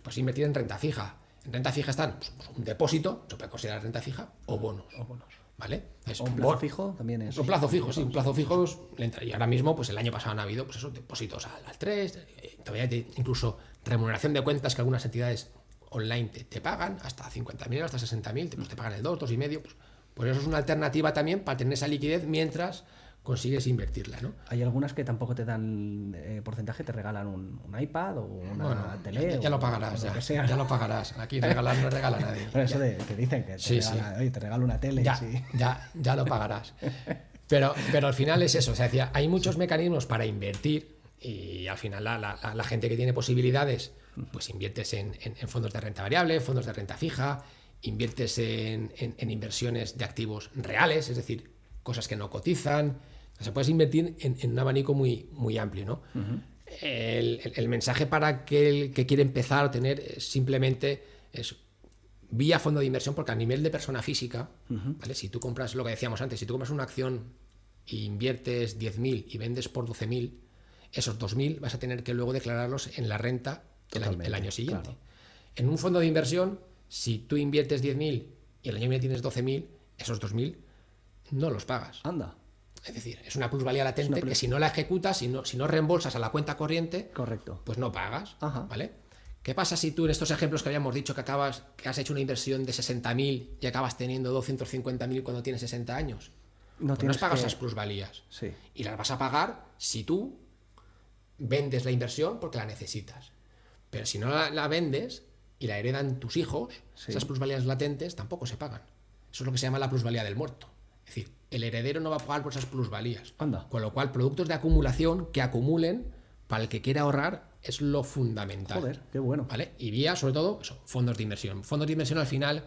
pues invertir en renta fija. En renta fija están pues, un depósito, se puede considerar renta fija, o bonos. ¿Vale? O un plazo fijo también es. Un plazo fijo, sí, un plazo fijo. Y ahora mismo, pues el año pasado han habido pues esos depósitos al 3, todavía incluso remuneración de cuentas que algunas entidades online te pagan, hasta 50.000, hasta 60.000, pues te pagan el 2, 2,5, pues eso es una alternativa también para tener esa liquidez mientras consigues invertirla, ¿no? Hay algunas que tampoco te dan porcentaje, te regalan un iPad o una tele. Ya lo pagarás, ya lo pagarás. Aquí regalar no regala nadie. Bueno, eso te dicen que te regalo una tele. Ya lo pagarás. Pero al final es eso, o sea, hay muchos mecanismos para invertir y al final la gente que tiene posibilidades, pues inviertes en fondos de renta variable, fondos de renta fija, inviertes en inversiones de activos reales, es decir, cosas que no cotizan. O sea, puedes invertir en un abanico muy, muy amplio, ¿no? El mensaje para aquel que quiere empezar a tener simplemente es vía fondo de inversión, porque a nivel de persona física, ¿vale? Si tú compras, lo que decíamos antes, si tú compras una acción e inviertes 10.000 y vendes por 12.000, esos 2.000 vas a tener que luego declararlos en la renta el año siguiente. Claro. En un fondo de inversión, si tú inviertes 10.000 y el año que viene tienes 12.000, esos 2.000 no los pagas. Anda. Es decir, es una plusvalía latente que si no la ejecutas, si no reembolsas a la cuenta corriente, correcto, pues no pagas. ¿Vale? ¿Qué pasa si tú en estos ejemplos que habíamos dicho que has hecho una inversión de 60.000 y acabas teniendo 250.000 cuando tienes 60 años? No tienes pagas que... esas plusvalías. Sí. Y las vas a pagar si tú vendes la inversión porque la necesitas. Pero si no la vendes y la heredan tus hijos, Sí. esas plusvalías latentes tampoco se pagan. Eso es lo que se llama la plusvalía del muerto. Es decir, el heredero no va a pagar por esas plusvalías. Anda. Con lo cual, productos de acumulación que acumulen para el que quiera ahorrar es lo fundamental. Joder, qué bueno. ¿Vale? Y vía, sobre todo, eso, fondos de inversión. Fondos de inversión al final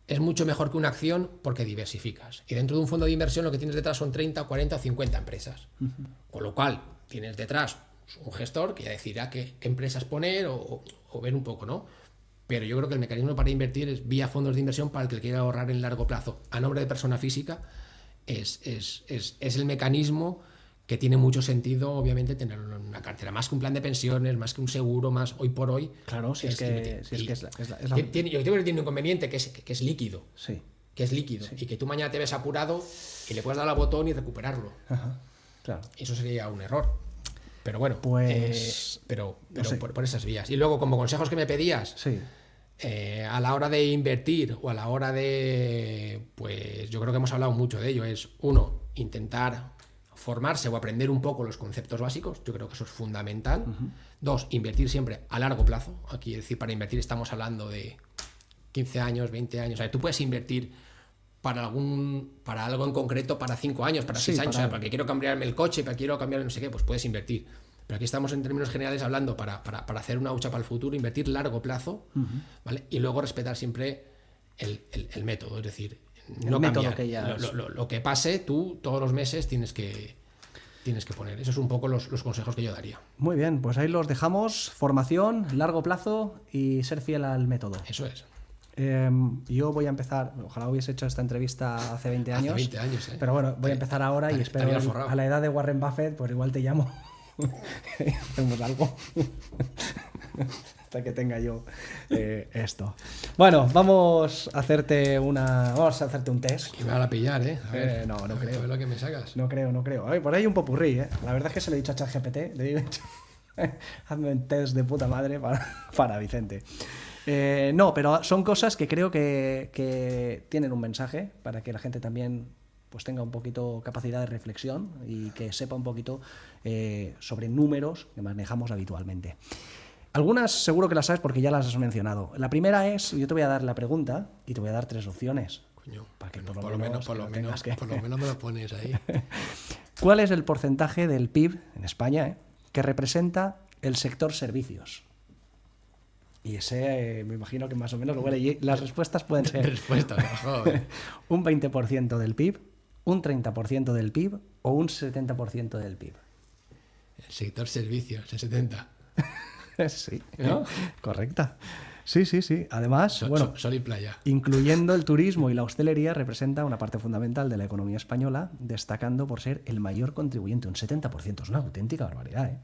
es mucho mejor que una acción porque diversificas. Y dentro de un fondo de inversión lo que tienes detrás son 30, 40 o 50 empresas. Con lo cual, tienes detrás un gestor que ya decidirá qué empresas poner o ver un poco, ¿no? Pero yo creo que el mecanismo para invertir es vía fondos de inversión para el que quiera ahorrar en largo plazo. A nombre de persona física es el mecanismo que tiene mucho sentido, obviamente, tenerlo en una cartera. Más que un plan de pensiones, más que un seguro, más hoy por hoy. Claro, si es que es la... Yo creo que tiene un inconveniente que es líquido. Sí. Que es líquido. Sí. Y que tú mañana te ves apurado y le puedes dar al botón y recuperarlo. Ajá, claro. Eso sería un error. Pero bueno, pues... pero no sé. por esas vías. Y luego, como consejos que me pedías, Sí. A la hora de invertir o a la hora de, pues yo creo que hemos hablado mucho de ello, es uno, intentar formarse o aprender un poco los conceptos básicos, yo creo que eso es fundamental. Dos, invertir siempre a largo plazo. Aquí, es decir, para invertir estamos hablando de 15 años, 20 años. O sea, tú puedes invertir para algo en concreto para 5 años, para 6 años, o sea, para que quiero cambiarme el coche, para que quiero cambiar no sé qué, pues puedes invertir. Pero aquí estamos en términos generales hablando para hacer una hucha para el futuro, invertir largo plazo, ¿vale? Y luego respetar siempre el método, es decir, no cambiar. Que ya lo que pase, tú todos los meses tienes que poner. Eso es un poco los consejos que yo daría. Muy bien, pues ahí los dejamos. Formación, largo plazo y ser fiel al método. Eso es. Yo voy a empezar, ojalá hubiese hecho esta entrevista hace 20 años. Hace 20 años, ¿eh? Pero bueno, voy a empezar ahora y espero a la edad de Warren Buffett, pues igual te llamo. Hacemos algo. Hasta que tenga yo esto. Bueno, vamos a hacerte un test. Y me van a pillar, ¿eh? A ver, no creo. A ver lo que me sacas. No creo. Ay, por ahí un popurrí, ¿eh? La verdad es que se lo he dicho a ChatGPT. Le he dicho, hazme un test de puta madre para Vicente. No, pero son cosas que creo que tienen un mensaje para que la gente también pues tenga un poquito capacidad de reflexión y que sepa un poquito sobre números que manejamos habitualmente. Algunas seguro que las sabes porque ya las has mencionado. La primera es, yo te voy a dar la pregunta y te voy a dar 3 opciones. Coño, para que por lo menos me lo pones ahí. ¿Cuál es el porcentaje del PIB en España que representa el sector servicios? Y ese, me imagino que más o menos las respuestas pueden ser respuestas, joder. Un 20% del PIB, un 30% del PIB o un 70% del PIB. El sector servicios, el 70%. Sí, ¿no? Correcta. Sí. Además, sol y playa. Incluyendo el turismo y la hostelería, representa una parte fundamental de la economía española, destacando por ser el mayor contribuyente, un 70%. Es una auténtica barbaridad, ¿eh?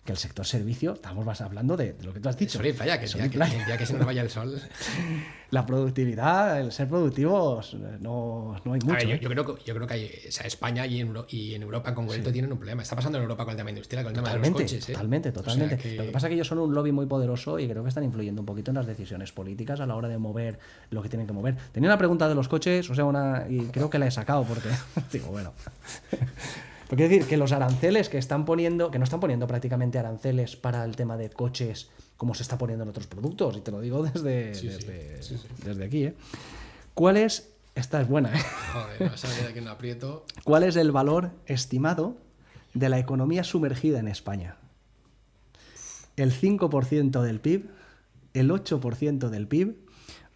Que el sector servicio, estamos hablando de lo que tú has dicho. Sol y playa, que el día que se nos vaya el sol. La productividad, el ser productivos, no hay mucho. A ver, yo creo que hay, o sea, España y en Europa en concreto tienen un problema. Está pasando en Europa con el tema industrial, con el tema de los coches. Totalmente. O sea, Lo que pasa es que ellos son un lobby muy poderoso y creo que están influyendo un poquito en las decisiones políticas a la hora de mover lo que tienen que mover. Tenía una pregunta de los coches, y creo que la he sacado porque digo, bueno. Quiero decir que los aranceles que no están poniendo prácticamente aranceles para el tema de coches como se está poniendo en otros productos, y te lo digo desde aquí, ¿eh? ¿Cuál es? Esta es buena, ¿eh? Joder, vas a ver aquí un aprieto. ¿Cuál es el valor estimado de la economía sumergida en España? ¿El 5% del PIB, el 8% del PIB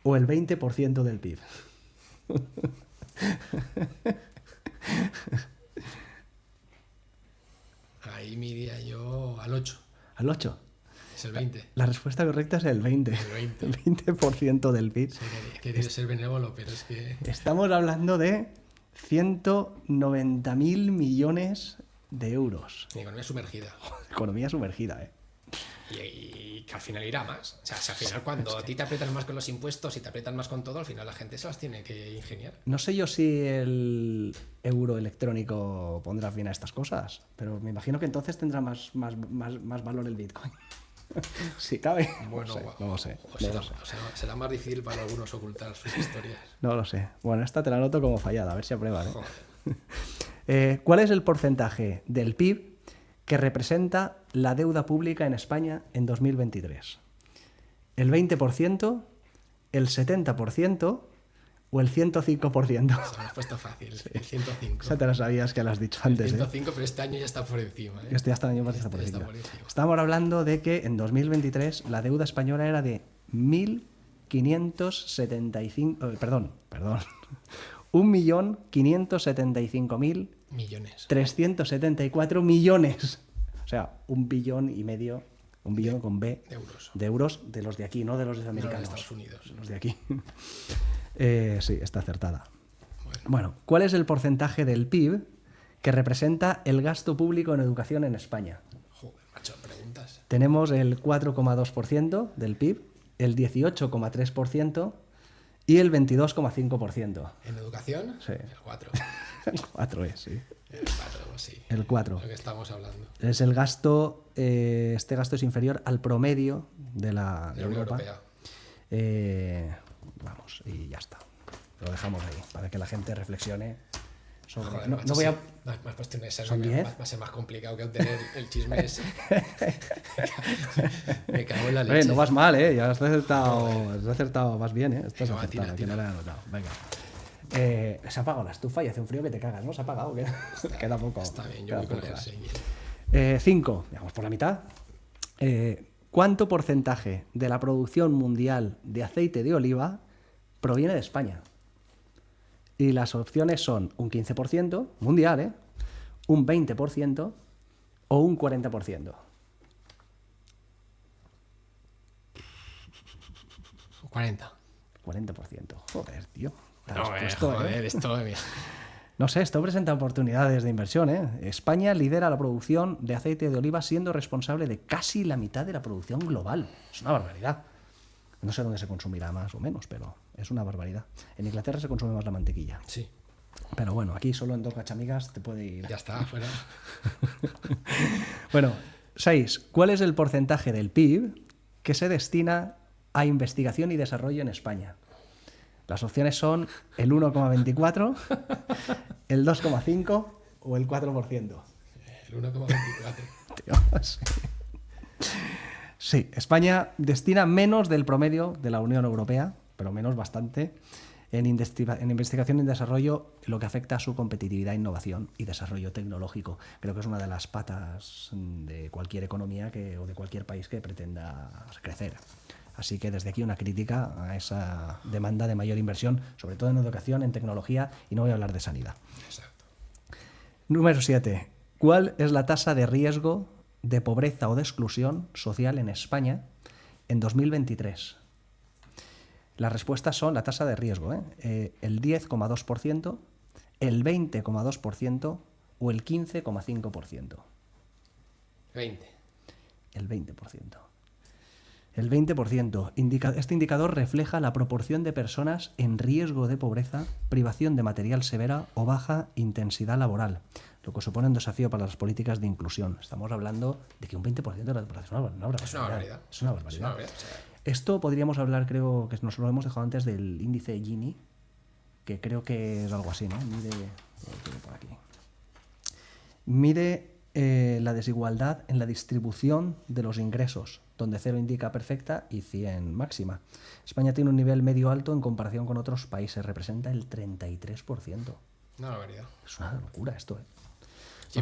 o el 20% del PIB? Ahí me iría yo al 8. ¿Al 8? Es el 20. La respuesta correcta es el 20. El 20% del PIB. Sí, quería ser benévolo, pero es que... Estamos hablando de 190.000 millones de euros. Economía sumergida. Economía sumergida, ¿eh? Y que al final irá más. O sea, si al final cuando a ti te aprietan más con los impuestos y te aprietan más con todo, al final la gente se las tiene que ingeniar. No sé yo si el euro electrónico pondrá fin a estas cosas, pero me imagino que entonces tendrá más valor el Bitcoin. Si cabe. Bueno, no lo sé. O sea, será más difícil para algunos ocultar sus historias. No lo sé. Bueno, esta te la noto como fallada, a ver si aprueba, ¿eh? ¿Cuál es el porcentaje del PIB que representa la deuda pública en España en 2023? ¿El 20%, el 70% o el 105%? Es una respuesta fácil, el 105. Esa te la sabías que la has dicho antes. El 105, pero este año ya está por encima. Este año ya está por encima. Estamos hablando de que en 2023 la deuda española era de 1.575... Perdón. 1.575.000 millones. 374 millones. O sea, 1,5 billones, un billón con B, de euros de los de aquí, no de los de americanos. No, de Estados Unidos. Los de aquí. Sí, está acertada. Bueno, ¿cuál es el porcentaje del PIB que representa el gasto público en educación en España? Joder, macho, preguntas. Tenemos el 4,2% del PIB, el 18,3% y el 22,5%. ¿En educación? Sí. El 4. El 4 es, sí. El 4, sí. El 4. Lo que estamos hablando. Es el gasto, este gasto es inferior al promedio de la Unión Europa. Europea. Vamos, y ya está. Lo dejamos ahí, para que la gente reflexione sobre... Joder, no macho, voy a... sí. Más cuestión de ser, ¿Son va 10? a ser más complicado que obtener el chisme ese. Me cago en la Oye, leche. no vas mal, ¿eh? Ya has acertado más bien, ¿eh? Estás Venga, acertado, tira, que no tira. lo he anotado. Venga. Se ha apagado la estufa y hace un frío que te cagas, ¿no? Se ha apagado, queda poco. Está bien, yo queda voy con poco el gas. jersey. 5, digamos por la mitad. ¿Cuánto porcentaje de la producción mundial de aceite de oliva proviene de España? Y las opciones son un 15% mundial, ¿eh? Un 20% o un 40%. 40. 40%. Joder, tío. No, Puesto, joder, esto... No sé, esto presenta oportunidades de inversión, ¿eh? España lidera la producción de aceite de oliva siendo responsable de casi la mitad de la producción global. Es una barbaridad. No sé dónde se consumirá más o menos, pero es una barbaridad. En Inglaterra se consume más la mantequilla. Sí. Pero bueno, aquí solo en 2 gachamigas te puede ir. Ya está, fuera. Bueno, 6. ¿Cuál es el porcentaje del PIB que se destina a investigación y desarrollo en España? Las opciones son el 1,24, el 2,5 o el 4%. El 1,24. Tío, sí. Sí, España destina menos del promedio de la Unión Europea, pero menos bastante, en investigación y desarrollo, lo que afecta a su competitividad, innovación y desarrollo tecnológico. Creo que es una de las patas de cualquier economía o de cualquier país que pretenda crecer. Así que desde aquí una crítica a esa demanda de mayor inversión, sobre todo en educación, en tecnología, y no voy a hablar de sanidad. Exacto. Número 7. ¿Cuál es la tasa de riesgo de pobreza o de exclusión social en España en 2023? Las respuestas son la tasa de riesgo, el 10,2%, el 20,2% o el 15,5%. 20. El 20%. El 20%. Este indicador refleja la proporción de personas en riesgo de pobreza, privación de material severa o baja intensidad laboral, lo que supone un desafío para las políticas de inclusión. Estamos hablando de que un 20% de la población es una barbaridad. Es una barbaridad. Es una barbaridad. Es una barbaridad. O sea, Esto podríamos hablar, creo que nos lo hemos dejado antes, del índice Gini, que creo que es algo así, ¿no? Mide, lo tengo por aquí. Mide la desigualdad en la distribución de los ingresos, donde 0 indica perfecta y 100 máxima. España tiene un nivel medio alto en comparación con otros países, representa el 33%. una barbaridad. Es una locura esto, ¿eh? Sí,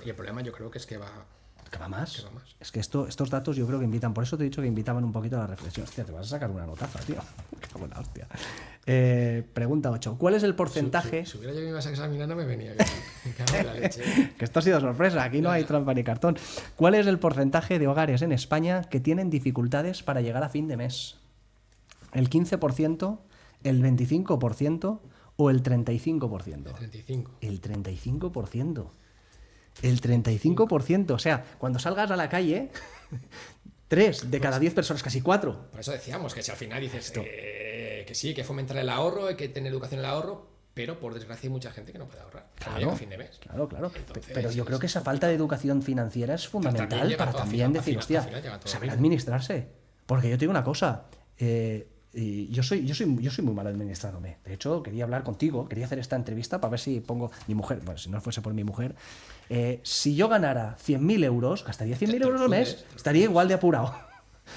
y el problema yo creo que es que va... ¿Que va más? Que va más. Es que estos datos yo creo que invitan, por eso te he dicho que invitaban un poquito a la reflexión. Hostia, te vas a sacar una notaza, tío. Qué buena hostia. Pregunta 8. ¿Cuál es el porcentaje? Si hubiera yo que me ibas a examinar no me venía bien. Me cago en la leche. Que esto ha sido sorpresa, aquí no hay trampa ni cartón. ¿Cuál es el porcentaje de hogares en España que tienen dificultades para llegar a fin de mes? ¿El 15%, el 25% o el 35%? 35. El 35%. El 35%. O sea, cuando salgas a la calle, 3 de cada 10 personas, casi 4. Por eso decíamos que si al final dices que sí, que fomentar el ahorro, hay que tener educación en el ahorro, pero por desgracia hay mucha gente que no puede ahorrar. No llega a fin de mes. Claro. Entonces, pero yo creo que esa falta de educación financiera es fundamental para también decir, hostia, saber administrarse. Porque yo te digo una cosa, Y yo soy muy malo administrándome. De hecho, quería hablar contigo, quería hacer esta entrevista para ver si pongo mi mujer, bueno, si no fuese por mi mujer, si yo ganara 100.000 euros, gastaría 100.000 euros al mes, estaría igual de apurado.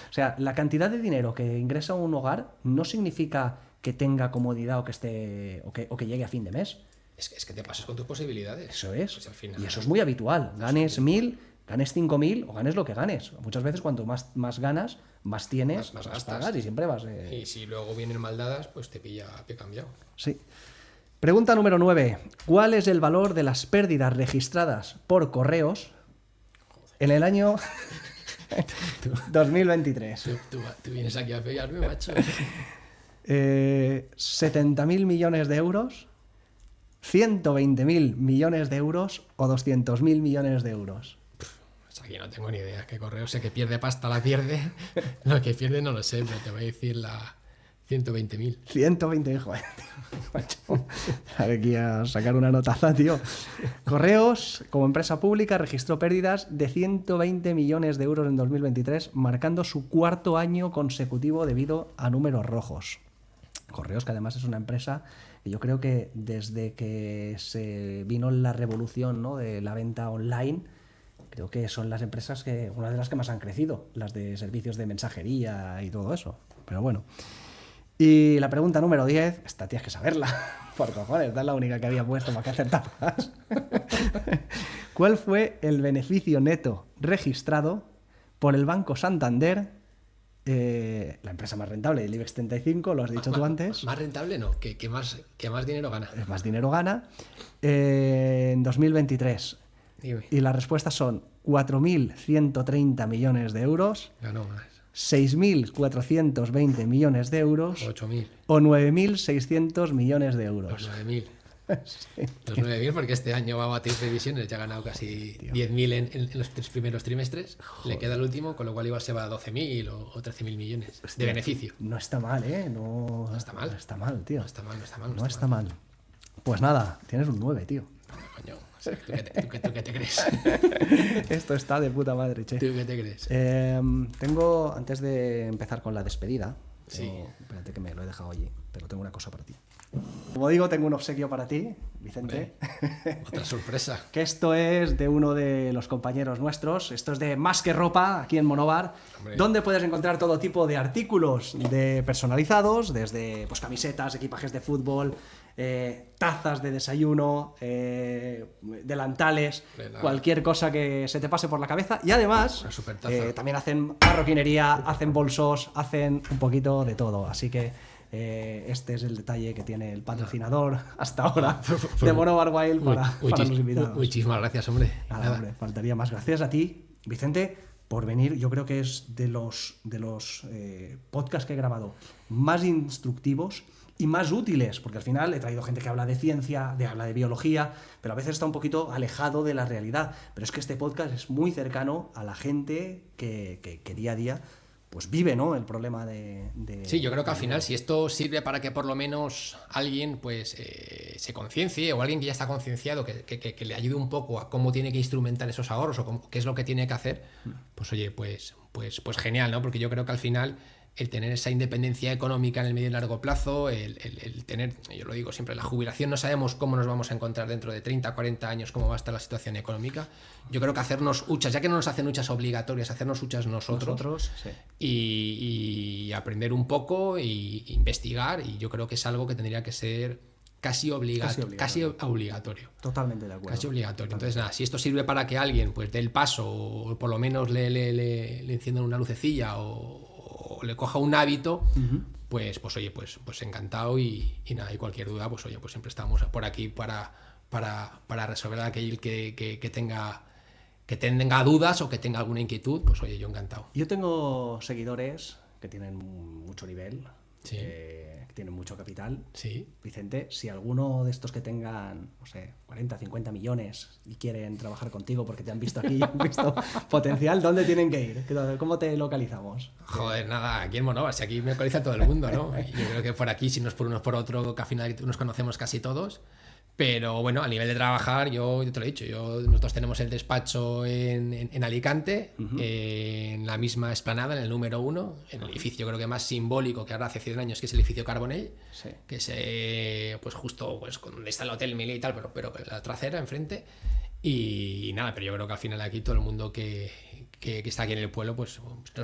O sea, la cantidad de dinero que ingresa un hogar no significa que tenga comodidad o que esté o que llegue a fin de mes. Es que te pasas con tus posibilidades. Eso es. Pues al final, y eso es muy habitual. Ganes 1.000, ganes 5.000 o ganes lo que ganes. Muchas veces cuanto más ganas, más tienes, más más gastas. pagas y siempre vas... Y si luego vienen mal dadas, pues te pilla a pie cambiado. Sí. Pregunta número 9. ¿Cuál es el valor de las pérdidas registradas por correos en el año 2023? Tú vienes aquí a pegarme, macho. 70.000 millones de euros, 120.000 millones de euros o 200.000 millones de euros. Pues aquí no tengo ni idea. ¿Qué correo? Sé que pierde pasta, la pierde. Lo que pierde no lo sé, pero te voy a decir la 120.000. 120.000, joder, tío. Aquí a sacar una notaza, tío. Correos, como empresa pública, registró pérdidas de 120 millones de euros en 2023, marcando su cuarto año consecutivo debido a números rojos. Correos, que además es una empresa que yo creo que desde que se vino la revolución, ¿no?, de la venta online, creo que son las empresas una de las que más han crecido, las de servicios de mensajería y todo eso. Pero bueno. Y la pregunta número 10, esta tienes que saberla, por cojones, esta es la única que había puesto para que acertaras. ¿Cuál fue el beneficio neto registrado por el Banco Santander, la empresa más rentable del IBEX 35, lo has dicho tú antes? Más rentable no, que más dinero gana. Más dinero gana, en 2023. Dime. Y las respuestas son 4.130 millones de euros, Ganó más. 6.420 millones de euros 8.000. o 9.600 millones de euros. Los 9.000. Sí. Los 9.000 porque este año va a batir previsiones, ya ha ganado casi 10.000 en los 3 primeros trimestres. Joder. Le queda el último, con lo cual igual se va a 12.000 o 13.000 millones. Hostia, de beneficio. No está mal, ¿eh? No está mal. No está mal, tío. No está mal. No está mal. Pues nada, tienes un 9, tío. Coño, ¿tú qué te crees? Esto está de puta madre, che. ¿Tú qué te crees? Tengo, antes de empezar con la despedida, sí. Espérate que me lo he dejado allí, pero tengo una cosa para ti. Como digo, tengo un obsequio para ti, Vicente. Otra sorpresa. Que esto es de uno de los compañeros nuestros. Esto es de Más que Ropa, aquí en Monobar, donde puedes encontrar todo tipo de artículos personalizados, desde pues, camisetas, equipajes de fútbol, tazas de desayuno, delantales, cualquier cosa que se te pase por la cabeza. Y además, también hacen marroquinería, hacen bolsos, hacen un poquito de todo. Así que este es el detalle que tiene el patrocinador hasta ahora de Monobar Wild para los invitados. Muchísimas gracias, hombre. Nada, hombre, faltaría más. Gracias a ti, Vicente, por venir. Yo creo que es de los podcasts que he grabado más instructivos y más útiles, porque al final he traído gente que habla de ciencia, habla de biología, pero a veces está un poquito alejado de la realidad. Pero es que este podcast es muy cercano a la gente que día a día pues vive, ¿no?, el problema de... Sí, yo creo que al final, si esto sirve para que por lo menos alguien pues se conciencie, o alguien que ya está concienciado, que le ayude un poco a cómo tiene que instrumentar esos ahorros o qué es lo que tiene que hacer, pues oye, pues genial, ¿no? Porque yo creo que al final el tener esa independencia económica en el medio y largo plazo, el tener, yo lo digo siempre, la jubilación, no sabemos cómo nos vamos a encontrar dentro de 30, 40 años, cómo va a estar la situación económica. Yo creo que hacernos huchas, ya que no nos hacen huchas obligatorias, hacernos huchas nosotros sí. y aprender un poco y investigar, y yo creo que es algo que tendría que ser casi obligatorio. Totalmente de acuerdo. Casi obligatorio. Entonces, nada, si esto sirve para que alguien pues dé el paso, o por lo menos le enciendan una lucecilla o le coja un hábito, pues oye, pues encantado, y nada, y cualquier duda, pues oye, pues siempre estamos por aquí para resolver aquel que tenga dudas o que tenga alguna inquietud, pues oye, yo encantado. Yo tengo seguidores que tienen mucho nivel, sí. Que tienen mucho capital. Sí. Vicente, si alguno de estos que tengan, no sé, 40, 50 millones y quieren trabajar contigo porque te han visto aquí, han visto potencial, ¿dónde tienen que ir? ¿Cómo te localizamos? Joder, nada, aquí en Monobar, si aquí me localiza todo el mundo, ¿no? Yo creo que por aquí, si no es por uno por otro, que al final nos conocemos casi todos. Pero bueno, a nivel de trabajar, yo te lo he dicho, nosotros tenemos el despacho en Alicante, en la misma explanada, en el número 1, en el edificio creo que más simbólico que ahora hace 100 años, que es el edificio Carbonell, Sí. que es pues justo pues, donde está el Hotel Meliá y tal, pero la trasera, enfrente. Y nada, pero yo creo que al final aquí todo el mundo que está aquí en el pueblo, pues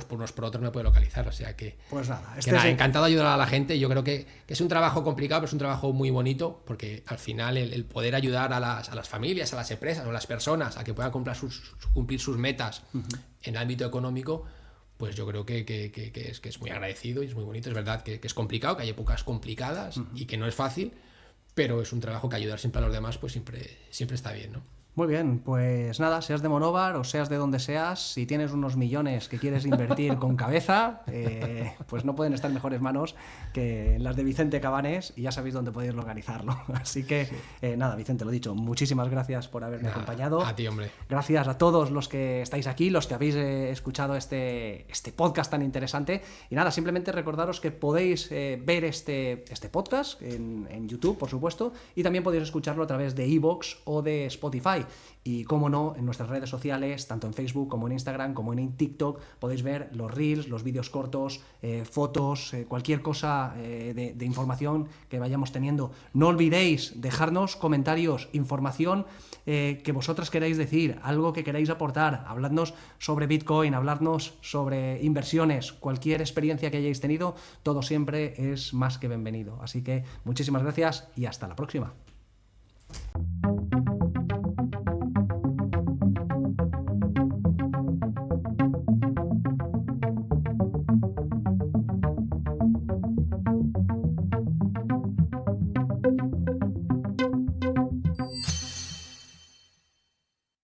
unos por otros me puede localizar. O sea que, Pues nada, encantado de ayudar a la gente. Yo creo que es un trabajo complicado, pero es un trabajo muy bonito, porque al final el poder ayudar a las familias, a las empresas o a las personas a que puedan cumplir sus metas en el ámbito económico, pues yo creo que es muy agradecido y es muy bonito. Es verdad que es complicado, que hay épocas complicadas y que no es fácil, pero es un trabajo que ayudar siempre a los demás pues siempre está bien, ¿no? Muy bien, pues nada, seas de Monóvar o seas de donde seas, si tienes unos millones que quieres invertir con cabeza, pues no pueden estar en mejores manos que las de Vicente Cabanes y ya sabéis dónde podéis localizarlo. Así que nada, Vicente, lo dicho, muchísimas gracias por haberme acompañado. A ti, hombre. Gracias a todos los que estáis aquí, los que habéis escuchado este podcast tan interesante. Y nada, simplemente recordaros que podéis ver este podcast en YouTube, por supuesto, y también podéis escucharlo a través de iVoox o de Spotify. Y como no, en nuestras redes sociales, tanto en Facebook como en Instagram, como en TikTok, podéis ver los reels, los vídeos cortos, fotos, cualquier cosa de información que vayamos teniendo. No olvidéis dejarnos comentarios, información que vosotras queráis decir, algo que queráis aportar, habladnos sobre Bitcoin, habladnos sobre inversiones, cualquier experiencia que hayáis tenido, todo siempre es más que bienvenido. Así que muchísimas gracias y hasta la próxima.